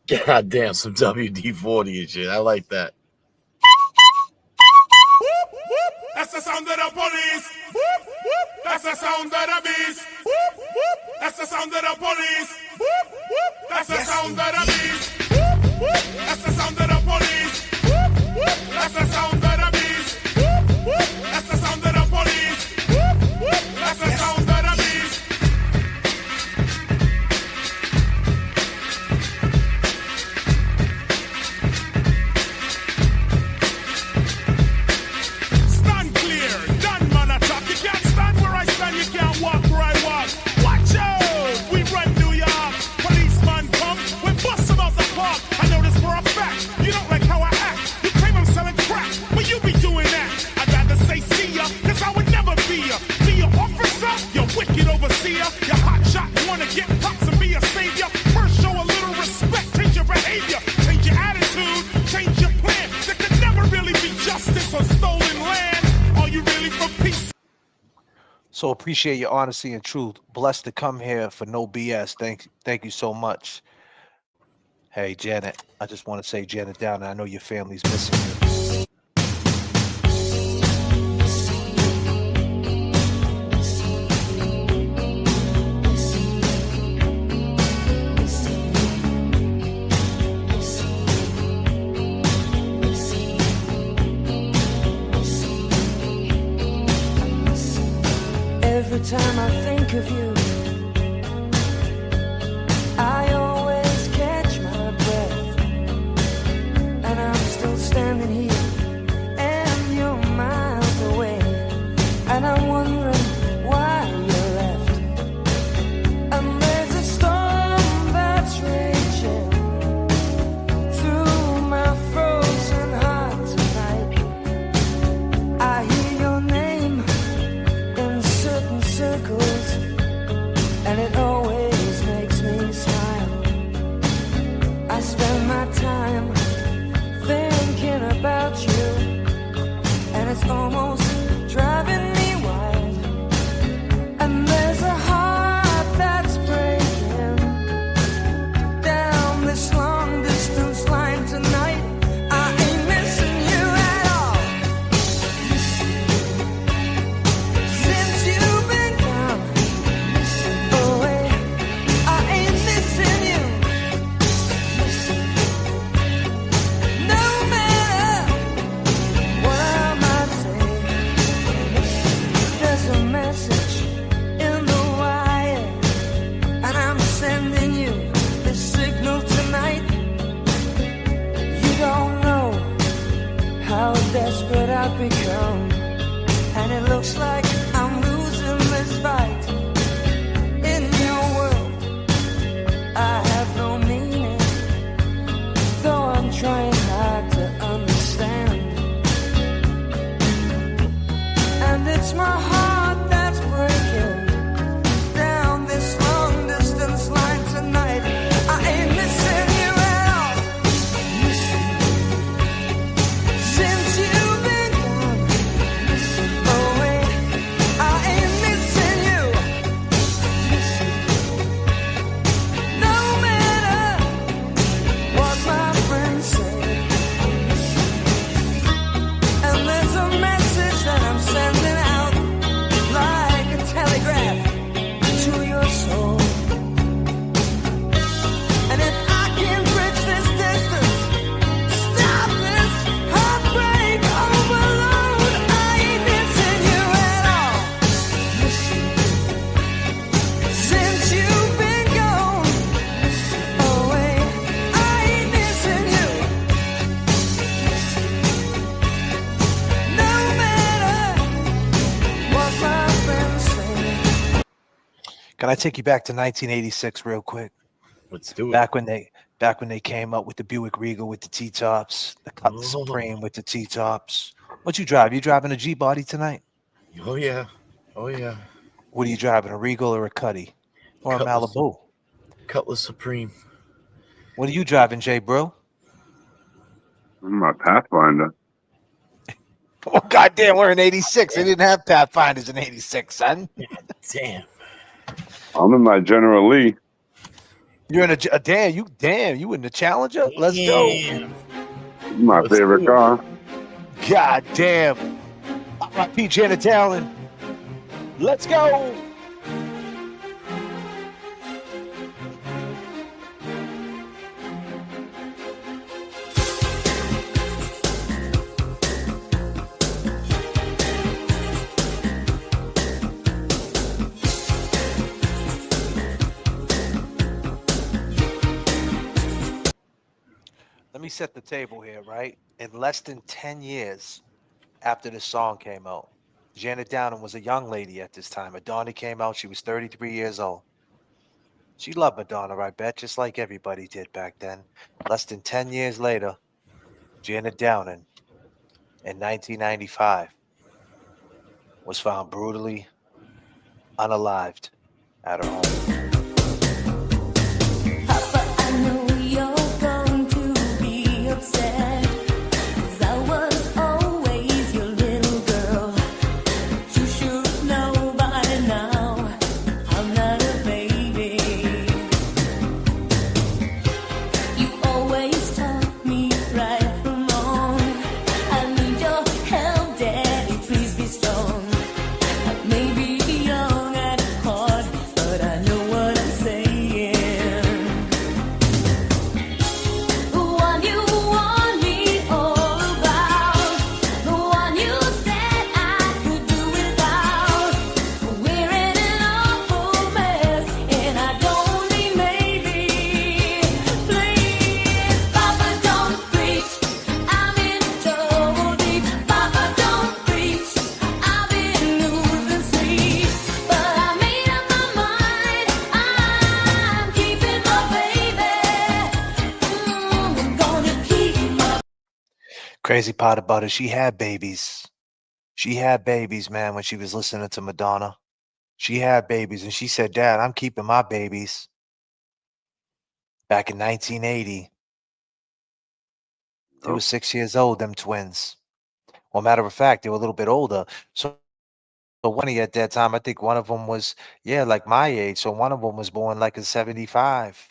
God damn, some WD-40 and shit. I like that. That's the sound of the police. That's the sound of the beast. That's the sound of the police. That's the sound of the beast. That's the sound of the police. That's the sound of the beast. That's the sound of the police. That's see ya. You hot shot, wanna get props and be a savior. First show a little respect, change your behavior, change your attitude, change your plan. There could never really be justice on stolen land. Are you really for peace? So appreciate your honesty and truth. Blessed to come here for no BS. Thank you so much. Hey, Janet, I just want to say, Janet Down, I know your family's missing you. Every time I think of you, I always catch my breath, and I'm still standing here, and you're miles away, and I'm wondering why you left. And there's a storm that's raging through my frozen heart tonight. I hear your name in certain circles, and it always makes me smile. I spend my time thinking about you, and it's almost driving me wild. And there's a heart that's breaking down this long distance line tonight. I ain't missing you at all. Since you've been gone away, I ain't missing you. No matter what I might say, there's a message in the wire, and I'm sending you this signal tonight. You don't know how desperate I've become, and it looks like I'm losing this fight. In your world, I have no meaning, though I'm trying hard to understand. And it's my heart that's breaking down this long distance line tonight. I ain't missing you at all. Since you've been gone away, I ain't missing you. No matter what my friends say. And there's a message that I'm sending out like a telegraph to your soul. And if I can bridge this distance, stop this heartbreak overload, I ain't missing you at all. Since you've been gone away, I ain't missing you. No matter what my friends say. Can I take you back to 1986 real quick? Let's do it. Back when they came up with the Buick Regal with the T-tops, the Cutlass Supreme with the T-tops. What you drive? You driving a G-body tonight? Oh yeah. Oh yeah. What are you driving, a Regal or a Cuddy? Or a Cutlass. Malibu? Cutlass Supreme. What are you driving, Jay, bro? My Pathfinder. Oh, goddamn, we're in 86. They didn't have Pathfinders in 86, son. Damn. I'm in my General Lee. You're in a damn, you in the Challenger? Let's go. My favorite car. God damn. R.I.P. Janet Allen. Let's go. Let me set the table here, right? In less than 10 years after this song came out, Janet Downham was a young lady at this time. Madonna came out. She was 33 years old. She loved Madonna, I bet, just like everybody did back then. Less than 10 years later, Janet Downham in 1995 was found brutally unalived at her home. I know you're going to be upset, 'cause I was always your little girl. You should know by now I'm not a baby. You always taught me right from wrong. I need your help, Daddy, please be strong. I may be young at heart, but I know what I'm saying. The one you warned me all about, the one you said I could do without. We're in an awful mess, and I don't mean maybe. Please, Papa, don't preach. I'm in trouble deep. Papa, don't preach. I've been losing sleep, but I made up my mind. I'm keeping my baby. I'm gonna keep my. Crazy part about it, she had babies. She had babies, man, when she was listening to Madonna. She had babies, and she said, Dad, I'm keeping my babies. Back in 1980. They were 6 years old, them twins. Well, matter of fact, they were a little bit older. So one of at that time, I think one of them was, like my age. So one of them was born like in 75.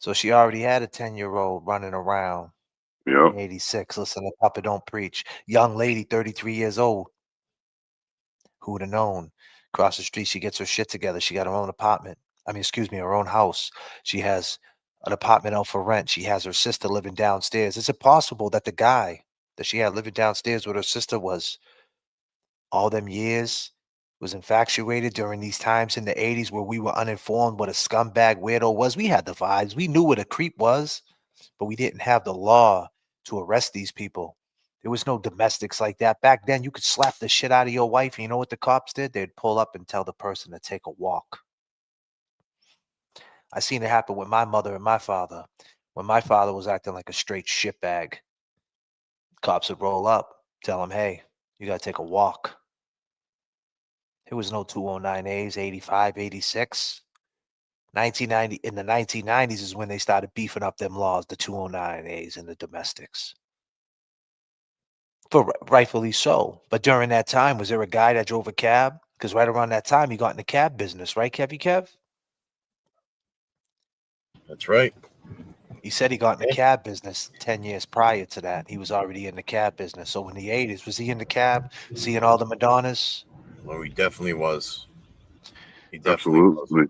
So she already had a 10-year-old running around. Yep. 86. Listen to Papa Don't Preach. Young lady, 33 years old. Who would have known? Across the street, she gets her shit together. She got her own apartment. Her own house. She has an apartment out for rent. She has her sister living downstairs. Is it possible that the guy that she had living downstairs with her sister was all them years was infatuated during these times in the 80s where we were uninformed what a scumbag weirdo was? We had the vibes. We knew what a creep was, but we didn't have the law to arrest these people. There was no domestics like that. Back then, you could slap the shit out of your wife. And you know what the cops did? They'd pull up and tell the person to take a walk. I seen it happen with my mother and my father. When my father was acting like a straight shitbag, cops would roll up, tell him, hey, you got to take a walk. There was no 209As, 85, 86. 1990, in the 1990s is when they started beefing up them laws, the 209As and the domestics. Rightfully so. But during that time, was there a guy that drove a cab? Because right around that time, he got in the cab business, right, Kevy Kev? That's right. He said he got in the cab business 10 years prior to that. He was already in the cab business. So in the 80s, was he in the cab, seeing all the Madonnas? Well, he definitely was. He definitely Absolutely.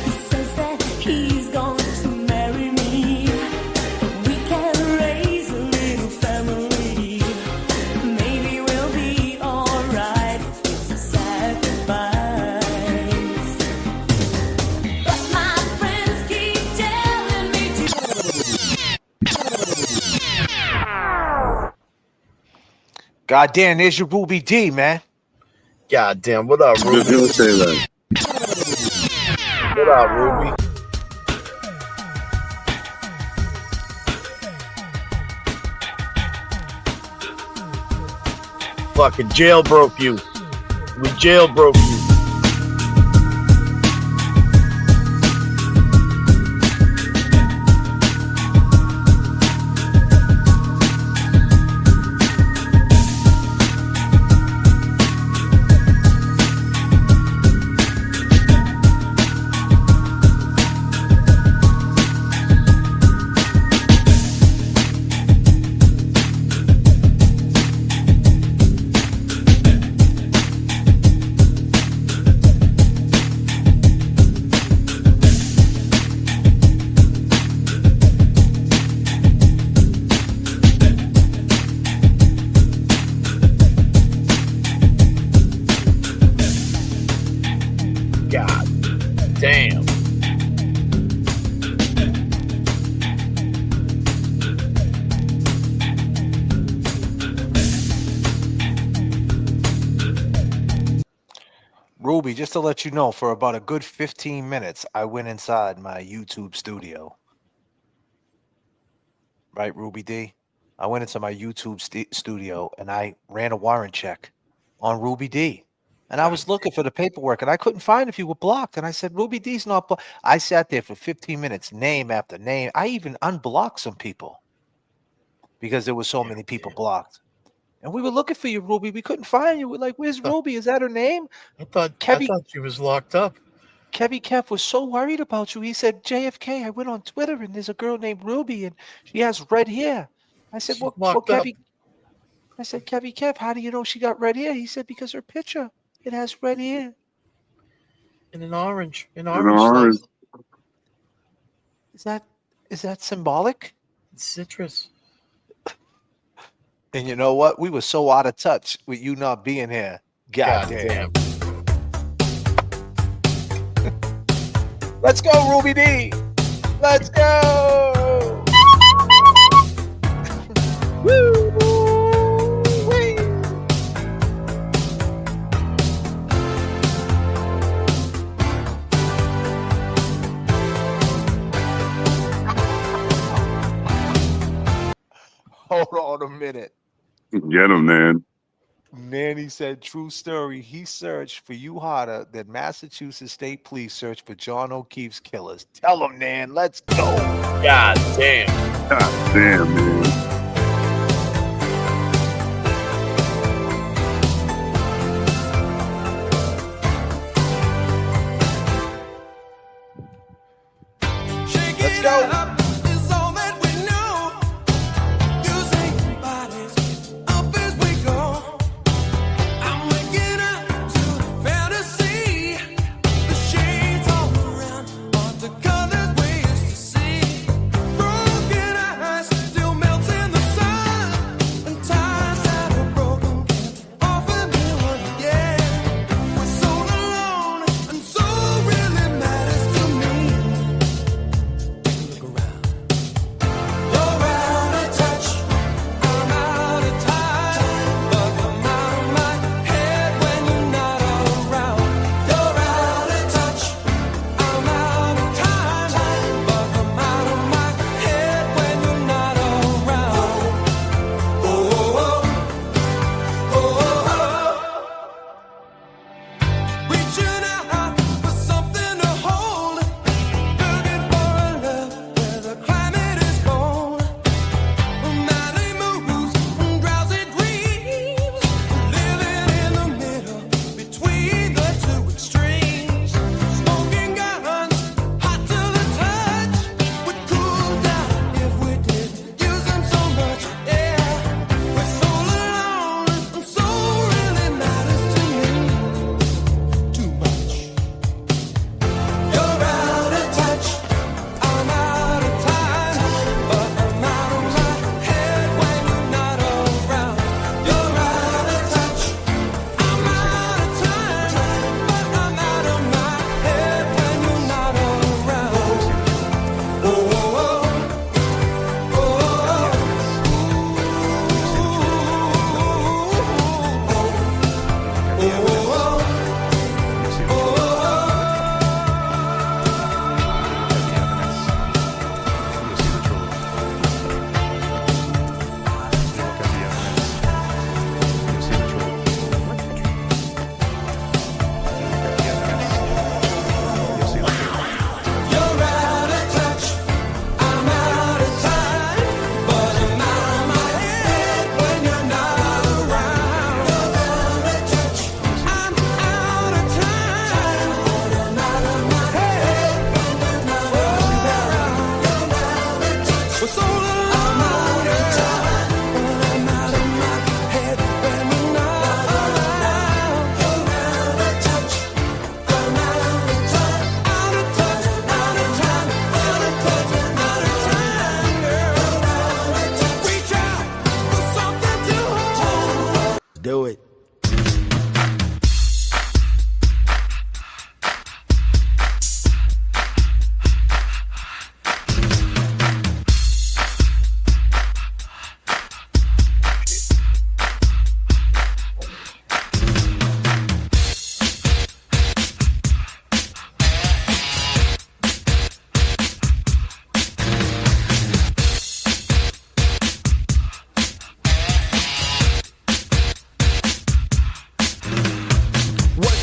He says that he's going to marry me. We can raise a little family. Maybe we'll be alright. It's a sacrifice. But my friends keep telling me God damn, there's your Ruby D, man. God damn, what up, Ruby? Just gonna say that. What up, Ruby? Fucking jailbroke you. We jailbroke you. God damn. Ruby, just to let you know, for about a good 15 minutes, I went inside my YouTube studio. Right, Ruby D? I went into my YouTube studio and I ran a warrant check on Ruby D. And I was looking for the paperwork and I couldn't find if you were blocked. And I said, Ruby D's not blocked. I sat there for 15 minutes, name after name. I even unblocked some people because there were so many people blocked. And we were looking for you, Ruby. We couldn't find you. We're like, where's Ruby? Is that her name? I thought she was locked up. Kevy Kev was so worried about you. He said, JFK, I went on Twitter and there's a girl named Ruby and she has red hair. I said, well, Kevy. I said, Kevy Kev, how do you know she got red hair? He said, because her picture, it has red hair. In an orange. orange. Is that symbolic? It's citrus. And you know what? We were so out of touch with you not being here. God damn. Let's go, Ruby D. Let's go. Woo! Hold on a minute. Get him, man. Nanny said, true story. He searched for you harder than Massachusetts State Police searched for John O'Keefe's killers. Tell him, Nan. Let's go. God damn. God damn, man. Let's go. Broken eyes still melting.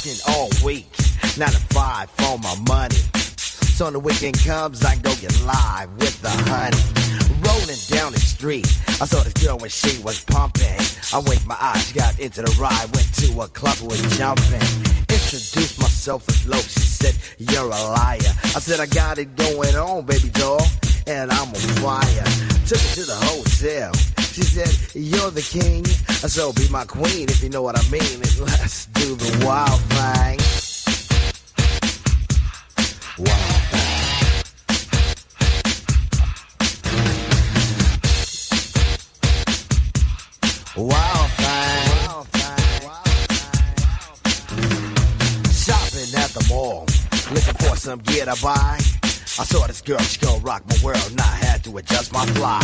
working all week, 9 to 5 for my money. So when the weekend comes, I go get live with the honey. Rolling down the street, I saw this girl when she was pumping. I winked my eyes, she got into the ride, went to a club, was jumping. Introduced myself as low, she said, you're a liar. I said, I got it going on, baby doll, and I'm on fire. Took her to the hotel, she said, you're the king, so be my queen if you know what I mean, and let's do the wild thing. Wild Wild thing. Shopping at the mall, looking for some gear to buy. I saw this girl, she gon' rock my world, and I had to adjust my fly.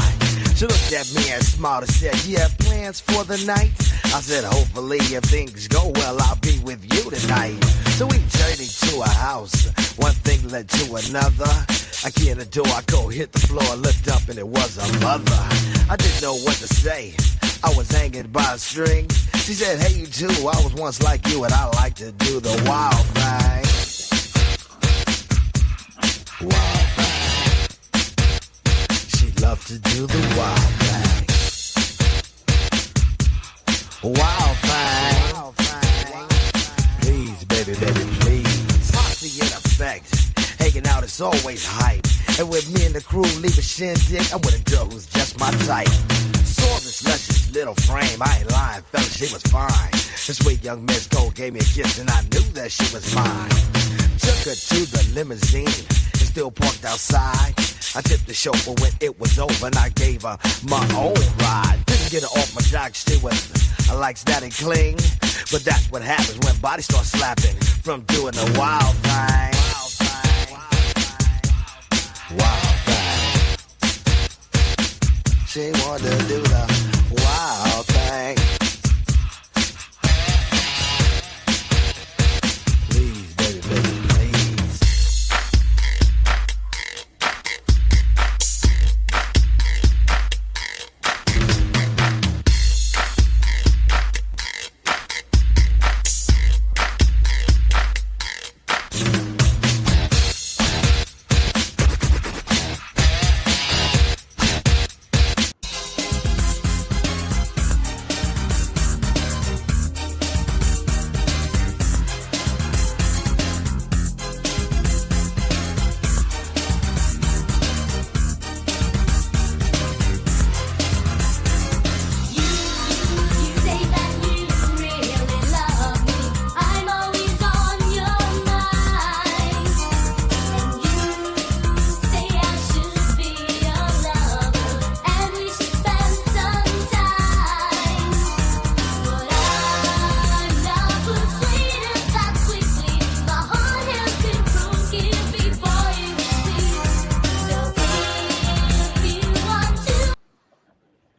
She looked at me and smiled and said, you have plans for the night? I said, hopefully if things go well, I'll be with you tonight. So we journeyed to a house, one thing led to another. I key in the door, I go hit the floor, looked up and it was a mother. I didn't know what to say, I was hanging by a string. She said, hey you too, I was once like you and I like to do the wild thing. Wild thing. She loved to do the wild thing. Wild thing. Please, baby, baby, please. Posse in effect. Hanging out is always hype. And with me and the crew leave a shindig, I'm with a girl who's just my type. Saw this luscious little frame, I ain't lying, fella, she was fine. This sweet young Miss Gold gave me a kiss and I knew that she was mine. Took her to the limousine and still parked outside. I tipped the chauffeur when it was over and I gave her my own ride. Didn't get her off my jock, she was like static cling. But that's what happens when bodies start slapping from doing the wild thing. Wild thing. She wanted to do the wild thing. Please, baby, baby, please.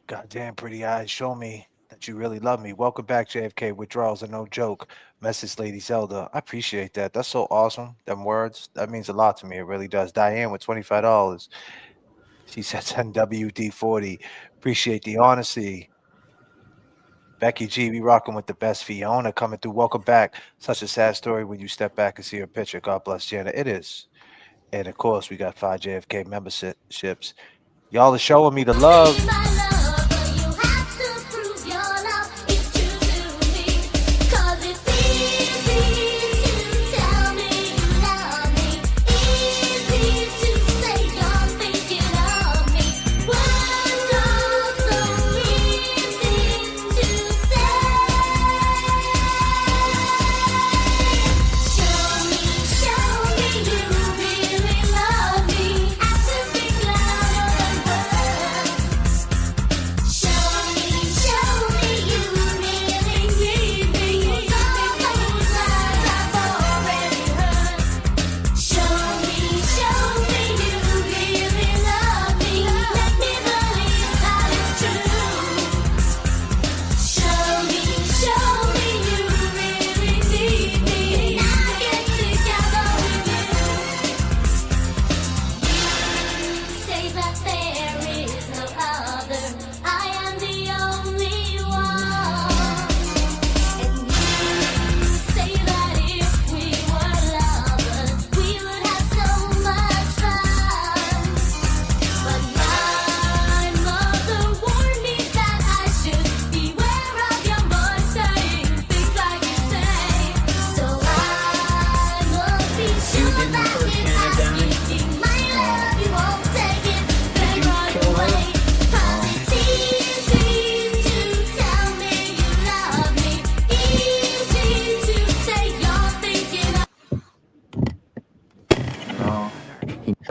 Goddamn pretty eyes, show me that you really love me. Welcome back, J.F.K. Withdrawals are no joke. Message Lady Zelda. I appreciate that. That's so awesome. Them words. That means a lot to me. It really does. Diane with $25. She says NWD40. Appreciate the honesty. Becky G, we rocking with the best. Fiona coming through. Welcome back. Such a sad story when you step back and see her picture. God bless Jana. It is. And of course, we got 5 JFK memberships. Y'all are showing me the love.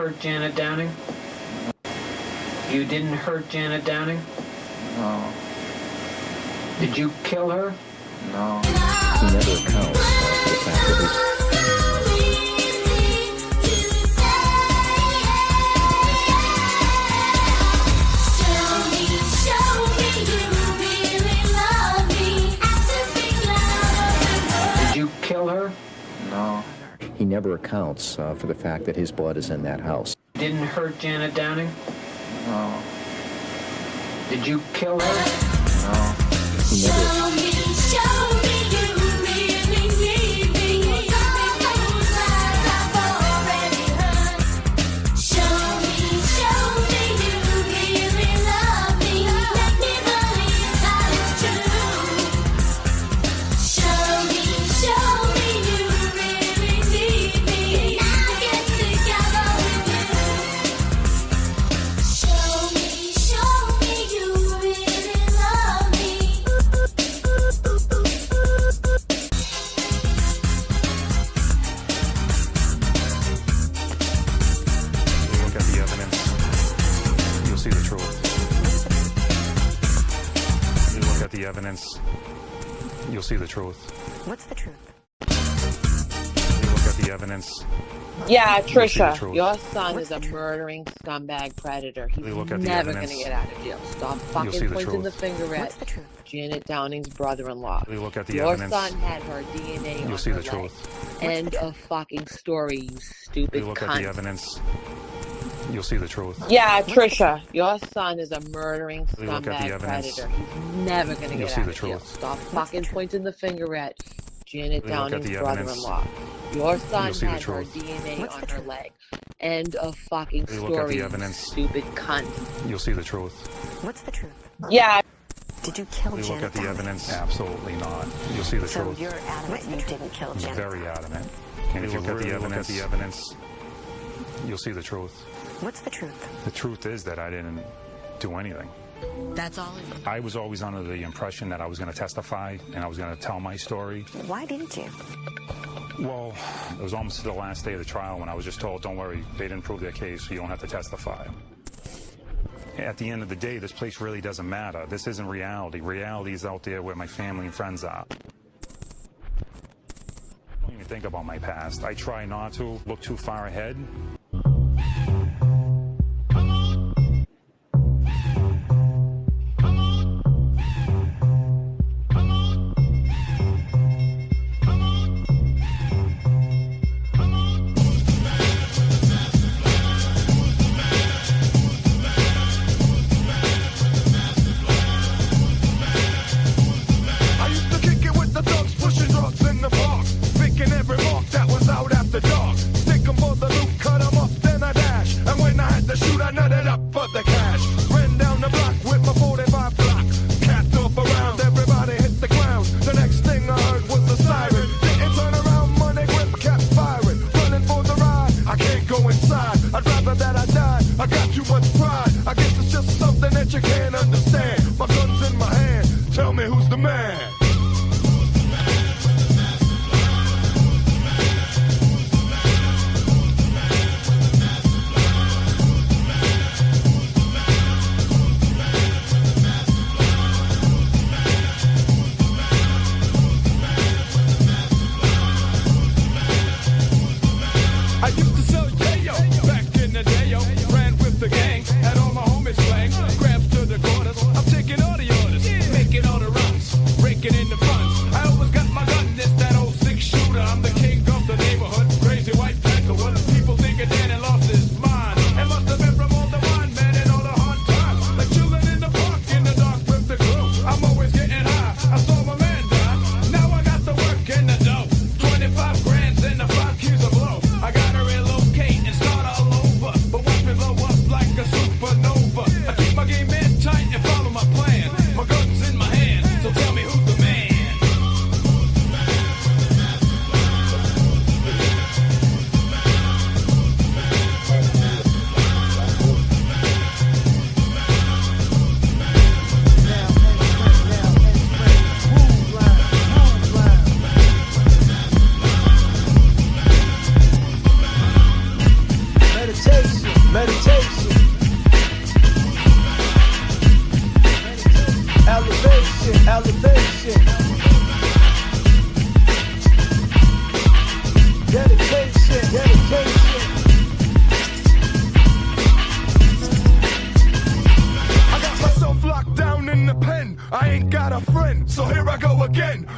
hurt Janet Downing? You didn't hurt Janet Downing? No. Did you kill her? No. He never accounts for the fact that his Did you kill her? No. he never accounts for the fact that his blood is in that house. Didn't hurt Janet Downing? No. Did you kill her? No. He never evidence, you'll see the truth. What's the truth? You look at the evidence. Yeah, you'll see the Trisha, truth. your son is a murdering scumbag predator. He's You look at the never going evidence. to get out of jail. Stop see fucking the pointing truth. the finger at What's the truth? Janet Downing's brother-in-law. You look at the Your evidence. son had her DNA You'll on see her the leg. truth. End of fucking story, you stupid You look cunt. at the evidence. You'll see the truth. Yeah, Trisha, your son is a murdering You look at the scumbag evidence. predator. He's never going to You'll get see out the of jail. truth. Stop fucking pointing the finger at Janet You look at Downing's the evidence. brother-in-law. Your son You'll see the had her truth. DNA on her leg. End of fucking You look at story, the you evidence. stupid cunt. You'll see the truth. What's the truth? Yeah. Did you kill You Janet look at the Downing? evidence. Absolutely not. You'll see the So truth. you're adamant you didn't kill Janet Very Downing. adamant. And if you look at the evidence, you'll see the truth. What's the truth? The truth is that I didn't do anything. That's all. I was always under the impression that I was going to testify and I was going to tell my story. Why didn't you? Well, it was almost the last day of the trial when I was just told, don't worry, they didn't prove their case, so you don't have to testify. At the end of the day, this place really doesn't matter. This isn't reality. Reality is out there where my family and friends are. I don't even think about my past. I try not to look too far ahead. I used to kick it with the thugs, pushing drugs in the park. Picking every mark that was out after dark. Stick 'em for the loot, cut 'em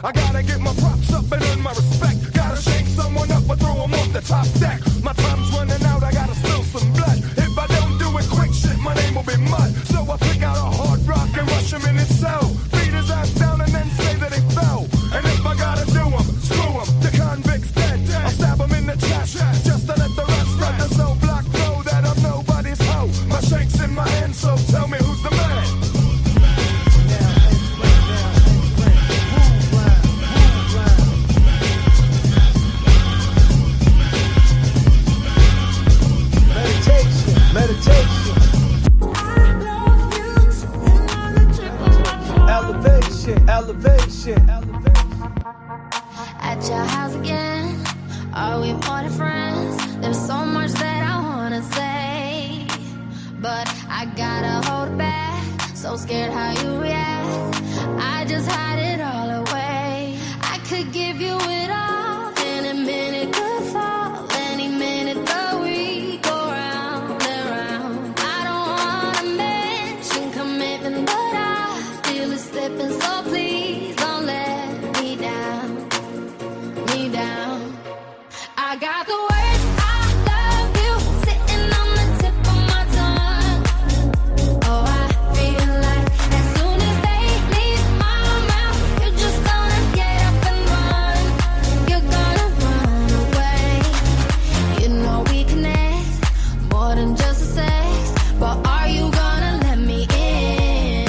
I gotta get my props up and earn my respect. Gotta shake someone up or throw 'em off the top deck. My time's running out, I gotta spill some blood. If I don't do it quick, shit, my name will be mud. So I pick out a hard rock and rush him in his cell. Beat his ass down and then say that he fell. And if I gotta do him, screw him, the convict's dead. I'll stab him in the chest, just to let the rest let the cell block know that I'm nobody's hoe. My shank's in my hand, so tell me who's the man. Meditation. Elevation. At your house again, are we more than friends? There's so much that I wanna say, but I gotta hold it back. So scared how you react, I just hide it all away. I could give you it all, any minute could fall, any minute the week go round and round. I don't wanna mention commitment, but I feel it slipping, so please don't let me down. I got the words I love you sitting on the tip of my tongue. Oh, I feel like as soon as they leave my mouth, you're just gonna get up and run. You're gonna run away. You know we connect more than just a sex, but are you gonna let me in?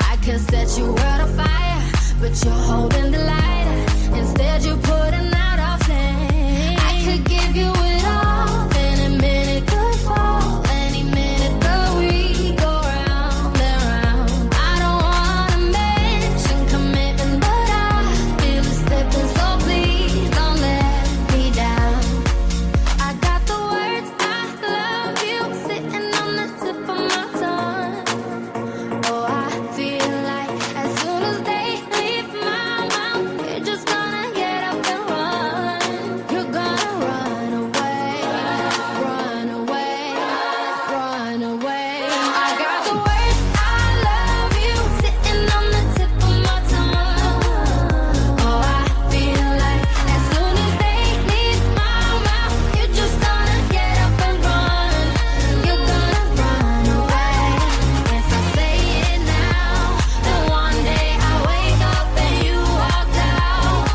I could set your world on fire, but you're holding the lighter. Instead you're putting out a flame. I could give you it all, any minute could fall, any minute the week go round and round. I don't wanna mention commitment, but I feel it slipping, so please don't let me down. I got the words I love you sitting on the tip of my tongue. Oh, I feel like as soon as they leave my mouth, you're just gonna get up and run. You're gonna run away, run away, run away. I got the words I love you sitting on the tip of my tongue. Oh, I feel like as soon as they leave my mouth, you're just gonna get up and run. You're gonna run away. If I say it now, then one day I wake up and you walked out.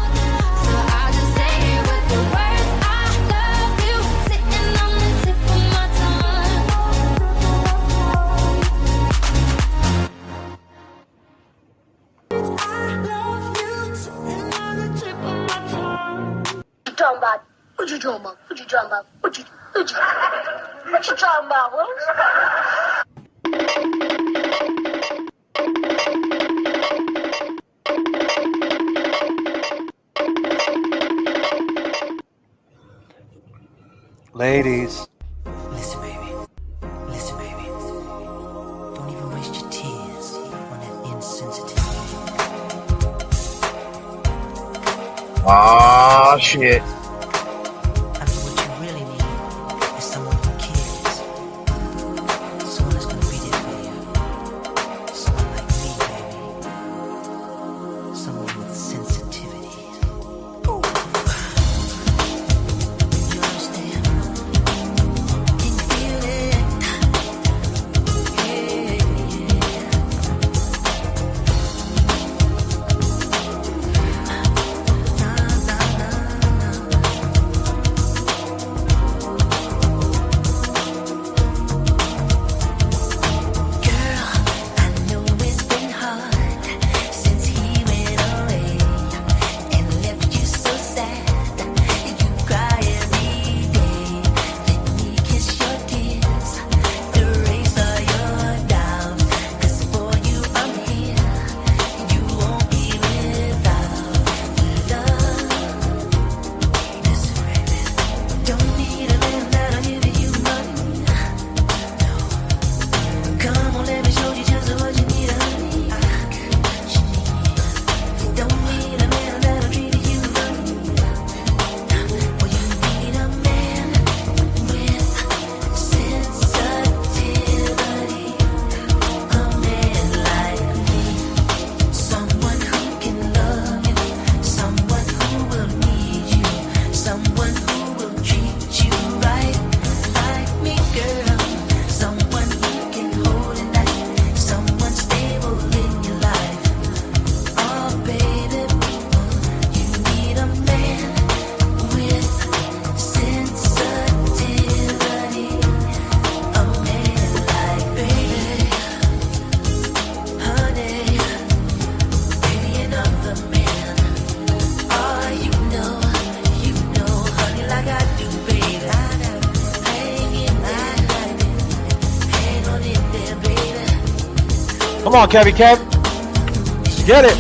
So I'll just say it with the words I love you sitting on the tip of my tongue. What you talking about? What you talking about? What you talking about, Ladies. Listen, baby. Listen, baby. Don't even waste your tears on that insensitivity. Ah, shit. After what you really need is someone who cares. Someone that's gonna be there for you. Someone like me, baby. Someone with sensitivity. You understand? Can you feel it? Yeah. Come on, Kevin Kev. Get it.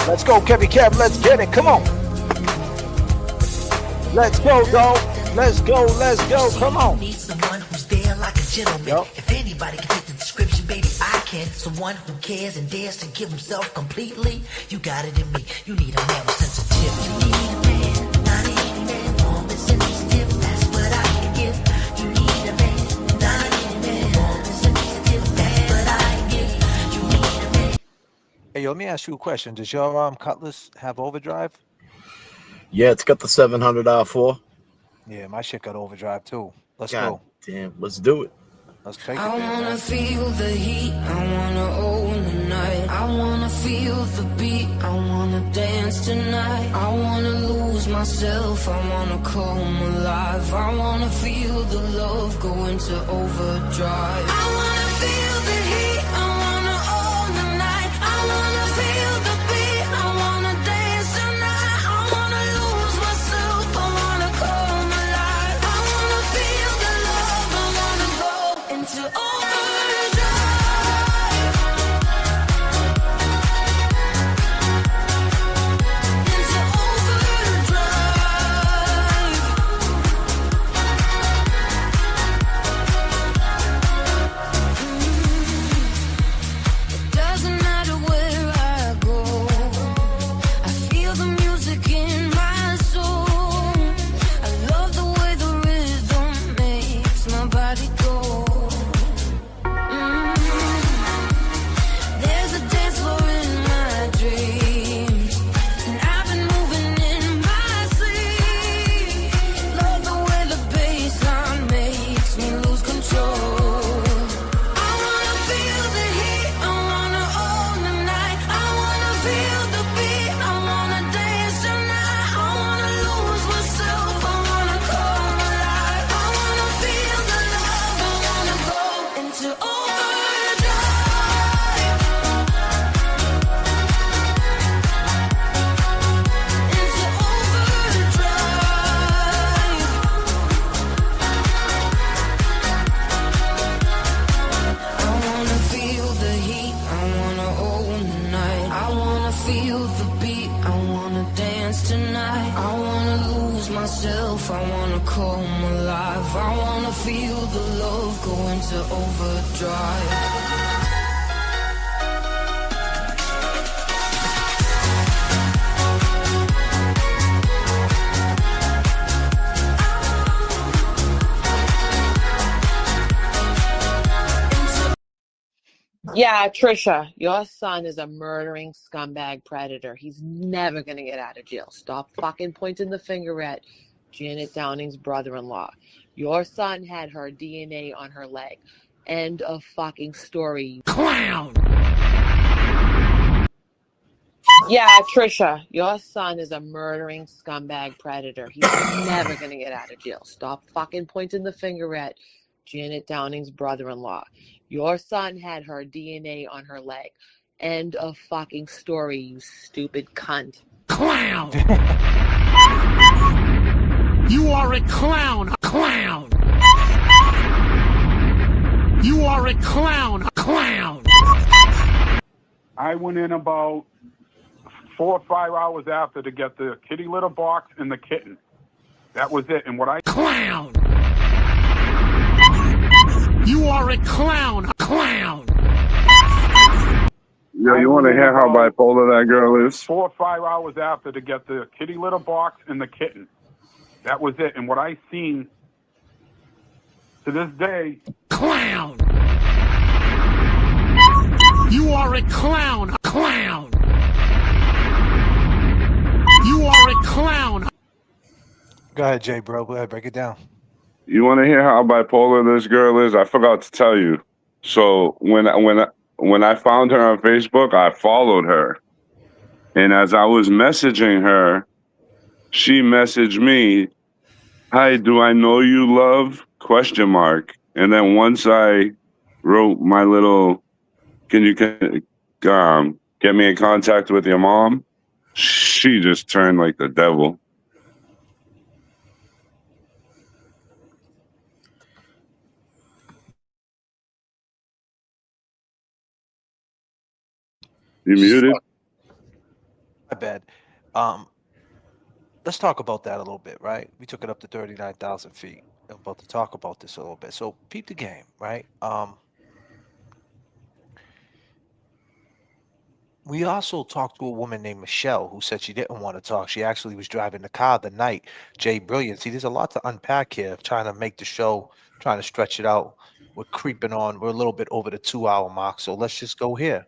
Let's go, Kevin Kev. Let's get it. Come on. Let's go, dog. Let's go. Let's go. Come on. Need someone who's there like a gentleman. If anybody can fit the description, baby, I can. Someone who cares and dares to give himself completely. You got it in me. You need a man with sensitivity. You need a man, not any man, warm and sensitive. That's what I can give. You need a man, not any man, warm and sensitive. That's what I can give. You need a man. Hey, yo, let me ask you a question. Does your Cutlass have overdrive? Yeah, it's got the 700 R4. Yeah, my shit got overdrive too. Let's God go. damn, let's do it. Let's take it I there, wanna man. feel the heat, I wanna own the night. I wanna feel the beat, I wanna dance tonight. I wanna lose myself, I wanna come alive. I wanna feel the love go into overdrive. I wanna feel the heat, I wanna own the night. I wanna feel the beat, I wanna dance tonight. I wanna lose myself, I wanna come alive. I wanna feel the love, I wanna go into overdrive. Into It doesn't matter where I go, I feel the music in my soul. I love the way the rhythm makes my body go. There's a dance floor in my dreams, and I've been moving in my sleep. Love the way the bassline makes me lose control. I wanna feel the heat, I wanna own the night. I wanna feel the beat, I wanna dance tonight. I wanna lose myself, I wanna come alive. I wanna feel the love, I wanna go into overdrive. Into I wanna feel the heat, I wanna own the night. I wanna feel the beat, I wanna dance tonight. I wanna lose myself, I wanna come alive. I wanna feel the love go into overdrive. Yeah, Trisha, your son is a murdering scumbag predator. He's never going to get out of jail. Stop fucking pointing the finger at Janet Downing's brother-in-law. Your son had her DNA on her leg. End of fucking story, you clown! Yeah, Trisha, your son is a murdering scumbag predator. He's never going to get out of jail. Stop fucking pointing the finger at Janet Downing's brother-in-law. Your son had her DNA on her leg. End of fucking story, you stupid cunt. Clown! You are a clown, clown. You are a clown, clown. I went in about 4 or 5 hours after to get the kitty litter box and the kitten. That was it. And what I Clown. You are a clown, clown. Yeah, you want to hear how bipolar that girl is? 4 or 5 hours after to get the kitty litter box and the kitten. That was it. And what I seen to this day. Clown. You are a clown, clown. You are a clown. Go ahead, Jay, bro. Go ahead, break it down. You want to hear how bipolar this girl is? I forgot to tell you. So when I found her on Facebook, I followed her, and as I was messaging her, she messaged me, "Hi, do I know you, love?" ? And then once I wrote my little, "Can you get me in contact with your mom?" she just turned like the devil. You muted? My bad. Let's talk about that a little bit, right? We took it up to 39,000 feet. I'm about to talk about this a little bit. So peep the game, right? We also talked to a woman named Michelle who said she didn't want to talk. She actually was driving the car the night. Jay Brilliant. See, there's a lot to unpack here, trying to make the show, trying to stretch it out. We're creeping on. We're a little bit over the 2 hour mark. So let's just go here.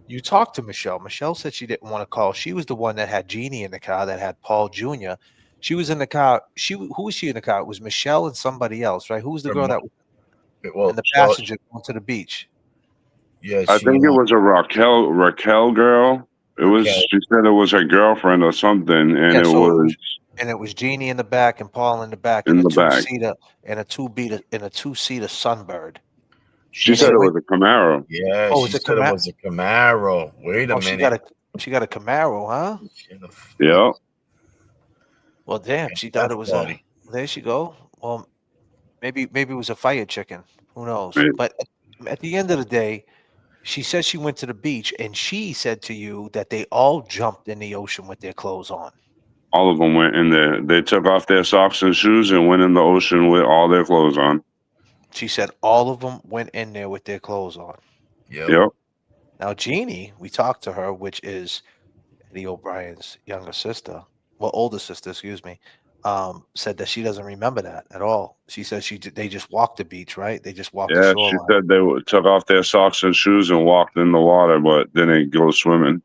You talked to Michelle. Michelle said she didn't want to call. She was the one that had Jeannie in the car, that had Paul Jr. She was in the car. Who was she in the car? It was Michelle and somebody else, right? Who was the girl that was Well, in the passenger going to the beach? Yeah, I think it was a Raquel girl. It was. Raquel. She said it was her girlfriend or something, and Yeah, it so was it was Jeannie in the back and Paul in the back in in a the back. two-seater and a two-seater Sunbird. She And they said it went- was a Camaro. Yeah, Oh, she it's a said it Camaro. was a Camaro. Wait a Oh, minute. she got a Camaro, huh? Yeah. Well, damn, she thought That's it was funny. There she go. Well, maybe it was a fire chicken. Who knows? Right. But at the end of the day, she said she went to the beach, and she said to you that they all jumped in the ocean with their clothes on. All of them went in there. They took off their socks and shoes and went in the ocean with all their clothes on. She said all of them went in there with their clothes on. Yep. Now, Jeannie, we talked to her, which is Eddie O'Brien's younger sister, well, older sister, excuse me, said that she doesn't remember that at all. She said they just walked the beach, right? They just walked the Yeah, she shoreline. said they took off their socks and shoes and walked in the water, but didn't go swimming.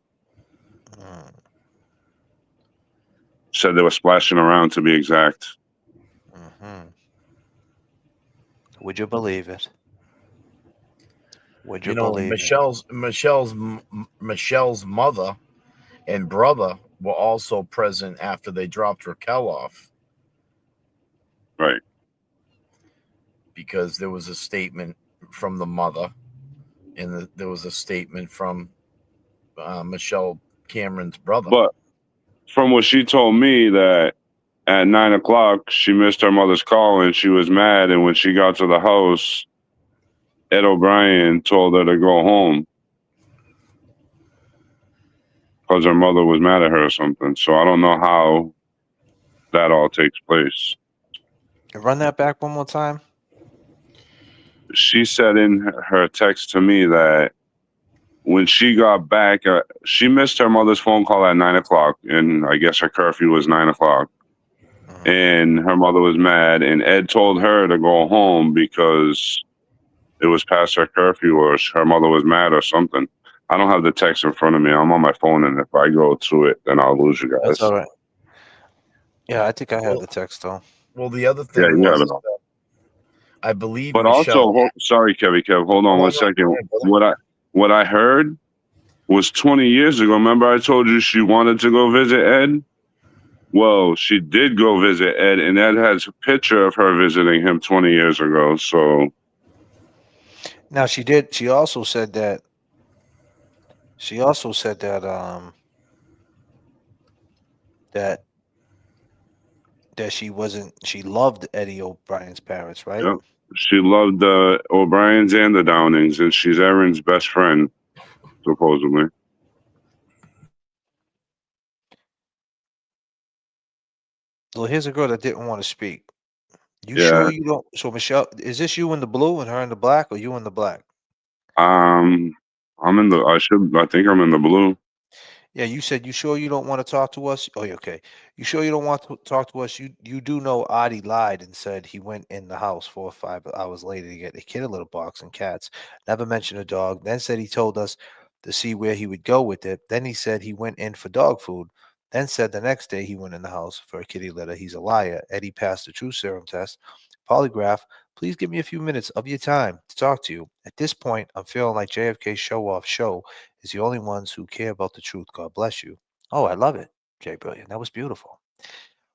Said they were splashing around, to be exact. Would you believe it? Would you, You know, believe Michelle's mother and brother were also present after they dropped Raquel off. Right. Because there was a statement from the mother, and there was a statement from Michelle Cameron's brother. But from what she told me, that at 9 o'clock she missed her mother's call and she was mad. And when she got to the house, Ed O'Brien told her to go home because her mother was mad at her or something. So I don't know how that all takes place. Run that back one more time. She said in her text to me that when she got back, she missed her mother's phone call at 9 o'clock, and I guess her curfew was 9 o'clock. And her mother was mad, and Ed told her to go home because it was past her curfew, or her mother was mad or something. I don't have the text in front of me. I'm on my phone, and if I go to it, then I'll lose you guys. That's all right. Yeah, I think I have the text though. Well, the other thing Yeah, you was have it. that I believe But Michelle. also, sorry, Kev, hold on one second. What I heard was 20 years ago. Remember I told you she wanted to go visit Ed? Well, she did go visit Ed, and Ed has a picture of her visiting him 20 years ago. So Now she did. She also said that. That she wasn't. She loved Eddie O'Brien's parents, right? yep. She loved the O'Briens and the Downings, and she's Erin's best friend, supposedly. Well, here's a girl that didn't want to speak. You Yeah. sure you don't? So Michelle, is this you in the blue and her in the black, or you in the black? I'm in the. I think I'm in the blue. Yeah, you said you sure you don't want to talk to us? Oh, yeah, okay. You sure you don't want to talk to us? You do know Adi lied and said he went in the house 4 or 5 hours later to get a kitty litter box and cats. Never mentioned a dog. Then said he told us to see where he would go with it. Then he said he went in for dog food. Then said the next day he went in the house for a kitty litter. He's a liar. Eddie passed the true serum test. Polygraph. Please give me a few minutes of your time to talk to you. At this point, I'm feeling like JFK show is the only ones who care about the truth. God bless you. Oh, I love it, Jay Brilliant. That was beautiful.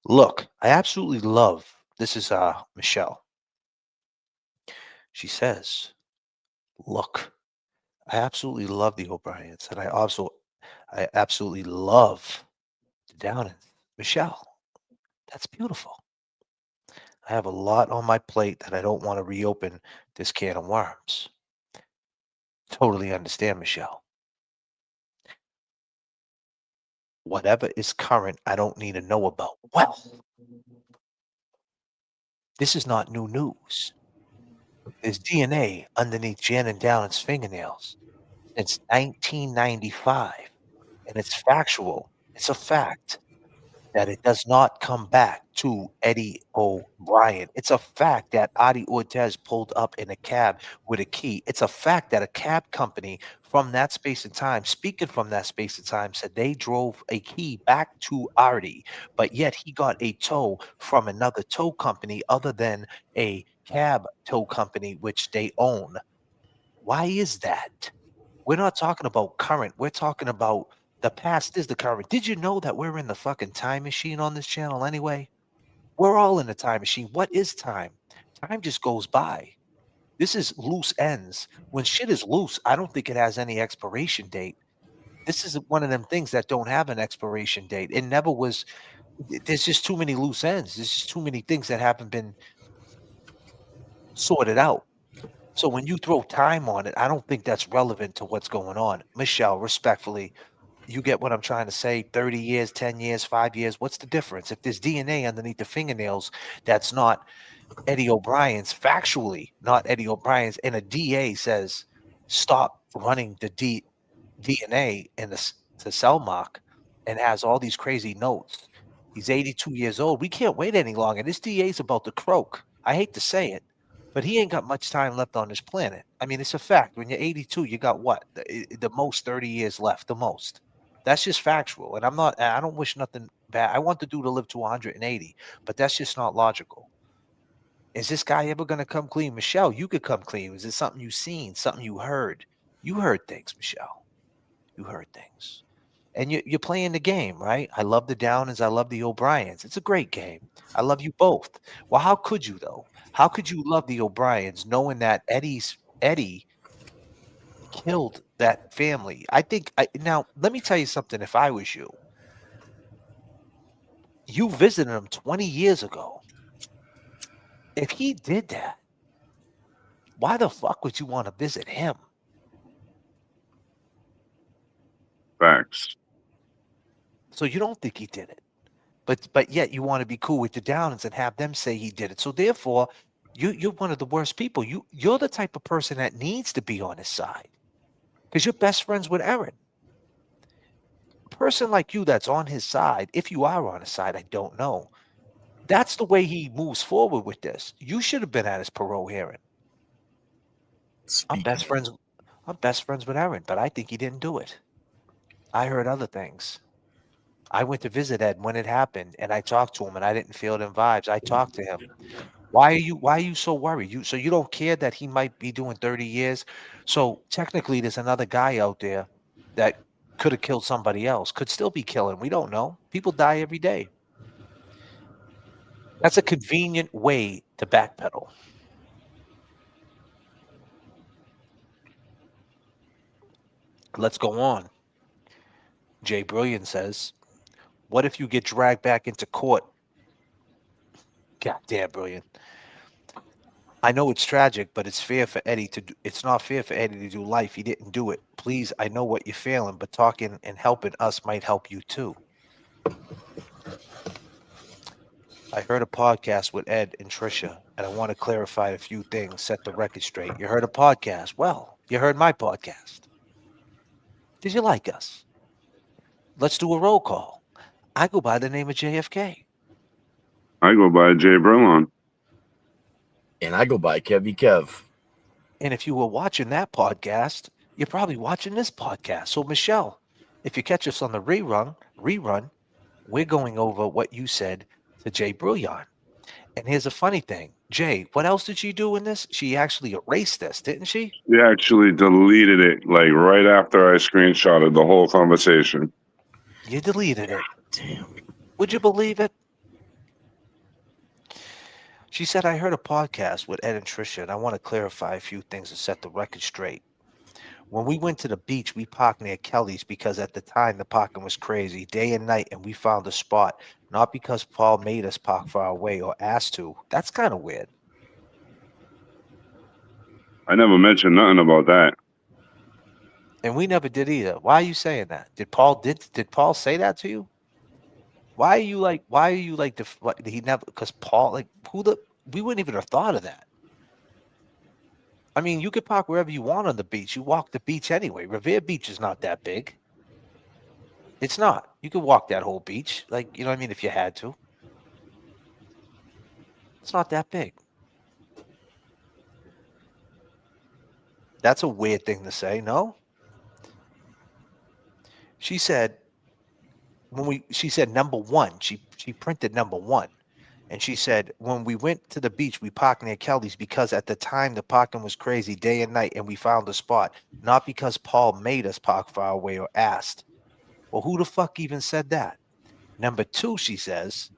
Look, I absolutely love this is Michelle. She says, look, I absolutely love the O'Briens, and I absolutely love the Downings. Michelle, that's beautiful. I have a lot on my plate that I don't want to reopen this can of worms. Totally understand, Michelle. Whatever is current, I don't need to know about. Well, this is not new news. There's DNA underneath Janet Downing's fingernails since 1995, and it's factual. It's a fact that it does not come back to Eddie O'Brien. It's a fact that Adi Ortez pulled up in a cab with a key. It's a fact that a cab company from that space and time, speaking from that space and time, said they drove a key back to Artie, but yet he got a tow from another tow company other than a cab tow company, which they own. Why is that? We're not talking about current. We're talking about the past is the current. Did you know that we're in the fucking time machine on this channel anyway? We're all in the time machine. What is time? Time just goes by. This is loose ends. When shit is loose, I don't think it has any expiration date. This is one of them things that don't have an expiration date. It never was. There's just too many loose ends. There's just too many things that haven't been sorted out. So when you throw time on it, I don't think that's relevant to what's going on. Michelle, respectfully, you get what I'm trying to say. 30 years, 10 years, 5 years. What's the difference? If there's DNA underneath the fingernails, that's not Eddie O'Brien's, factually, not Eddie O'Brien's, and a DA says, stop running the DNA in the cell mark and has all these crazy notes. He's 82 years old. We can't wait any longer. This DA's about to croak. I hate to say it, but he ain't got much time left on this planet. I mean, it's a fact. When you're 82, you got what? The most 30 years left, the most. That's just factual. And I don't wish nothing bad. I want the dude to live to 180, but that's just not logical. Is this guy ever going to come clean? Michelle, you could come clean. Is it something you seen, something you heard? You heard things, Michelle. You heard things. And you're playing the game, right? I love the Downers. I love the O'Briens. It's a great game. I love you both. Well, how could you, though? How could you love the O'Briens knowing that Eddie killed that family? Now, let me tell you something. If I was you, you visited him 20 years ago. If he did that, why the fuck would you want to visit him? Facts. So you don't think he did it, but yet you want to be cool with the Downers and have them say he did it. So therefore, you're one of the worst people. You're the type of person that needs to be on his side because you're best friends with Aaron. A person like you that's on his side, if you are on his side, I don't know. That's the way he moves forward with this. You should have been at his parole hearing. I'm best friends with Aaron, but I think he didn't do it. I heard other things. I went to visit Ed when it happened, and I talked to him, and I didn't feel them vibes. I talked to him. Why are you so worried? You don't care that he might be doing 30 years? So technically, there's another guy out there that could have killed somebody else, could still be killing. We don't know. People die every day. That's a convenient way to backpedal. Let's go on. Jay Brilliant says, what if you get dragged back into court? God damn, Brilliant. I know it's tragic, but it's fair for Eddie to do. It's not fair for Eddie to do life. He didn't do it. Please, I know what you're feeling, but talking and helping us might help you too. I heard a podcast with Ed and Trisha, and I want to clarify a few things, set the record straight. You heard a podcast? Well, you heard my podcast. Did you like us? Let's do a roll call. I go by the name of J.F.K. I go by Jay Brilliant. And I go by Kevy Kev. And if you were watching that podcast, you're probably watching this podcast. So, Michelle, if you catch us on the rerun, we're going over what you said to Jay Brilliant. And here's a funny thing. Jay, what else did she do in this? She actually erased this, didn't she? She actually deleted it like right after I screenshotted the whole conversation. You deleted it. Damn. Would you believe it? She said, I heard a podcast with Ed and Trisha, and I want to clarify a few things to set the record straight. When we went to the beach, we parked near Kelly's because at the time the parking was crazy, day and night, and we found a spot, not because Paul made us park far away or asked to. That's kind of weird. I never mentioned nothing about that. And we never did either. Why are you saying that? Did Paul say that to you? Why are you like he never, because Paul, like, we wouldn't even have thought of that. I mean, you could park wherever you want on the beach. You walk the beach anyway. Revere Beach is not that big. It's not. You could walk that whole beach, like, you know what I mean, if you had to. It's not that big. That's a weird thing to say, no? She said number one. She printed number one. And she said, when we went to the beach, we parked near Kelly's because at the time the parking was crazy day and night and we found a spot, not because Paul made us park far away or asked. Well, who the fuck even said that? Number two, she says,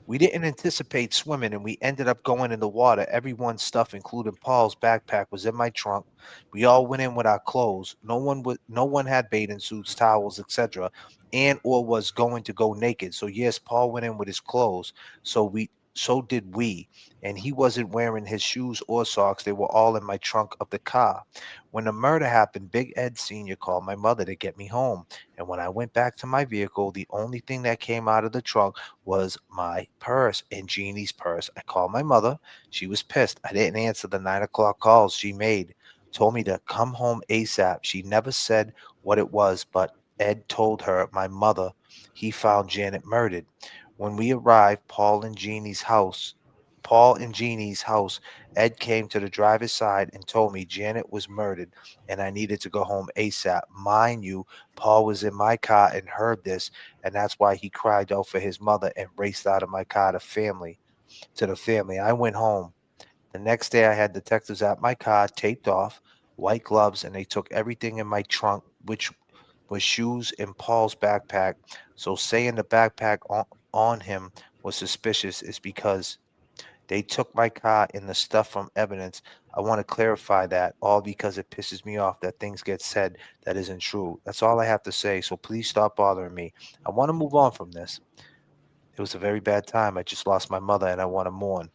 we didn't anticipate swimming and we ended up going in the water. Everyone's stuff, including Paul's backpack, was in my trunk. We all went in with our clothes. No one had bathing suits, towels, etc., and or was going to go naked. So yes, Paul went in with his clothes. So did we. And he wasn't wearing his shoes or socks. They were all in my trunk of the car. When the murder happened, Big Ed Sr. called my mother to get me home. And when I went back to my vehicle, the only thing that came out of the trunk was my purse and Jeannie's purse. I called my mother. She was pissed. I didn't answer the 9 o'clock calls she made. Told me to come home ASAP. She never said what it was, but Ed told her, my mother, he found Janet murdered. When we arrived, Paul and Jeannie's house, Ed came to the driver's side and told me Janet was murdered and I needed to go home ASAP. Mind you, Paul was in my car and heard this, and that's why he cried out for his mother and raced out of my car to the family. I went home. The next day, I had detectives at my car, taped off, white gloves, and they took everything in my trunk, which was shoes and Paul's backpack. So saying the backpack on him was suspicious is because they took my car and the stuff from evidence. I want to clarify that, all because it pisses me off that things get said that isn't true. That's all I have to say, so please stop bothering me. I want to move on from this. It was a very bad time. I just lost my mother and I want to mourn.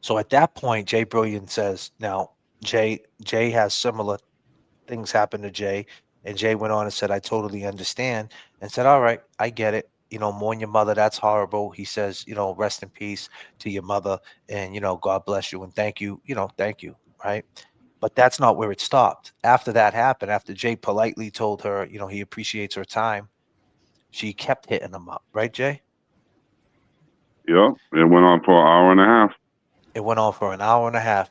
So at that point, Jay Brilliant says, now, Jay has similar things happen to Jay. And Jay went on and said, I totally understand. And said, all right, I get it. Mourn your mother. That's horrible. He says, rest in peace to your mother. And, God bless you. And thank you. Thank you. Right. But that's not where it stopped. After that happened, after Jay politely told her, he appreciates her time, she kept hitting him up. Right, Jay? Yep. It went on for an hour and a half. It went on for an hour and a half.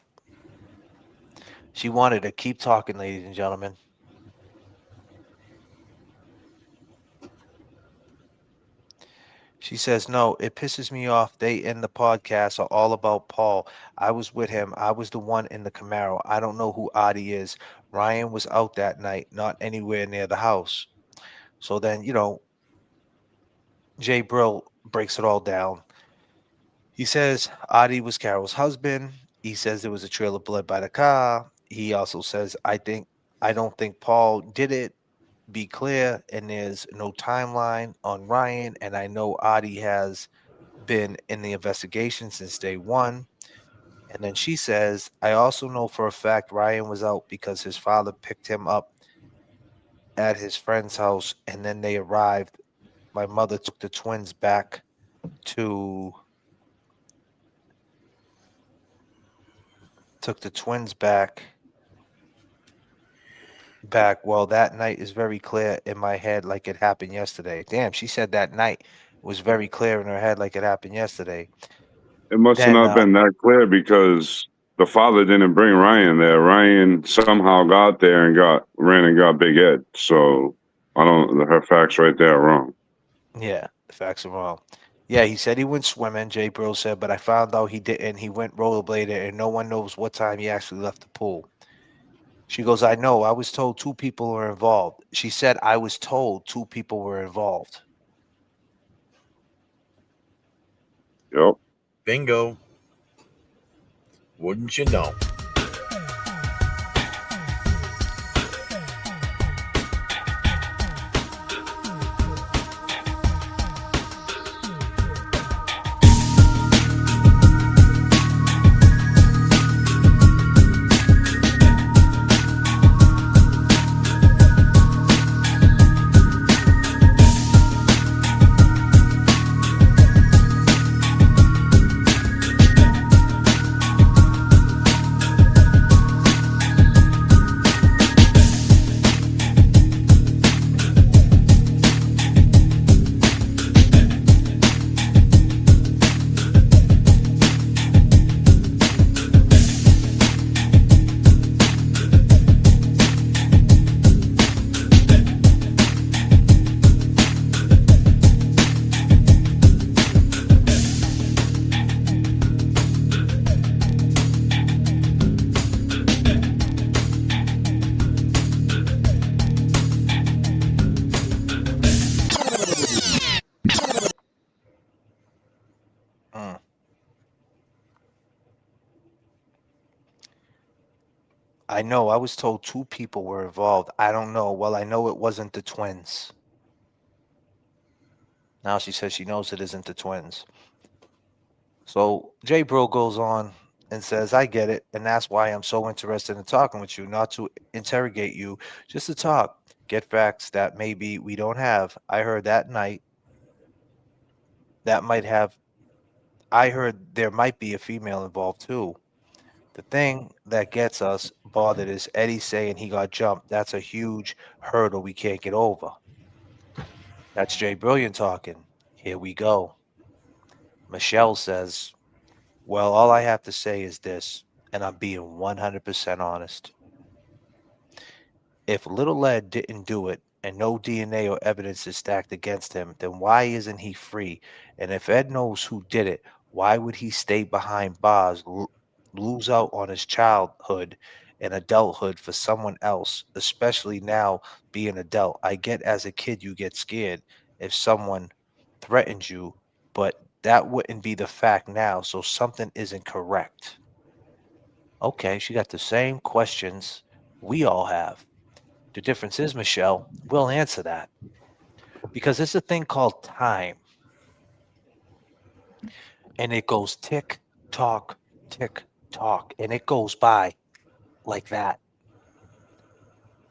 She wanted to keep talking, ladies and gentlemen. She says, no, it pisses me off. They end the podcast are all about Paul. I was with him. I was the one in the Camaro. I don't know who Adi is. Ryan was out that night, not anywhere near the house. So then, Jay Brill breaks it all down. He says Adi was Carol's husband. He says there was a trail of blood by the car. He also says, I don't think Paul did it. Be clear, and there's no timeline on Ryan. And I know Adi has been in the investigation since day one. And then she says, I also know for a fact Ryan was out because his father picked him up at his friend's house, and then they arrived. My mother took the twins back well, that night is very clear in my head like it happened yesterday. Damn, she said that night was very clear in her head like it happened yesterday. It must have not been that clear because the father didn't bring Ryan there. Ryan somehow got there and got Big Ed. So her facts right there are wrong. Yeah, the facts are wrong. Yeah, he said he went swimming, Jay Brill said, but I found out he didn't. He went rollerblading, and no one knows what time he actually left the pool. She goes, I know. I was told 2 people were involved. She said, I was told 2 people were involved. Yep. Bingo. Wouldn't you know? I know. I was told 2 people were involved. I don't know. Well, I know it wasn't the twins. Now she says she knows it isn't the twins. So Jay Bro goes on and says, I get it. And that's why I'm so interested in talking with you, not to interrogate you, just to talk, get facts that maybe we don't have. I heard that night that might have, I heard there might be a female involved too. The thing that gets us bothered is Eddie saying he got jumped. That's a huge hurdle we can't get over. That's Jay Brilliant talking. Here we go. Michelle says, well, all I have to say is this, and I'm being 100% honest. If Little Ed didn't do it and no DNA or evidence is stacked against him, then why isn't he free? And if Ed knows who did it, why would he stay behind bars, lose out on his childhood and adulthood for someone else, especially now being adult? I get as a kid you get scared if someone threatens you, but that wouldn't be the fact now, so something isn't correct. Okay, she got the same questions we all have. The difference is, Michelle, we'll answer that because there's a thing called time, and it goes tick tock, and it goes by like that.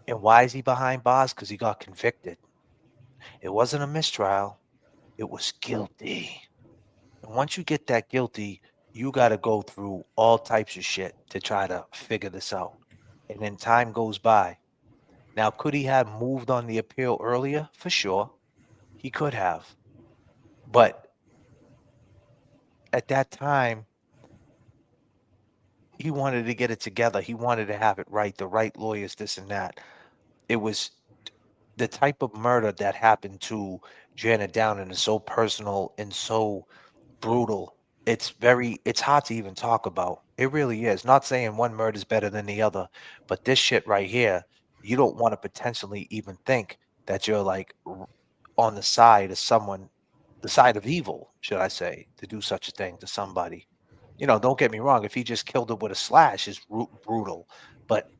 And why is he behind bars? Because he got convicted. It wasn't a mistrial, it was guilty. And once you get that guilty, you got to go through all types of shit to try to figure this out. And then time goes by. Now, could he have moved on the appeal earlier? For sure. He could have. But at that time, he wanted to get it together. He wanted to have it right, the right lawyers, this and that. It was the type of murder that happened to Janet Downing is so personal and so brutal. It's hard to even talk about. It really is. Not saying one murder is better than the other, but this shit right here, you don't want to potentially even think that you're like on the side of someone, the side of evil, should I say, to do such a thing to somebody. Don't get me wrong. If he just killed her with a slash, is brutal. But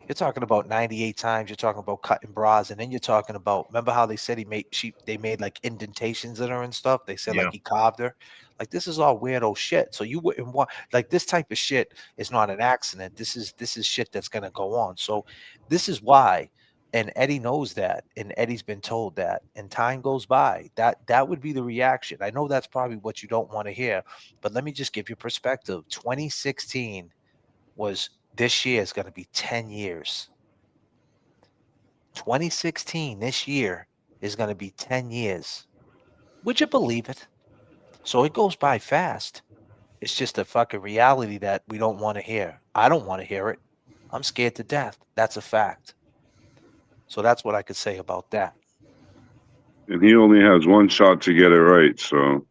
you're talking about 98 times. You're talking about cutting bras, and then you're talking about. Remember how they said they made like indentations in her and stuff. They said like he carved her. Like this is all weirdo shit. So you wouldn't want like this type of shit is not an accident. This is shit that's gonna go on. So this is why. And Eddie knows that, and Eddie's been told that, and time goes by. That would be the reaction. I know that's probably what you don't want to hear, but let me just give you perspective. 2016 was this year is going to be 10 years. 2016 this year is going to be 10 years. Would you believe it? So it goes by fast. It's just a fucking reality that we don't want to hear. I don't want to hear it. I'm scared to death. That's a fact. So that's what I could say about that. And he only has one shot to get it right, so.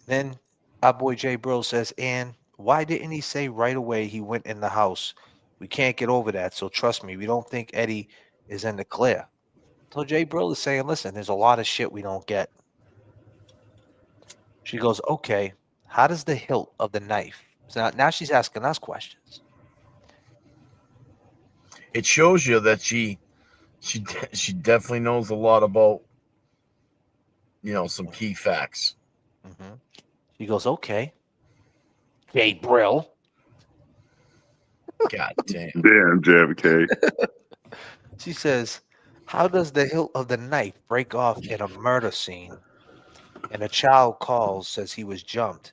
Then our boy Jay Bro says, and why didn't he say right away he went in the house? We can't get over that. So trust me, we don't think Eddie is in the clear. So Jay Bro is saying, listen, there's a lot of shit we don't get. She goes, okay, how does the hilt of the knife? So now she's asking us questions. It shows you that she definitely knows a lot about, some key facts. Mm-hmm. She goes, okay. Jay Brill. God damn. Damn, J.F.K. She says, how does the hilt of the knife break off in a murder scene? And a child calls, says he was jumped,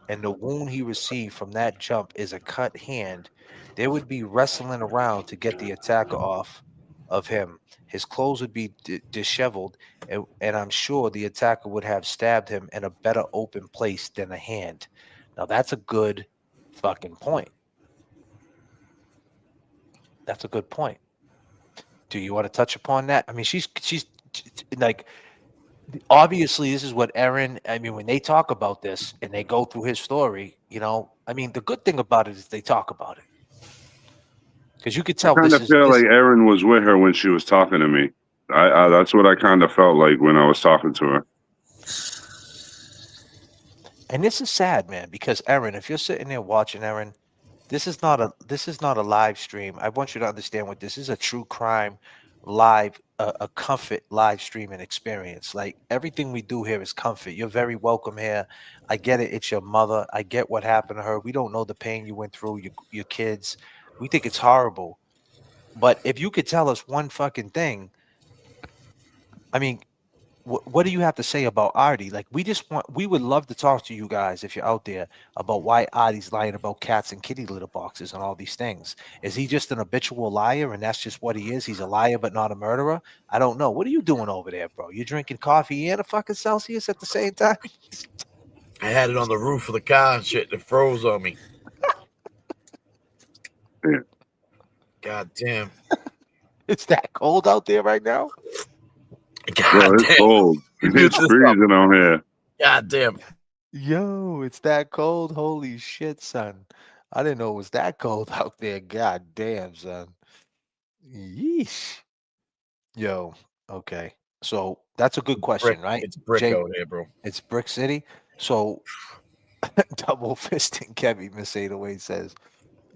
and the wound he received from that jump is a cut hand. They would be wrestling around to get the attacker off of him. His clothes would be disheveled, and I'm sure the attacker would have stabbed him in a better open place than a hand. Now, that's a good fucking point. That's a good point. Do you want to touch upon that? I mean, she's like, obviously this is what Aaron, I mean, when they talk about this and they go through his story, I mean, the good thing about it is they talk about it. Because you could tell I kind of feel like Aaron was with her when she was talking to me. I that's what I kind of felt like when I was talking to her. And this is sad, man, because Aaron, if you're sitting there watching, Aaron, this is not a live stream. I want you to understand what this is: a true crime live, a comfort live streaming experience. Like everything we do here is comfort. You're very welcome here. I get it. It's your mother. I get what happened to her. We don't know the pain you went through. Your kids. We think it's horrible. But if you could tell us one fucking thing, I mean, what do you have to say about Artie? Like, we would love to talk to you guys if you're out there about why Artie's lying about cats and kitty litter boxes and all these things. Is he just an habitual liar and that's just what he is? He's a liar but not a murderer? I don't know. What are you doing over there, bro? You drinking coffee and a fucking Celsius at the same time? I had it on the roof of the car and shit. It froze on me. God damn. It's that cold out there right now? Bro, it's cold. It's freezing on here. God damn. Yo, it's that cold? Holy shit, son. I didn't know it was that cold out there. God damn, son. Yeesh. Yo, okay. So that's a good question, right? It's brick Jay, out here, bro. it's Brick City. So double fisting Kevy, Miss 808 says,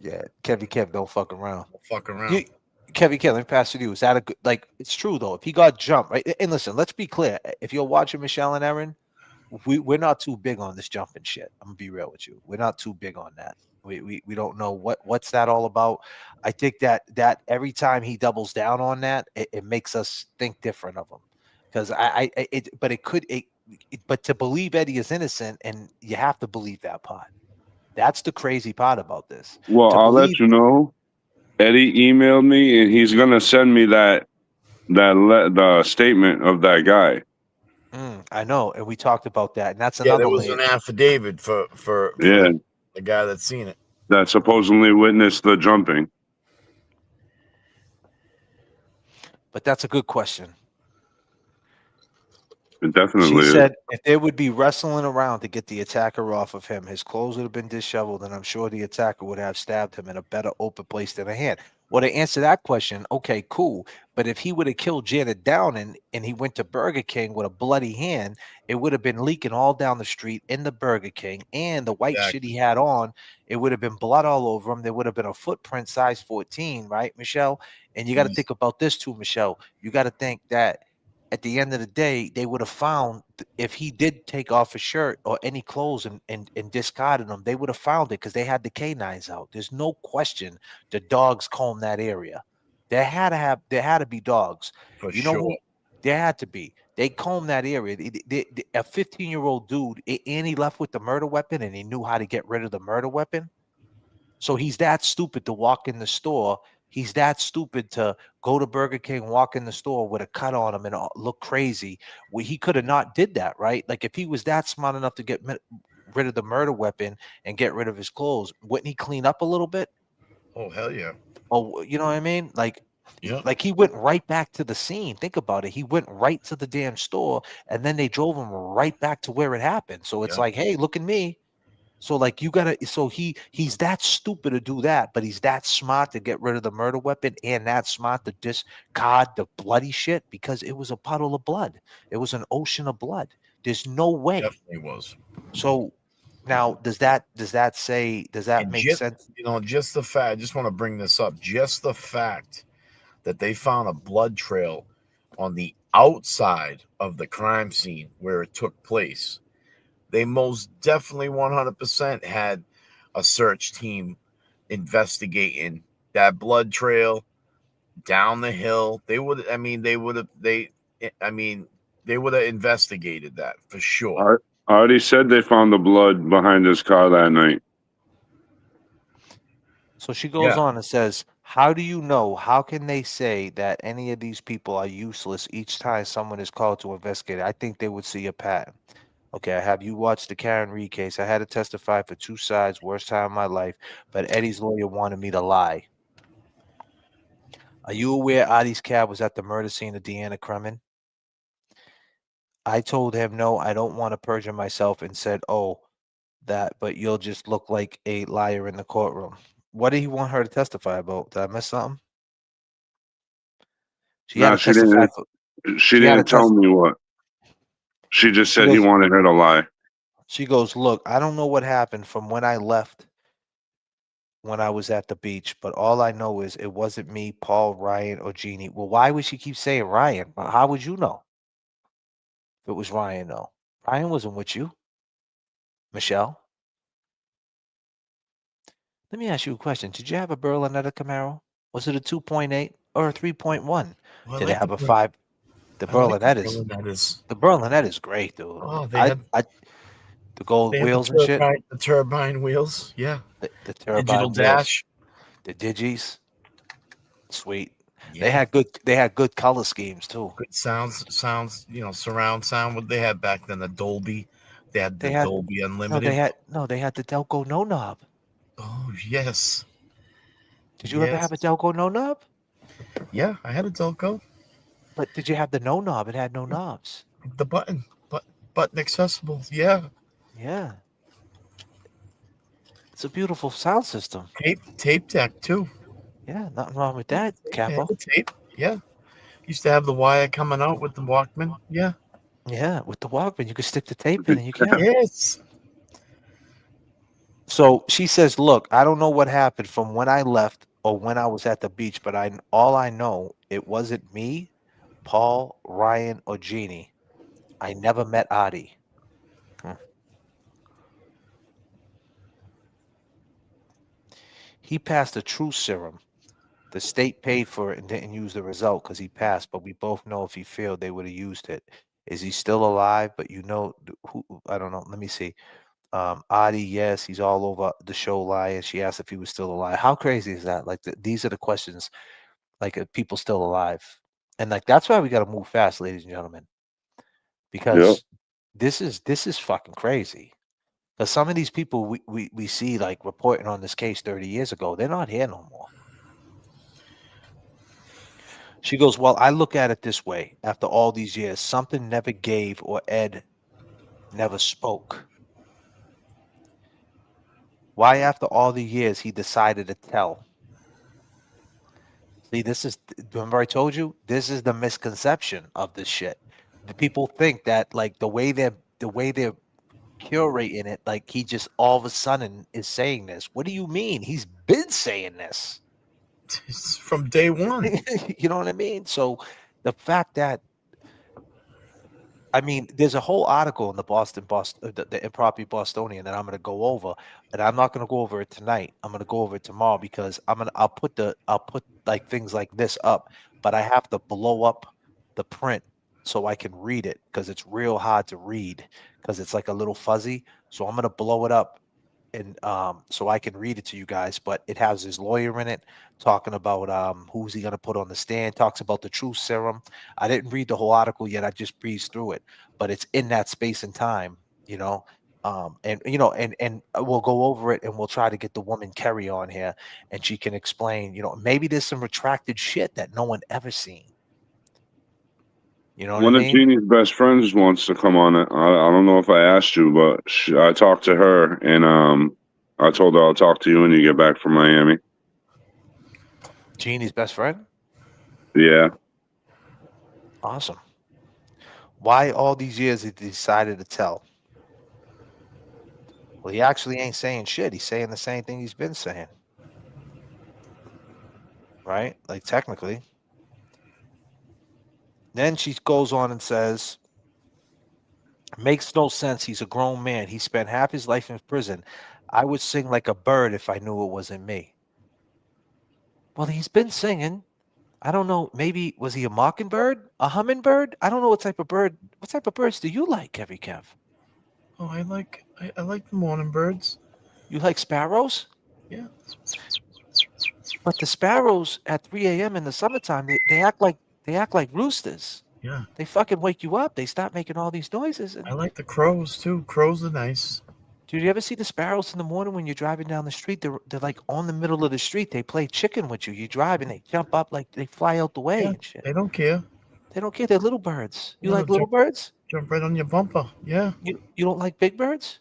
yeah, Kevy Kev, don't fuck around. Fuck around. You, Kevy Kev, let me pass it to you. Is that a good, like, it's true though. If he got jumped, right? And listen, let's be clear. If you're watching Michelle and Aaron, we're not too big on this jumping shit. I'm gonna be real with you. We're not too big on that. We don't know what's that all about. I think that every time he doubles down on that, it makes us think different of him. Because but to believe Eddie is innocent, and you have to believe that part. That's the crazy part about this. Well, To I'll believe let you know. Eddie emailed me, and he's gonna send me the statement of that guy. I know, and we talked about that, and that's Yeah, another there was layer. an affidavit for Yeah, the guy that's seen it. that supposedly witnessed the jumping. But that's a good question. It definitely She is. said if they would be wrestling around to get the attacker off of him, his clothes would have been disheveled, and I'm sure the attacker would have stabbed him in a better open place than a hand. Well, to answer that question, okay, cool. But if he would have killed Janet Downing and he went to Burger King with a bloody hand, it would have been leaking all down the street in the Burger King. And the white shit he had on, it would have been blood all over him. There would have been a footprint size 14, right, Michelle? And you got to think about this too, Michelle. You got to think that at the end of the day, they would have found if he did take off his shirt or any clothes and discarded them, they would have found it because they had the canines out. There's no question the dogs combed that area. There had to be dogs. For You know sure. who? There had to be. They combed that area. A 15-year-old dude, and he left with the murder weapon, and he knew how to get rid of the murder weapon. So he's that stupid to walk in the store. He's that stupid to go to Burger King, walk in the store with a cut on him and look crazy. Well, he could have not did that, right? Like if he was that smart enough to get rid of the murder weapon and get rid of his clothes, wouldn't he clean up a little bit? Oh hell yeah! Oh, you know what I mean? Like, yeah. Like he went right back to the scene. Think about it. He went right to the damn store, and then they drove him right back to where it happened. So it's like, hey, look at me. So like you gotta, so he's that stupid to do that, but he's that smart to get rid of the murder weapon and that smart to discard the bloody shit because it was a puddle of blood. It was an ocean of blood. There's no way. Definitely was. So now does that make sense? You know, just the fact. I just want to bring this up. Just the fact that they found a blood trail on the outside of the crime scene where it took place. They most definitely 100% had a search team investigating that blood trail down the hill. They would have investigated that for sure. I already said they found the blood behind his car that night. So she goes on and says, how do you know? How can they say that any of these people are useless each time someone is called to investigate? I think they would see a pattern. Okay, I have you watched the Karen Reed case. I had to testify for two sides, worst time of my life, but Eddie's lawyer wanted me to lie. Are you aware Addie's cab was at the murder scene of Deanna Kremen? I told him, no, I don't want to perjure myself and said, oh, that, but you'll just look like a liar in the courtroom. What did he want her to testify about? Did I miss something? She had to testify. She didn't tell me what. She just said he wanted her to lie. She goes, "Look, I don't know what happened from when I left when I was at the beach, but all I know is it wasn't me, Paul, Ryan, or Jeannie." Well, why would she keep saying Ryan? How would you know if it was Ryan, though? Ryan wasn't with you, Michelle. Let me ask you a question. Did you have a Berlinetta Camaro? Was it a 2.8 or a 3.1? Well, I Did it like have a 5? The I like the Berlinettas. Berlinettas. The Berlinetta is great, dude. Oh, I the gold wheels and shit. the turbine wheels. Yeah, The digital turbine wheels. dash. The Digis. Sweet. They Yeah, had good color schemes too. good sounds. You know, surround sound. What they had back then, the Dolby. They had the They had Dolby no, Unlimited. they had the Delco no knob. Oh yes, Did you ever yes, have a Delco no knob? yeah. I had a Delco. But did you have the no knob? It had no knobs. The button accessible. Yeah, Yeah. It's a beautiful sound system. tape deck too. Yeah, nothing wrong with that, I had Capo. the tape. Yeah, used to have the wire coming out with the Walkman. Yeah. Yeah, with the Walkman, you could stick the tape in and you can. Yes. So she says, "Look, I don't know what happened from when I left or when I was at the beach, but all I know it wasn't me, Paul, Ryan, or Jeannie. I never met Adi." Hmm. He passed a truth serum. The state paid for it and didn't use the result because he passed, but we both know if he failed, they would have used it. Is he still alive? But you know who? I don't know. Let me see. Adi, yes, he's all over the show lying. She asked if he was still alive. How crazy is that? Like these are the questions. Like are people still alive? And like that's why we got to move fast, ladies and gentlemen, Yep. because this is fucking crazy. Because some of these people we see like reporting on this case 30 years ago, they're not here no more. She goes, "Well, I look at it this way. After all these years, something never gave or Ed never spoke. Why, after all the years, he decided to tell?" See, remember I told you, this is the misconception of this shit. The people think that like the way they're curating it, like he just all of a sudden is saying this. What do you mean? He's been saying this. It's from day one. You know what I mean? So the fact that I mean, there's a whole article in the the Improper Bostonian that I'm going to go over, and I'm not going to go over it tonight. I'm going to go over it tomorrow because I'll put like things like this up, but I have to blow up the print so I can read it because it's real hard to read because it's like a little fuzzy. So I'm going to blow it up and so I can read it to you guys. But it has his lawyer in it talking about who's he going to put on the stand. Talks about the truth serum. I didn't read the whole article yet. I just breezed through it, but it's in that space and time, you know. And you know, and we'll go over it, and we'll try to get the woman Kerry on here, and she can explain. You know, maybe there's some retracted shit that no one ever seen. You know what I One of mean? Jeannie's best friends wants to come on it. I don't know if I asked you, but I talked to her, and I told her I'll talk to you when you get back from Miami. Jeannie's best friend. Yeah. Awesome. Why all these years he decided to tell? Well, he actually ain't saying shit. He's saying the same thing he's been saying. Right? Like technically. Then she goes on and says, makes no sense. He's a grown man. He spent half his life in prison. I would sing like a bird if I knew it wasn't me. Well, he's been singing. I don't know. Maybe was he a mockingbird? A hummingbird? I don't know what type of bird. What type of birds do you like, Kevy Kev? Oh, I like the morning birds. You like sparrows? Yeah. But the sparrows at 3 a.m. in the summertime, they act like roosters. Yeah. They fucking wake you up. They start making all these noises. And I like the crows too. Crows are nice. did you ever see the sparrows in the morning when you're driving down the street? They're like on the middle of the street. They play chicken with you. You drive and they jump up like they fly out the way Yeah, and shit. they don't care. They don't care. They're little birds. You Yeah, like they'll little birds? Jump right on your bumper. Yeah. You don't like big birds?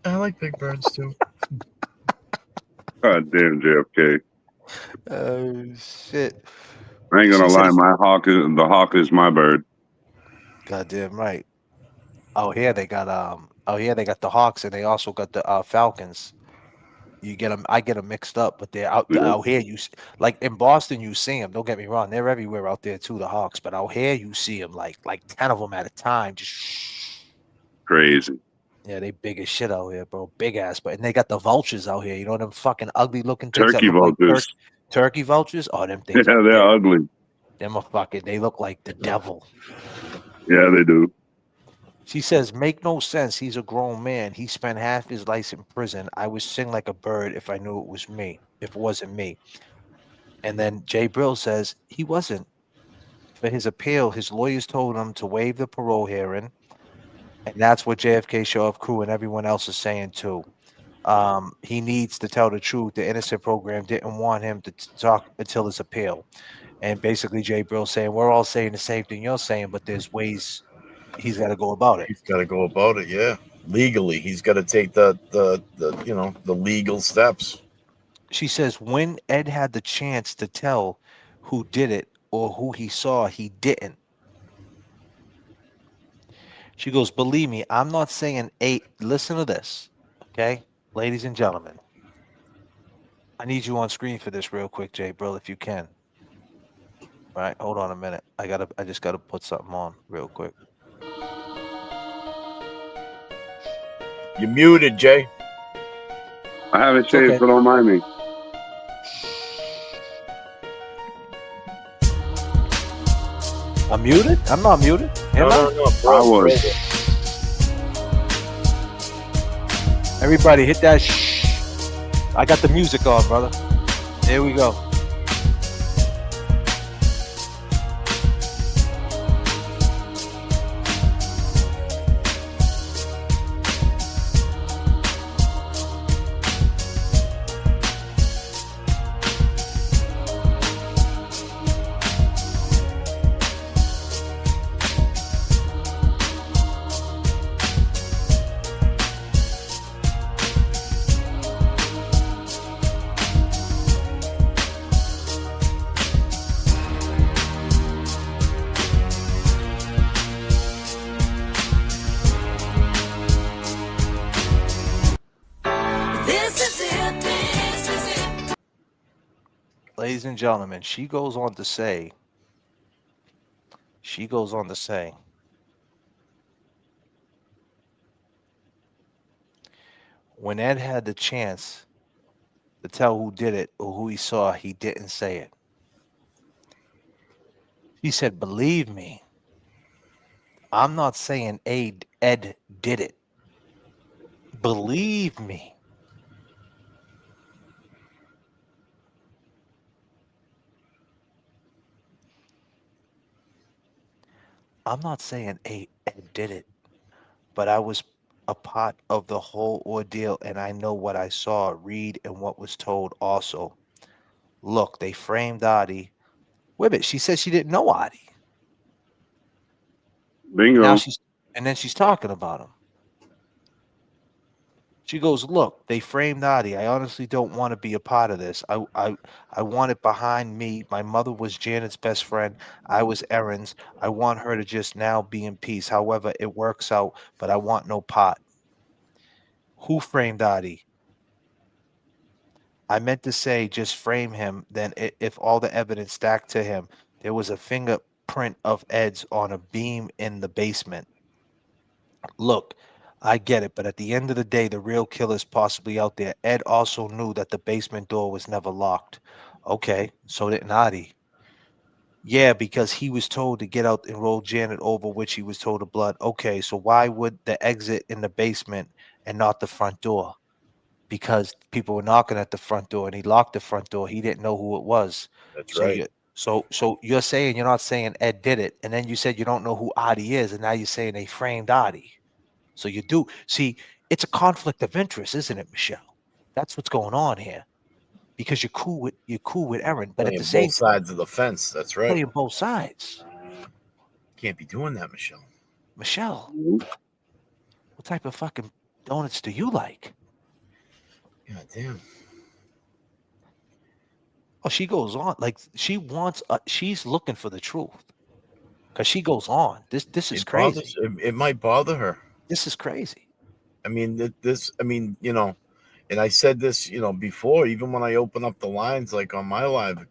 I like big birds too. God damn JFK. Oh shit. I ain't gonna She lie, says, the hawk is my bird. goddamn right. Out here they got the Hawks and they also got the Falcons. You get them. I get them mixed up, but they're out Yeah. out here. Like in Boston, you see them. Don't get me wrong; they're everywhere out there too. The Hawks, but out here, you see them like 10 of them at a time. Just Crazy. yeah, they big as shit out here, bro. Big ass. But and they got the vultures out here. You know them fucking ugly looking things that Turkey look like vultures. turkey vultures. Oh, them Yeah, things are they're big. ugly. Them are fucking. They look like the devil. Yeah, they do. She says, "Make no sense. He's a grown man. He spent half his life in prison. I would sing like a bird if I knew it was me. If it wasn't me." And then Jay Brill says he wasn't. For his appeal, his lawyers told him to waive the parole hearing, and that's what JFK Show Up crew and everyone else is saying too. He needs to tell the truth. The innocent program didn't want him to talk until his appeal. And basically, Jay Brill saying we're all saying the same thing you're saying, but there's ways he's got to go about it. He's got to go about it. Yeah, legally, he's got to take the the legal steps. She says when Ed had the chance to tell who did it or who he saw, he didn't. She goes, believe me, I'm not saying listen to this, okay? Ladies and gentlemen, I need you on screen for this real quick, Jay Brill, if you can. All right, hold on a minute. I just gotta put something on real quick. You're muted, Jay. I haven't shaved, okay. so don't mind me. I'm muted? I'm not muted. Am I? I was. Everybody hit that I got the music on, brother. Here we go. Ladies and gentlemen, she goes on to say, when Ed had the chance to tell who did it or who he saw, he didn't say it. He said, believe me, I'm not saying Ed did it. Believe me. I'm not saying Ed did it, but I was a part of the whole ordeal and I know what I saw, read, and what was told also. Look, they framed Adi. Wait a minute, she said she didn't know Adi. Bingo. And then she's talking about him. She goes, look, they framed Adi. I honestly don't want to be a part of this. I want it behind me. My mother was Janet's best friend. I was Erin's. I want her to just now be in peace. However, it works out, but I want no part. Who framed Adi? I meant to say just frame him. Then if all the evidence stacked to him, there was a fingerprint of Ed's on a beam in the basement. Look, I get it, but at the end of the day, the real killer's possibly out there. Ed also knew that the basement door was never locked. Okay, so did Adi. Yeah, because he was told to get out and roll Janet over, which he was told to blood. Okay, so why would the exit in the basement and not the front door? Because people were knocking at the front door and he locked the front door. He didn't know who it was. That's So right. so you're saying you're not saying Ed did it, and then you said you don't know who Adi is, and now you're saying they framed Adi. So you do see it's a conflict of interest, isn't it, Michelle? That's what's going on here. Because you're cool with Erin, but Playing at the same both sides of the fence. That's right. playing both sides. Can't be doing that, Michelle. Michelle, what type of fucking donuts do you like? God damn. Oh, she goes on like she wants. She's looking for the truth. because she goes on. This is It crazy. bothers. It might bother her. This is crazy. I mean, this. I mean, you know, and I said this, you know, before. Even when I open up the lines, like on my live,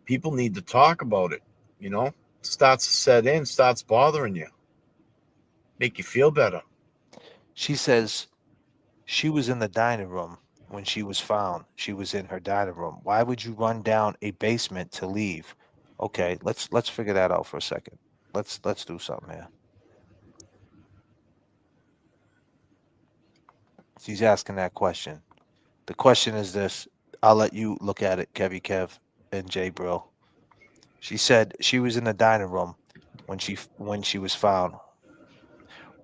people need to talk about it. You know, starts to set in, starts bothering you, make you feel better. She says she was in the dining room when she was found. She was in her dining room. Why would you run down a basement to leave? Okay, let's figure that out for a second. Let's do something here. She's asking that question. The question is this. I'll let you look at it, Kevy Kev and Jay Bro. She said she was in the dining room when she was found.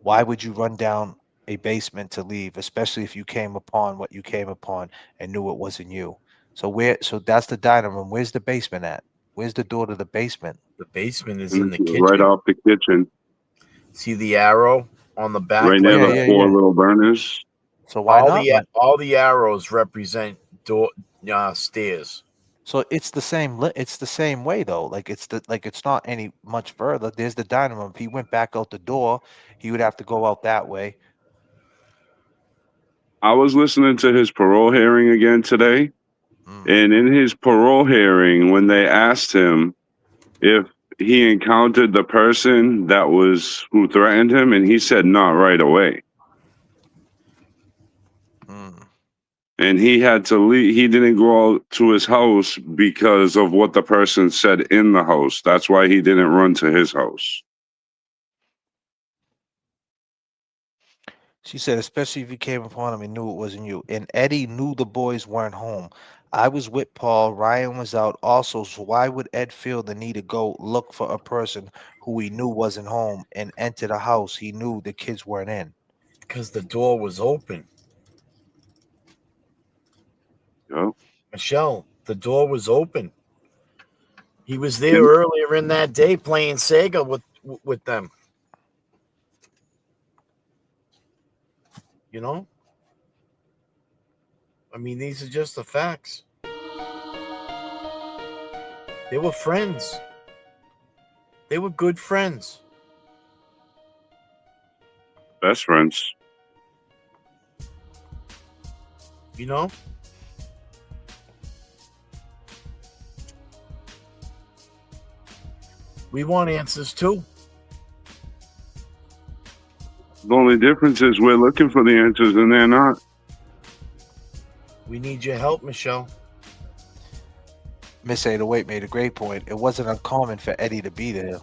Why would you run down a basement to leave, especially if you came upon what you came upon and knew it wasn't you? So that's the dining room. Where's the basement at? Where's the door to the basement? The basement is in the Right kitchen. off the kitchen, See the arrow on the back? right near like the four little burners. So why not? All the arrows represent door stairs. So it's the same. It's the same way though. Like it's not any much further. There's the dining room. If he went back out the door, he would have to go out that way. I was listening to his parole hearing again today, and in his parole hearing, when they asked him if he encountered the person who threatened him, and he said not right away. And he had to leave. He didn't go out to his house because of what the person said in the house. That's why he didn't run to his house. She said, especially if you came upon him and knew it wasn't you. And Eddie knew the boys weren't home. I was with Paul. Ryan was out also. So why would Ed feel the need to go look for a person who he knew wasn't home and enter the house he knew the kids weren't in? Because the door was open. Oh. Michelle, the door was open. He was there earlier in that day playing Sega with them. You know? I mean, these are just the facts. They were friends. They were good friends. Best friends. You know? We want answers too. The only difference is we're looking for the answers and they're not. We need your help, Michelle. Miss 808 made a great point. It wasn't uncommon for Eddie to be there.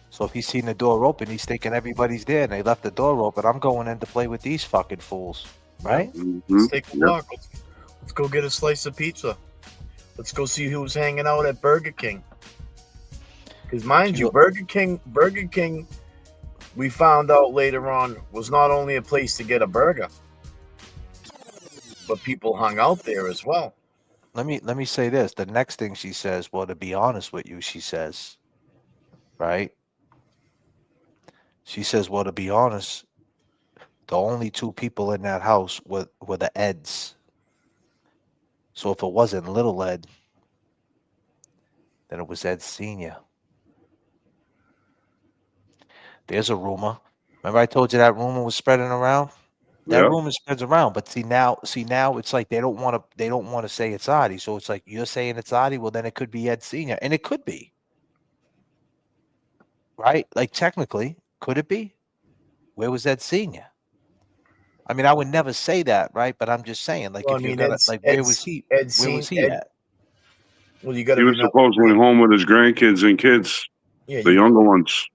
So if he's seen the door open, he's thinking everybody's there and they left the door open. I'm going in to play with these fucking fools. Right? Let's take a walk. Let's go get a slice of pizza. Let's go see who's hanging out at Burger King. Because mind you, Burger King, we found out later on, was not only a place to get a burger, but people hung out there as well. Let me say this. The next thing she says, well, to be honest with you, she says, right? She says, well, to be honest, the only two people in that house were the Eds. So if it wasn't little Ed, then it was Ed Sr. There's a rumor. Remember I told you that rumor was spreading around? That rumor spreads around, but see now it's like they don't want to say it's Adi. So it's like you're saying it's Adi, well then it could be Ed Sr. And it could be. Right? Like technically, could it be? Where was Ed Sr.? I mean, I would never say that, right? But I'm just saying, like, Well, if I you're mean, gonna, like, where was he? Where was he at? Well, you got to He was supposedly home with his grandkids and kids, Yeah, the younger ones.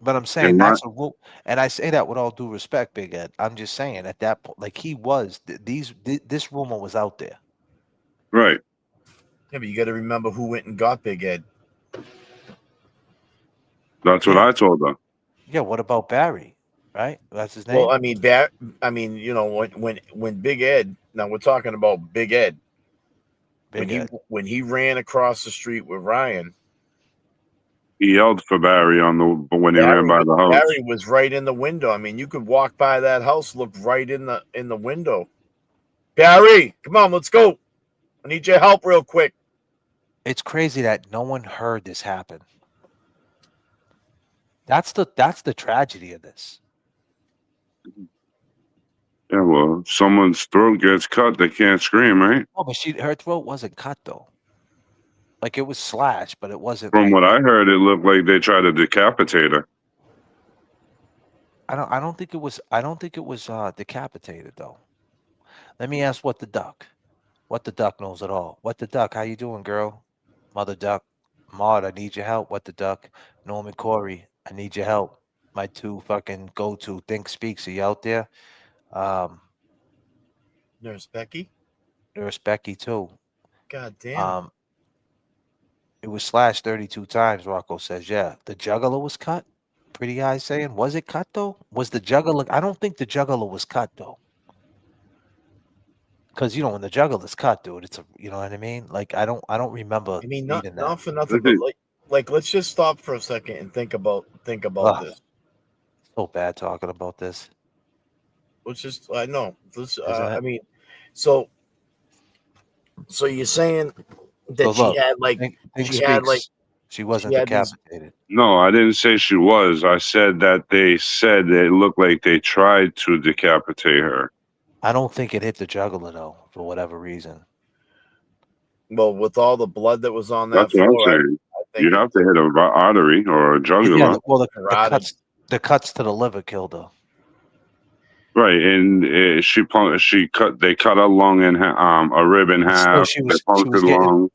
But I'm saying that's a rule, and I say that with all due respect, Big Ed. I'm just saying at that point, like he was, this rumor was out there. Right. Yeah, but you got to remember who went and got Big Ed. That's what I told her. Yeah. What about Barry? Right. That's his name. Well, I mean, you know, when Big Ed. Now we're talking about Big Ed. When he ran across the street with Ryan. He yelled for Barry when he ran by the house. Barry was right in the window. I mean, you could walk by that house, look right in the window. Barry, come on, let's go. I need your help real quick. It's crazy that no one heard this happen. That's the tragedy of this. Yeah, well, if someone's throat gets cut, they can't scream, right? Oh, but her throat wasn't cut though. Like it was slashed, but it wasn't From like what I heard, it looked like they tried to decapitate her. I don't think it was decapitated though. Let me ask What the Duck. What the Duck knows it all. What the Duck, how you doing, girl? Mother Duck. Maud, I need your help. What the Duck. Norman Corey, I need your help. My two fucking go-to Think Speaks. Are you out there? Nurse Becky. Nurse Becky too. God damn. It was slashed 32 times, Rocco says. Yeah. The jugular was cut? Pretty Eyes saying, was it cut though? Was the jugular? I don't think the jugular was cut though. Because when the jugular's cut, dude, it's you know what I mean? Like I don't remember I mean, reading that. not for nothing, but like let's just stop for a second and think about Ugh. this. So bad talking about this. Let's just I know. Let's Isn't I it? mean, so you're saying that So look, she had like Think she had like Speaks. She wasn't she had these decapitated. No, I didn't say she was. I said that they said it looked like they tried to decapitate her. I don't think it hit the jugular though, for whatever reason. well with all the blood that was on that That's what I'm floor. saying. I think You'd have to hit a artery or a jugular. Yeah, well, Carotid. the cuts to the liver killed her. Right, and they cut a lung in a rib in half. She They was punctured getting lungs.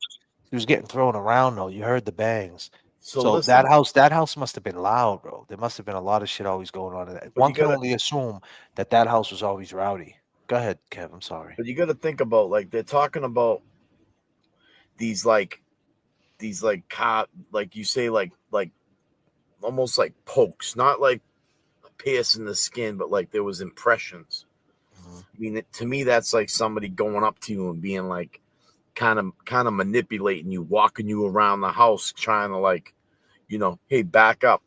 she was getting thrown around though. You heard the bangs. So So listen, that house must have been loud, bro. There must have been a lot of shit always going on in that. But One you can gotta- only assume that house was always rowdy. Go ahead, Kev. I'm sorry. but you got to think about like they're talking about these cop like you say like almost like pokes, not like piercing the skin, but like there was impressions. I mean, to me, that's like somebody going up to you and being like, kind of manipulating you, walking you around the house, trying to like, hey, back up,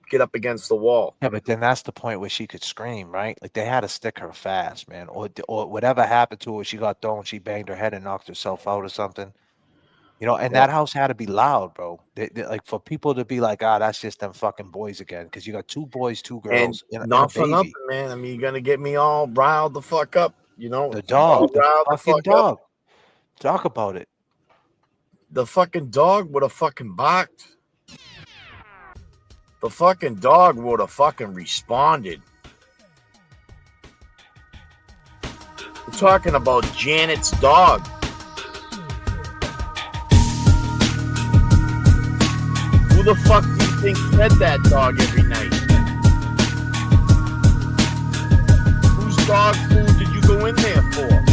get up against the wall. Yeah, but then that's the point where she could scream, right? Like they had to stick her fast, man, or whatever happened to her. She got thrown, she banged her head and knocked herself out or something. And that house had to be loud, bro. Like for people to be like, that's just them fucking boys again, because you got 2 boys, 2 And girls, and a not for baby. nothing, man. I mean, you're gonna get me all riled the fuck up, The dog, the fucking dog. Talk about it. The fucking dog would have fucking barked. The fucking dog would have fucking responded. We're talking about Janet's dog. Who the fuck do you think fed that dog every night? Whose dog food did you go in there for?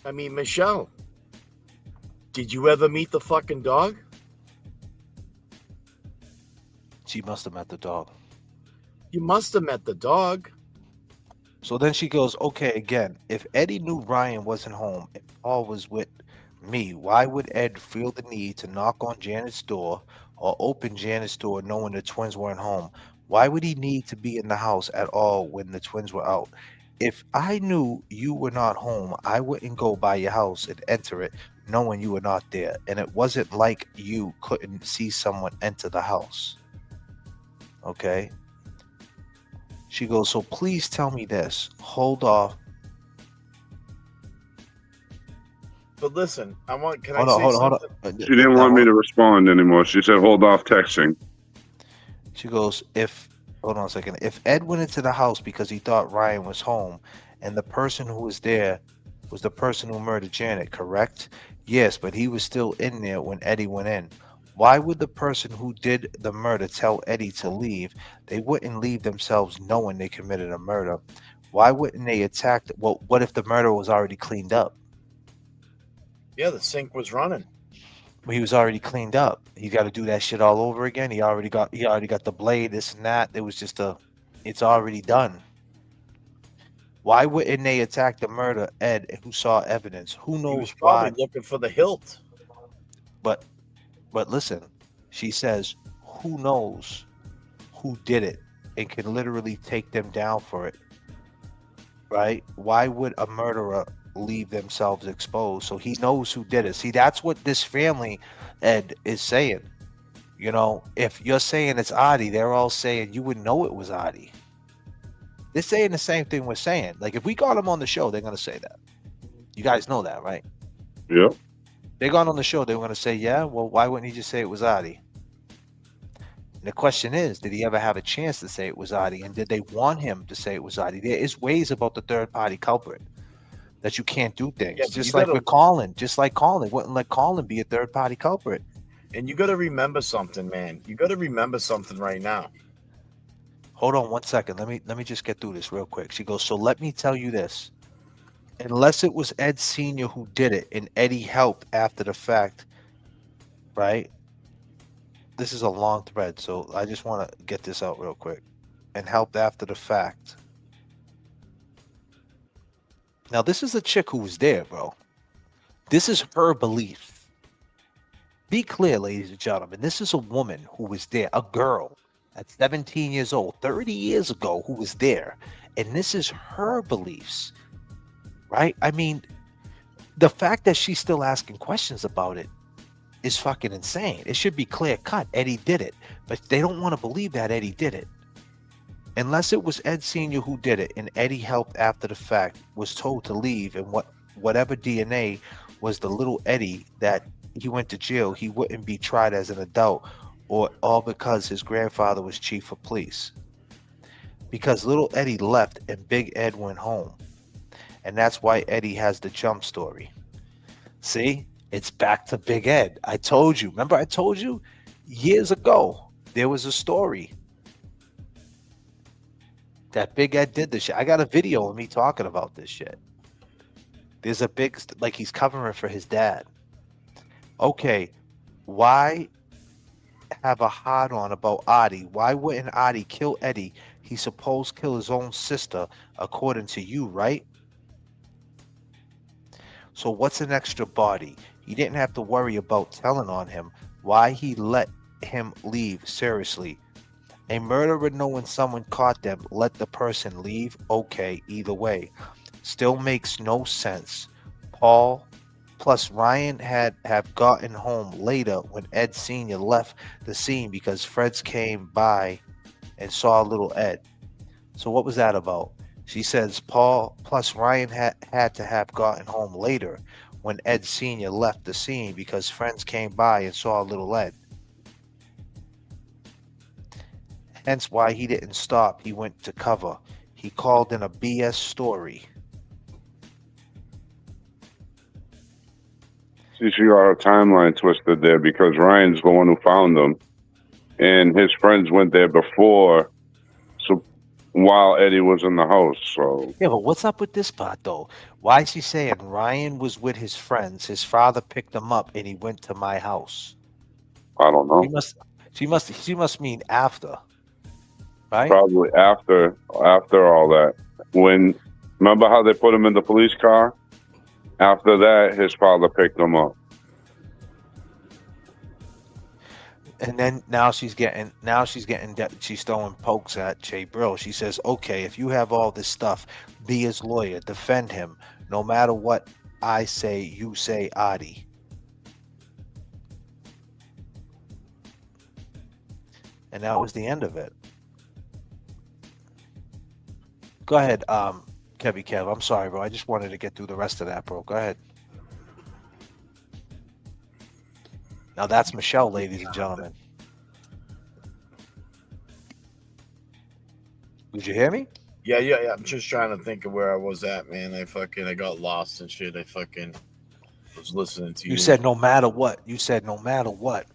I mean, Michelle, did you ever meet the fucking dog? She must have met the dog. You must have met the dog. So then she goes, okay, again, if Eddie knew Ryan wasn't home and Paul was with me, why would Ed feel the need to knock on Janet's door or open Janet's door knowing the twins weren't home? Why would he need to be in the house at all when the twins were out? If I knew you were not home, I wouldn't go by your house and enter it knowing you were not there. And it wasn't like you couldn't see someone enter the house. Okay? She goes, so please tell me this. Hold off. But listen, can I say Hold something? on. She didn't want me to respond anymore. She said, hold off texting. She goes, hold on a second. If Ed went into the house because he thought Ryan was home and the person who was there was the person who murdered Janet, correct? Yes, but he was still in there when Eddie went in. Why would the person who did the murder tell Eddie to leave? They wouldn't leave themselves knowing they committed a murder. Why wouldn't they attack? What if the murder was already cleaned up? Yeah, the sink was running. he was already cleaned up. He got to do that shit all over again. He already got the blade, this and that. It was just it's already done. Why wouldn't they attack the murder Ed who saw evidence? Who He was knows probably why? looking for the hilt. But listen, she says, who knows who did it and can literally take them down for it, right? Why would a murderer leave themselves exposed? So he knows who did it. See, that's what this family, Ed, is saying. You know, if you're saying it's Adi, they're all saying you would know it was Adi. They're saying the same thing we're saying. Like, if we got them on the show, they're going to say that. You guys know that, right? Yep. They got on the show, they were going to say, yeah, well, why wouldn't he just say it was Adi? And the question is, did he ever have a chance to say it was Adi? And did they want him to say it was Adi? There is ways about the third party culprit that you can't do things. Yeah, but just you like gotta- with Colin. Just like Colin. Wouldn't let Colin be a third party culprit. And you got to remember something, man. You got to remember something right now. Hold on 1 second. Let me just get through this real quick. She goes, so let me tell you this. Unless it was Ed Sr. who did it and Eddie helped after the fact, right? This is a long thread, so I just want to get this out real quick. And helped after the fact. Now, this is a chick who was there, bro. This is her belief. Be clear, ladies and gentlemen. This is a woman who was there, a girl at 17 years old, 30 years ago, who was there. And this is her beliefs, right? I mean, the fact that she's still asking questions about it is fucking insane. It should be clear cut. Eddie did it. But they don't want to believe that Eddie did it. Unless it was Ed Sr. who did it and Eddie helped after the fact, was told to leave, and whatever DNA was the little Eddie that he went to jail, he wouldn't be tried as an adult, or all because his grandfather was chief of police. Because little Eddie left and Big Ed went home. And that's why Eddie has the jump story. See, it's back to Big Ed. I told you. Remember I told you years ago there was a story that Big Ed did this shit. I got a video of me talking about this shit. There's a big, like, he's covering for his dad. Okay, why have a hard on about Adi? Why wouldn't Adi kill Eddie? He's supposed to kill his own sister, according to you, right? So what's an extra body? He didn't have to worry about telling on him. Why he let him leave? Seriously. A murderer knowing someone caught them, let the person leave? Okay, either way. Still makes no sense. Paul plus Ryan have gotten home later when Ed Sr. left the scene because Fred's came by and saw little Ed. So what was that about? She says Paul plus Ryan had to have gotten home later when Ed Sr. left the scene because friends came by and saw little Ed. Hence why he didn't stop. He went to cover. He called in a BS story. See, she got her timeline twisted there because Ryan's the one who found them, and his friends went there before. So while Eddie was in the house, so Yeah, but what's up with this part though? Why is she saying Ryan was with his friends? His father picked him up and he went to my house. I don't know. She must mean after, right? Probably after all that. When remember how they put him in the police car? After that, his father picked him up. And then she's throwing pokes at Jay Brill. She says, okay, if you have all this stuff, be his lawyer, defend him. No matter what I say, you say Adi. And that was the end of it. Go ahead, Kevy Kev. I'm sorry, bro. I just wanted to get through the rest of that, bro. Go ahead. Now that's Michelle, ladies and gentlemen. Did you hear me? Yeah. I'm just trying to think of where I was at, man. I got lost and shit. I fucking was listening to you. You said no matter what. You said no matter what.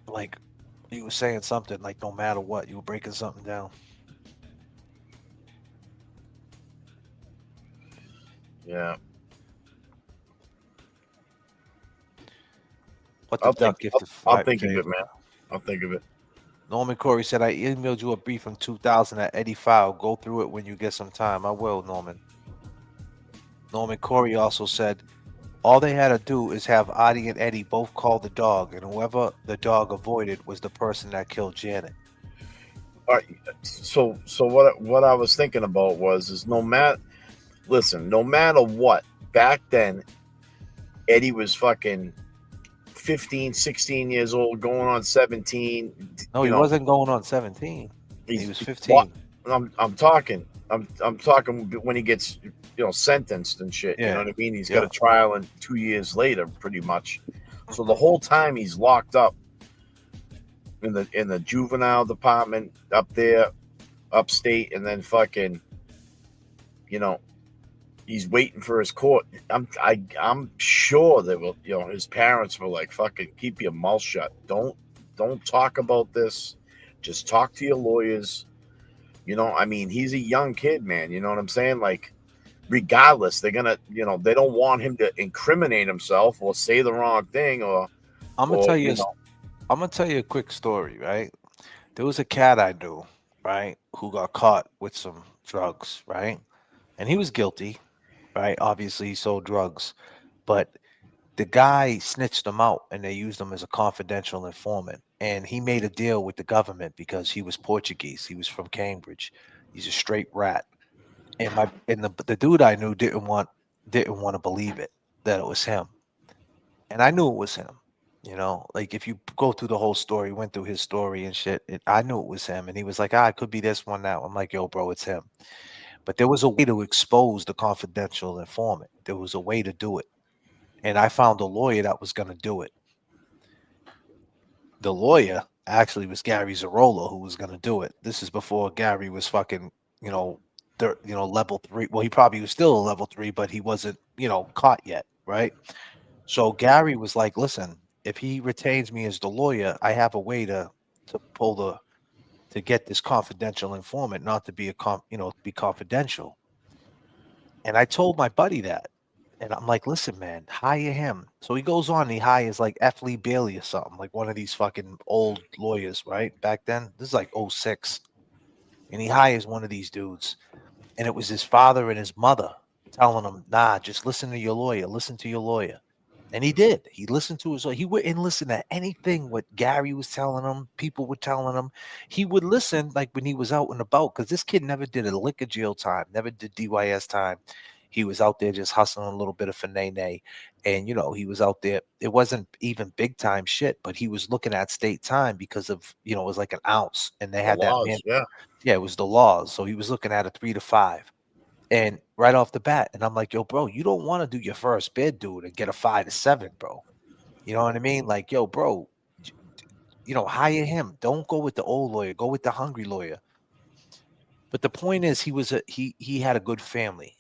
Like you were saying something like no matter what. You were breaking something down. Yeah. What the duck gifted I'll five think of J. it, man. I'll think of it. Norman Corey said, I emailed you a brief from 2000 at Eddie File. Go through it when you get some time. I will, Norman. Norman Corey also said, all they had to do is have Adi and Eddie both call the dog, and whoever the dog avoided was the person that killed Janet. All right. So what I was thinking about is no matter what, back then, Eddie was fucking 15, 16 years old, going on 17. No, he wasn't going on 17. He was 15. What? I'm talking when he gets sentenced and shit. You Yeah. know what I mean? He's Yeah. got a trial, and 2 years later, pretty much. So the whole time he's locked up in the juvenile department up there, upstate, and then fucking, he's waiting for his court. I'm sure that his parents were like, fucking keep your mouth shut. Don't talk about this. Just talk to your lawyers. I mean, he's a young kid, man. You know what I'm saying? Like, regardless, they're gonna, they don't want him to incriminate himself or say the wrong thing, or I'm gonna tell you a quick story, right? There was a cat I knew, right, who got caught with some drugs, right? And he was guilty, right? Obviously, he sold drugs, but the guy snitched him out, and they used him as a confidential informant. And he made a deal with the government because he was Portuguese. He was from Cambridge. He's a straight rat. And the dude I knew didn't want to believe it that it was him. And I knew it was him. Like if you go through the whole story, went through his story and shit, I knew it was him. And he was like, it could be this one now. I'm like, yo, bro, it's him. But there was a way to expose the confidential informant. There was a way to do it. And I found a lawyer that was going to do it. The lawyer actually was Gary Zarola, who was going to do it. This is before Gary was fucking, level 3. Well, he probably was still a level 3, but he wasn't, caught yet, right? So Gary was like, listen, if he retains me as the lawyer, I have a way to get this confidential informant not to be be confidential. And I told my buddy that. And I'm like, listen, man, hire him. So he goes on and he hires like F. Lee Bailey or something, like one of these fucking old lawyers, right? Back then. This is like 06. And he hires one of these dudes. And it was his father and his mother telling him, nah, just listen to your lawyer. Listen to your lawyer. And he did. He listened to his lawyer. He wouldn't listen to anything what Gary was telling him, people were telling him. He would listen like when he was out and about, because this kid never did a lick of jail time, never did DYS time. He was out there just hustling a little bit of finay. And, he was out there. It wasn't even big time shit, but he was looking at state time because of, it was like an ounce. And they had laws, that. yeah. Yeah, it was the laws. So he was looking at a 3 to 5. And right off the bat. And I'm like, yo, bro, you don't want to do your first bid, dude, and get a 5 to 7, bro. You know what I mean? Like, yo, bro, hire him. Don't go with the old lawyer. Go with the hungry lawyer. But the point is, he had a good family,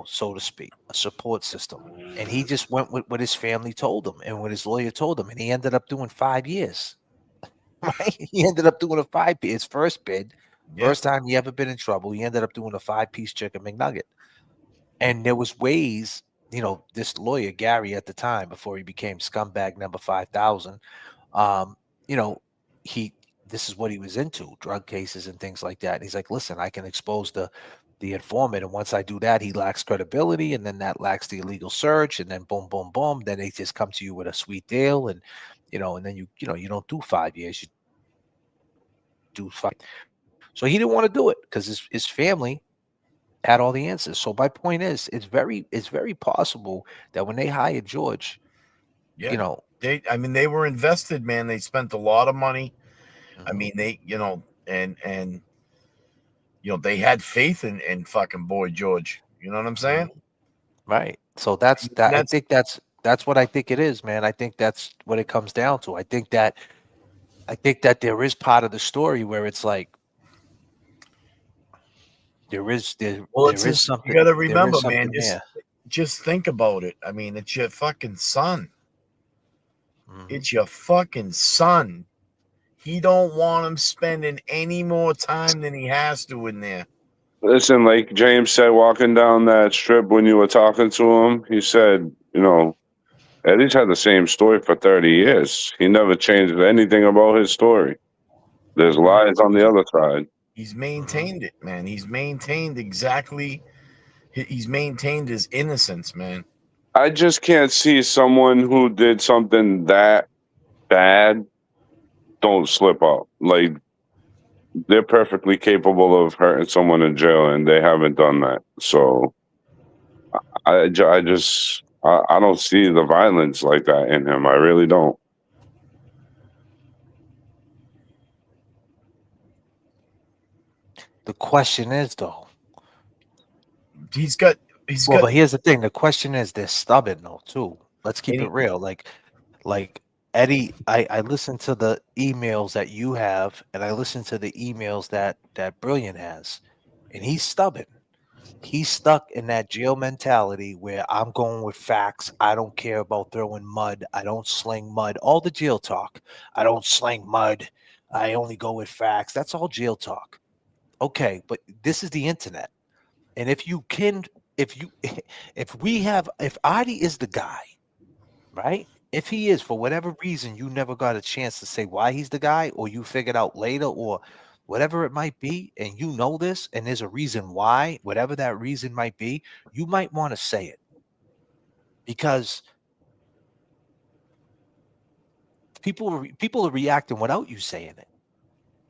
so to speak, a support system. And he just went with what his family told him and what his lawyer told him. And he ended up doing 5 years. Right? He ended up doing a 5-piece, his first bid. Yeah. First time he ever been in trouble. He ended up doing a 5-piece chicken McNugget. And there was ways, this lawyer, Gary, at the time, before he became scumbag number 5,000, this is what he was into, drug cases and things like that. And he's like, listen, I can expose the informant. And once I do that, he lacks credibility. And then that lacks the illegal search. And then boom, boom, boom. Then they just come to you with a sweet deal. And, and then you don't do 5 years. You do 5. So he didn't want to do it because his family had all the answers. So my point is, it's very possible that when they hired George, Yeah. They were invested, man. They spent a lot of money. I mean, they, and they had faith in fucking Boy George. You know what I'm saying? Right. So that's that. I think that's what I think it is, man. I think that's what it comes down to. I think that there is part of the story where it's like there is something. You got to remember, man. There. Just think about it. I mean, it's your fucking son. It's your fucking son. He don't want him spending any more time than he has to in there. Listen, like James said, walking down that strip when you were talking to him, he said, Eddie's had the same story for 30 years. He never changed anything about his story. There's lies on the other side. He's maintained it, man. He's maintained exactly. He's maintained his innocence, man. I just can't see someone who did something that bad don't slip up. Like, they're perfectly capable of hurting someone in jail, and they haven't done that. So I don't see the violence like that in him. I really don't. The question is, though, he's got. But here's the thing. The question is, they're stubborn, though, too. Let's keep it real. Like Eddie, I listen to the emails that you have, and I listen to the emails that Brilliant has, and he's stubborn. He's stuck in that jail mentality where I'm going with facts. I don't care about throwing mud. I don't sling mud. All the jail talk. I don't sling mud. I only go with facts. That's all jail talk. Okay, but this is the internet. And if you can, if you, if Adi is the guy, right? If he is, for whatever reason, you never got a chance to say why he's the guy, or you figured out later, or whatever it might be, and you know this, and there's a reason why, whatever that reason might be, you might want to say it. Because people are reacting without you saying it.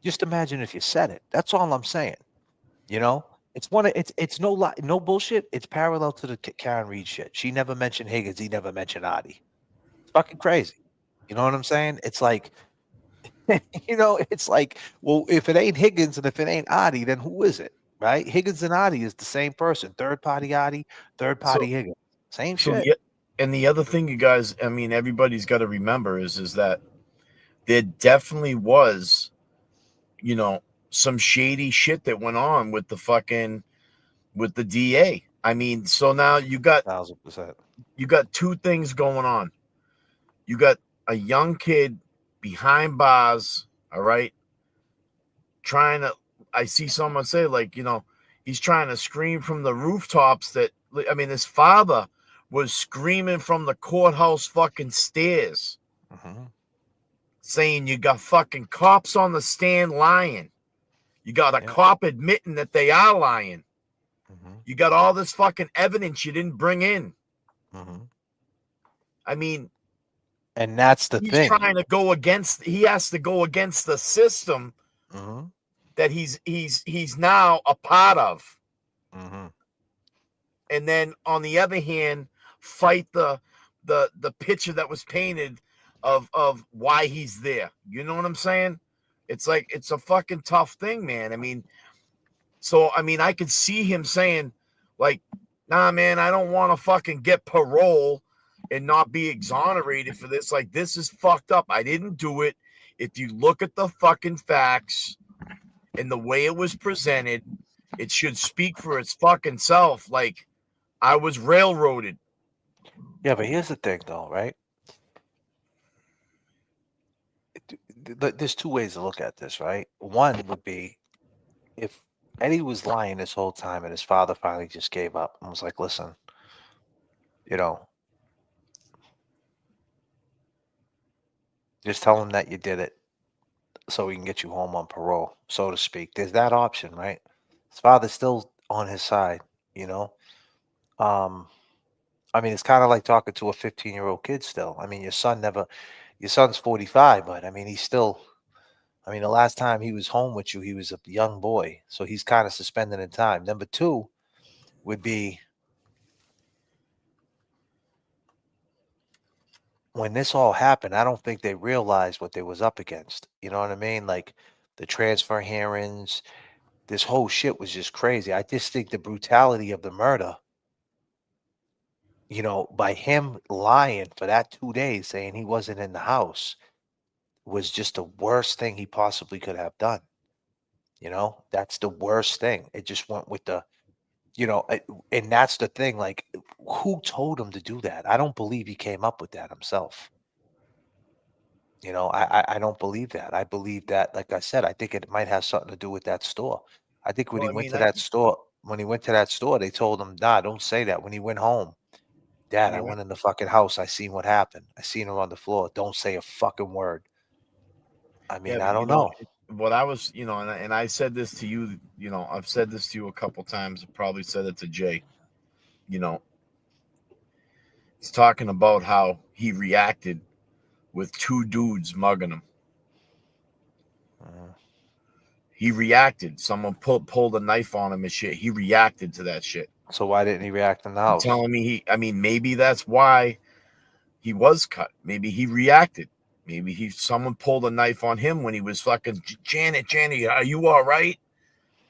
Just imagine if you said it. That's all I'm saying. You know, it's no bullshit. It's parallel to the Karen Reed shit. She never mentioned Higgins. He never mentioned Adi. It's fucking crazy. You know what I'm saying? It's like, it's like, well, if it ain't Higgins and if it ain't Adi, then who is it? Right? Higgins and Adi is the same person. Third party Adi, third party Higgins. Same shit. And the other thing, you guys, I mean, everybody's got to remember is that there definitely was, some shady shit that went on with the DA. I mean, so now you got 1,000%. You got two things going on. You got a young kid behind bars, all right, trying to. I see someone say, like, he's trying to scream from the rooftops that, I mean, his father was screaming from the courthouse fucking stairs, saying you got fucking cops on the stand lying. You got a cop admitting that they are lying. You got all this fucking evidence you didn't bring in. I mean, and that's the he's thing. Trying to go against. He has to go against the system that he's now a part of. And then on the other hand, fight the picture that was painted of why he's there. You know what I'm saying? It's like, it's a fucking tough thing, man. I mean, I could see him saying, like, nah, man, I don't want to fucking get parole and not be exonerated for this. Like, this is fucked up. I didn't do it. If you look at the fucking facts and the way it was presented, it should speak for its fucking self. Like, I was railroaded. Yeah, but here's the thing, though, right? There's two ways to look at this, right? One would be if Eddie was lying this whole time and his father finally just gave up and was like, listen, just tell him that you did it so we can get you home on parole, so to speak. There's that option, right? His father's still on his side, I mean, it's kind of like talking to a 15-year-old kid still. I mean, your son's 45, but I mean, he's still, I mean, the last time he was home with you, he was a young boy. So he's kind of suspended in time. Number two would be when this all happened, I don't think they realized what they was up against. You know what I mean? Like the transfer hearings, this whole shit was just crazy. I just think the brutality of the murder, by him lying for that 2 days saying he wasn't in the house was just the worst thing he possibly could have done. That's the worst thing. It just went with and that's the thing. Like, who told him to do that? I don't believe he came up with that himself. I don't believe that. I believe that, like I said, I think it might have something to do with that store. I think when he went to that store, they told him, nah, don't say that. When he went home, Dad, I went in the fucking house. I seen what happened. I seen her on the floor. Don't say a fucking word. I mean, Yeah, I don't know. What I was, and I said this to you, I've said this to you a couple times. I probably said it to Jay. He's talking about how he reacted with two dudes mugging him. He reacted. Someone pulled a knife on him and shit. He reacted to that shit. So why didn't he react in the house? You're telling me maybe that's why he was cut. Maybe he reacted. Maybe someone pulled a knife on him when he was fucking Janet, are you all right?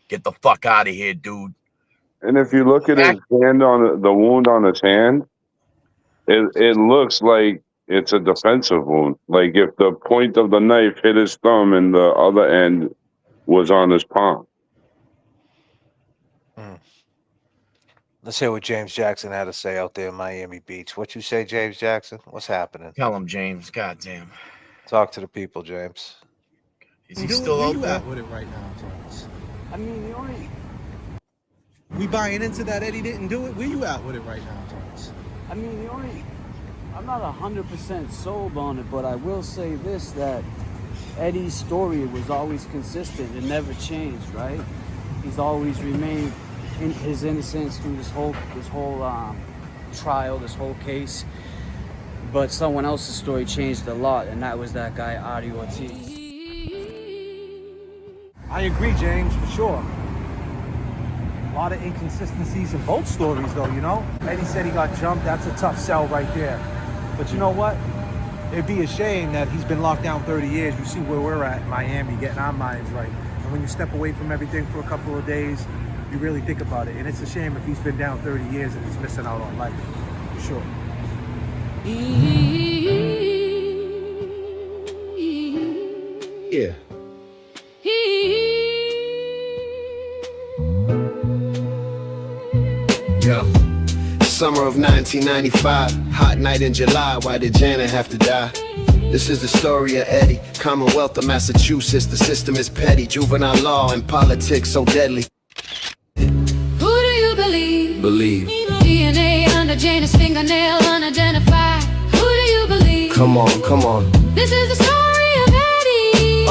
Get the fuck out of here, dude. And if you look at his hand on the wound on his hand, it looks like it's a defensive wound. Like if the point of the knife hit his thumb and the other end was on his palm. Let's hear what James Jackson had to say out there in Miami Beach. What you say, James Jackson? What's happening? Tell him, James. Goddamn. Talk to the people, James. Is he still out there? With it right now, James? I mean, the only we buying into that Eddie didn't do it. Where you at with it right now, James? I mean, the only I'm not 100% sold on it, but I will say this: that Eddie's story was always consistent. It never changed, right? He's always remained in his innocence through this whole trial, this whole case. But someone else's story changed a lot, and that was that guy Adi Ortiz. I agree, James, for sure. A lot of inconsistencies in both stories, though, Eddie said he got jumped. That's a tough sell right there. But you know what? It'd be a shame that he's been locked down 30 years. You see where we're at in Miami, getting our minds right. And when you step away from everything for a couple of days, you really think about it. And it's a shame if he's been down 30 years and he's missing out on life, for sure. Yeah. Yo. Summer of 1995, hot night in July. Why did Janet have to die? This is the story of Eddie, Commonwealth of Massachusetts. The system is petty, juvenile law and politics so deadly. Who do you believe? Believe. DNA under Janet's fingernail unidentified. Who do you believe? Come on. This is the story of Eddie.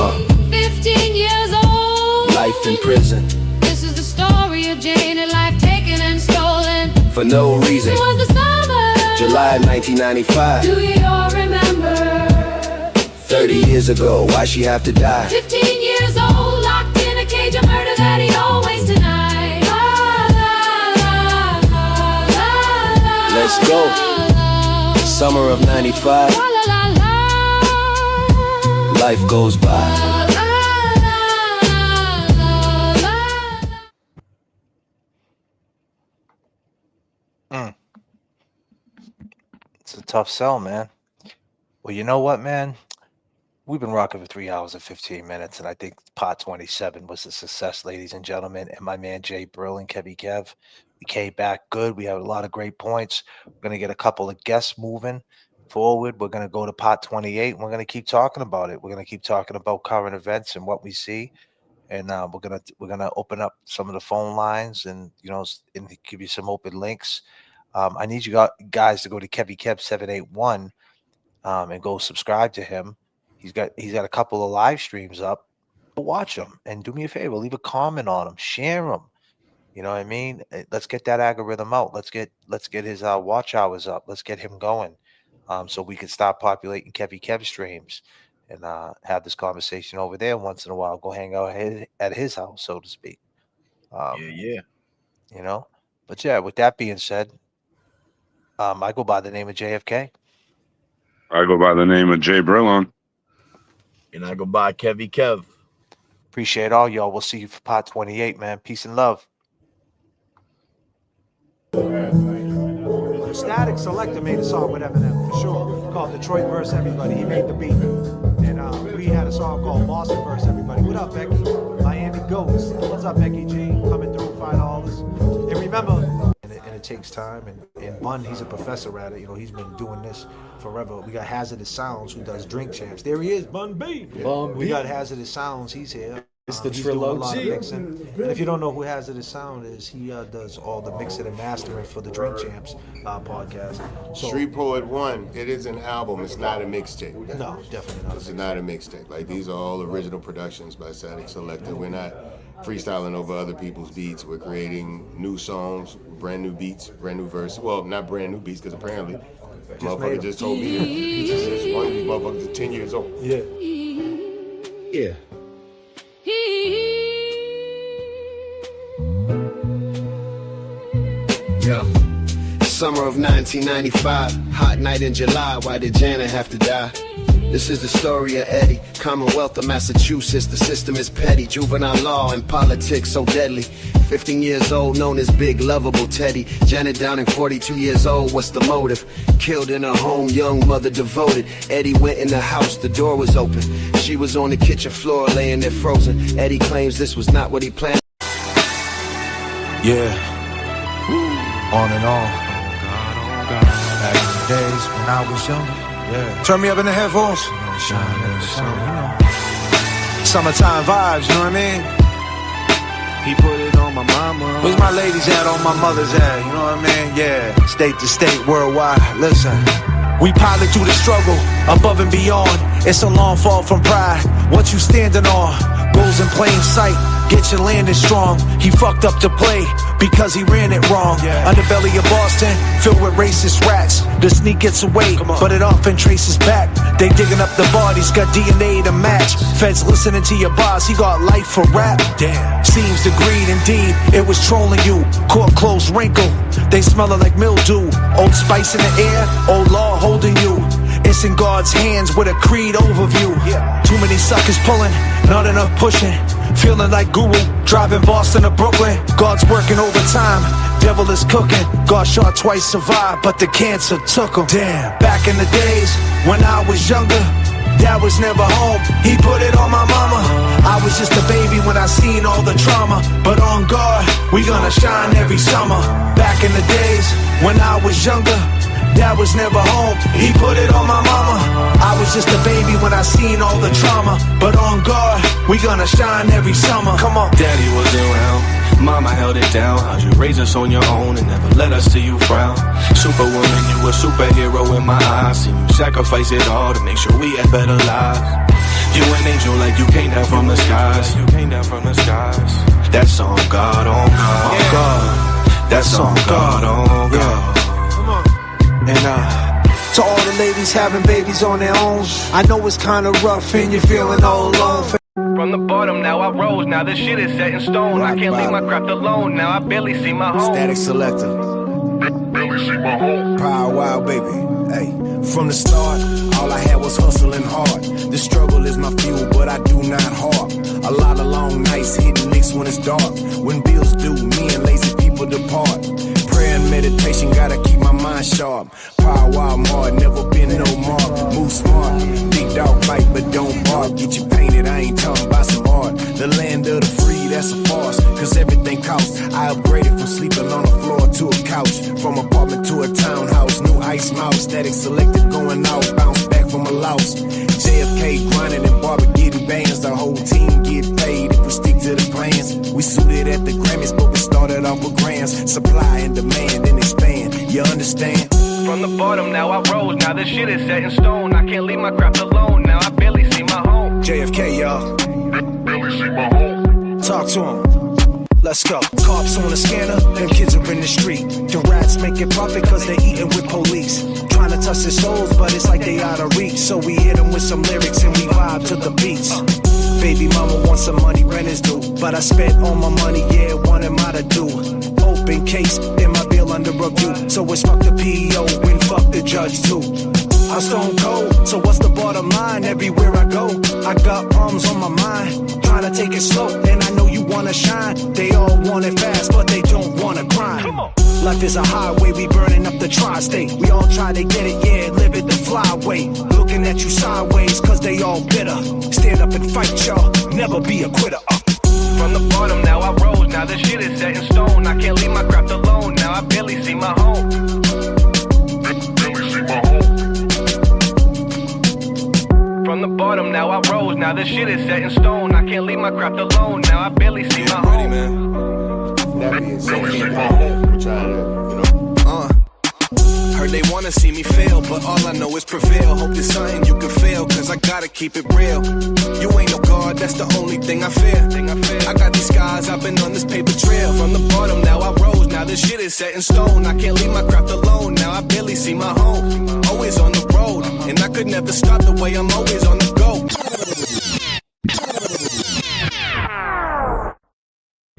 15 years old. Life in prison. This is the story of Janet, life taken and stolen. For no reason. It was the summer. July 1995. Do you all remember? 30 years ago, why she have to die? 15 years old, locked in a cage of murder that he always denied. Let's go. Summer of 95. Life goes by. It's a tough sell, man. Well, you know what, man? We've been rocking for 3 hours and 15 minutes, and I think Pot 27 was a success, ladies and gentlemen. And my man Jay Brill and Kevy Kev, we came back good. We had a lot of great points. We're going to get a couple of guests moving forward. We're going to go to Pot 28, and we're going to keep talking about it. We're going to keep talking about current events and what we see. And we're gonna open up some of the phone lines and and give you some open links. I need you guys to go to Kevy Kev 781 and go subscribe to him. He's got a couple of live streams up. Watch them and do me a favor. Leave a comment on them. Share them. You know what I mean? Let's get that algorithm out. Let's get his watch hours up. Let's get him going, so we can start populating Kevy Kev streams and have this conversation over there once in a while. Go hang out at his house, so to speak. Yeah. But yeah, with that being said, I go by the name of J.F.K. I go by the name of Jay Brillon. And I go by Kevy Kev. Appreciate all y'all. We'll see you for Pot 28, man. Peace and love. Static Selector made a song with Eminem, for sure, called Detroit Verse Everybody. He made the beat. And we had a song called Boston Verse Everybody. What up, Becky? Miami Ghost. What's up, Becky G? Coming through, $5. And remember, and it takes time. And Bun, he's a professor at it. He's been doing this forever. We got Hazardous Sounds, who does Drink Champs. There he is, Bun B. Bun B. We got Hazardous Sounds. He's here. It's the He's doing a lot of trilogy. mixing. And if you don't know who Hazardous Sound is, he does all the mixing and mastering for the Drink Champs podcast. So, Street Poet 1, it is an album. It's not a mixtape. No, definitely not. It's not a mixtape. Like, these are all original productions by Static Selector. We're not freestyling over other people's beats. We're creating new songs, brand new beats, brand new verses. Well, not brand new beats, because apparently motherfucker just told me that one of these motherfuckers is 10 years old. Yeah. Yeah. Yo. Summer of 1995, hot night in July. Why did Janet have to die? This is the story of Eddie, Commonwealth of Massachusetts. The system is petty, juvenile law and politics so deadly. 15 years old, known as Big Lovable Teddy. Janet Downing, 42 years old, what's the motive? Killed in her home, young mother devoted. Eddie went in the house, the door was open. She was on the kitchen floor, laying there frozen. Eddie claims this was not what he planned. Yeah. On and on. Back in the days when I was younger. Yeah. Turn me up in the headphones. Summertime vibes, you know what I mean? He put it on my mama. Where's my ladies at, on my mother's at, you know what I mean? Yeah, state to state, worldwide, listen. We pilot through the struggle, above and beyond. It's a long fall from pride. What you standing on? Goals in plain sight, get your landing strong. He fucked up to play because he ran it wrong. Underbelly of Boston, filled with racist rats. The sneak gets away, but it often traces back. They digging up the bodies, got DNA to match. Feds listening to your boss, he got life for rap. Damn, seems the greed indeed, it was trolling you. Court closed wrinkle, they smelling like mildew. Old Spice in the air, old law holding you. It's in God's hands with a creed overview. Too many suckers pulling, not enough pushing. Feeling like Guru, driving Boston to Brooklyn. God's working overtime, devil is cooking. Got shot twice, survived, but the cancer took him. Damn, back in the days when I was younger, Dad was never home, he put it on my mama. I was just a baby when I seen all the trauma. But on God, we gonna shine every summer. Back in the days when I was younger, Dad was never home, he put it on my mama. I was just a baby when I seen all the trauma. But on God, we gonna shine every summer. Come on. Daddy wasn't around, mama held it down. How'd you raise us on your own and never let us see you frown? Superwoman, you a superhero in my eyes. Seen you sacrifice it all to make sure we had better lives. You an angel like you came down from the skies. You came down from the skies. That's on God, on God, on God. That's on God, on God. And to all the ladies having babies on their own, I know it's kinda rough and you're feeling all alone. From the bottom, now I rose. Now this shit is set in stone. I can't leave my craft alone. Now I barely see my home. Static Selector. Barely see my home. Power Wild Baby. Hey, from the start, all I had was hustling hard. The struggle is my fuel, but I do not harp. A lot of long nights hitting licks when it's dark. When bills due, me and lazy people depart. Prayer and meditation, gotta keep my mind sharp. Power Wild Hard, never been no mark. Move smart, big dog bite, but don't bark. Get you painted, I ain't talking about some art. The land of the free, that's a farce, cause everything costs. I upgraded from sleeping on the floor to a couch. From apartment to a townhouse, new ice mouse. Static Selected going out, bounce back from a loss. J.F.K grinding and barber getting bands. The whole team get paid if we stick to the plans. We suited at the Grammys, but we started off with grants. Supply and demand and expand, you understand? From the bottom, now I rose. Now this shit is set in stone. I can't leave my craft alone. Now I barely see my home. JFK, y'all. Barely see my home. Talk to him. Let's go. Cops on the scanner, them kids are in the street. The rats making profit cause they eating with police. Trying to touch their souls, but it's like they out of reach. So we hit them with some lyrics and we vibe to the beats. Baby mama wants some money, rent is due. But I spent all my money, yeah, what am I to do? Open case, in my bill under review. So it's fuck the PEO, and fuck the judge too. I'm stone cold, so what's the bottom line? Everywhere I go, I got problems on my mind. Trying to take it slow, and I know you wanna shine. They all want it fast, but they don't wanna grind. Life is a highway, we burning up the tri-state. We all try to get it, yeah, live it the flyway. Looking at you sideways, cause they all bitter. Stand up and fight, y'all, never be a quitter. From the bottom, now I rose. Now this shit is set in stone. I can't leave my craft alone. Now I barely see my home. Barely see my home. From the bottom, now I rose. now this shit is set in stone. I can't leave my craft alone, now I barely see my home. That being said, we're trying to, Heard they wanna see me fail, but all I know is prevail. Hope there's something you can feel, cause I gotta keep it real. You ain't no god, that's the only thing I fear. I got these scars, I've been on this paper trail. From the bottom, now I rose, now this shit is set in stone. I can't leave my craft alone, now I barely see my home. Always on the road, and I could never stop the way I'm always on the go.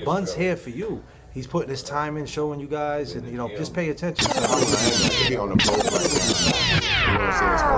Bun's here for you. He's putting his time in, showing you guys, and just pay attention to how on the boat right now. You know what I'm saying?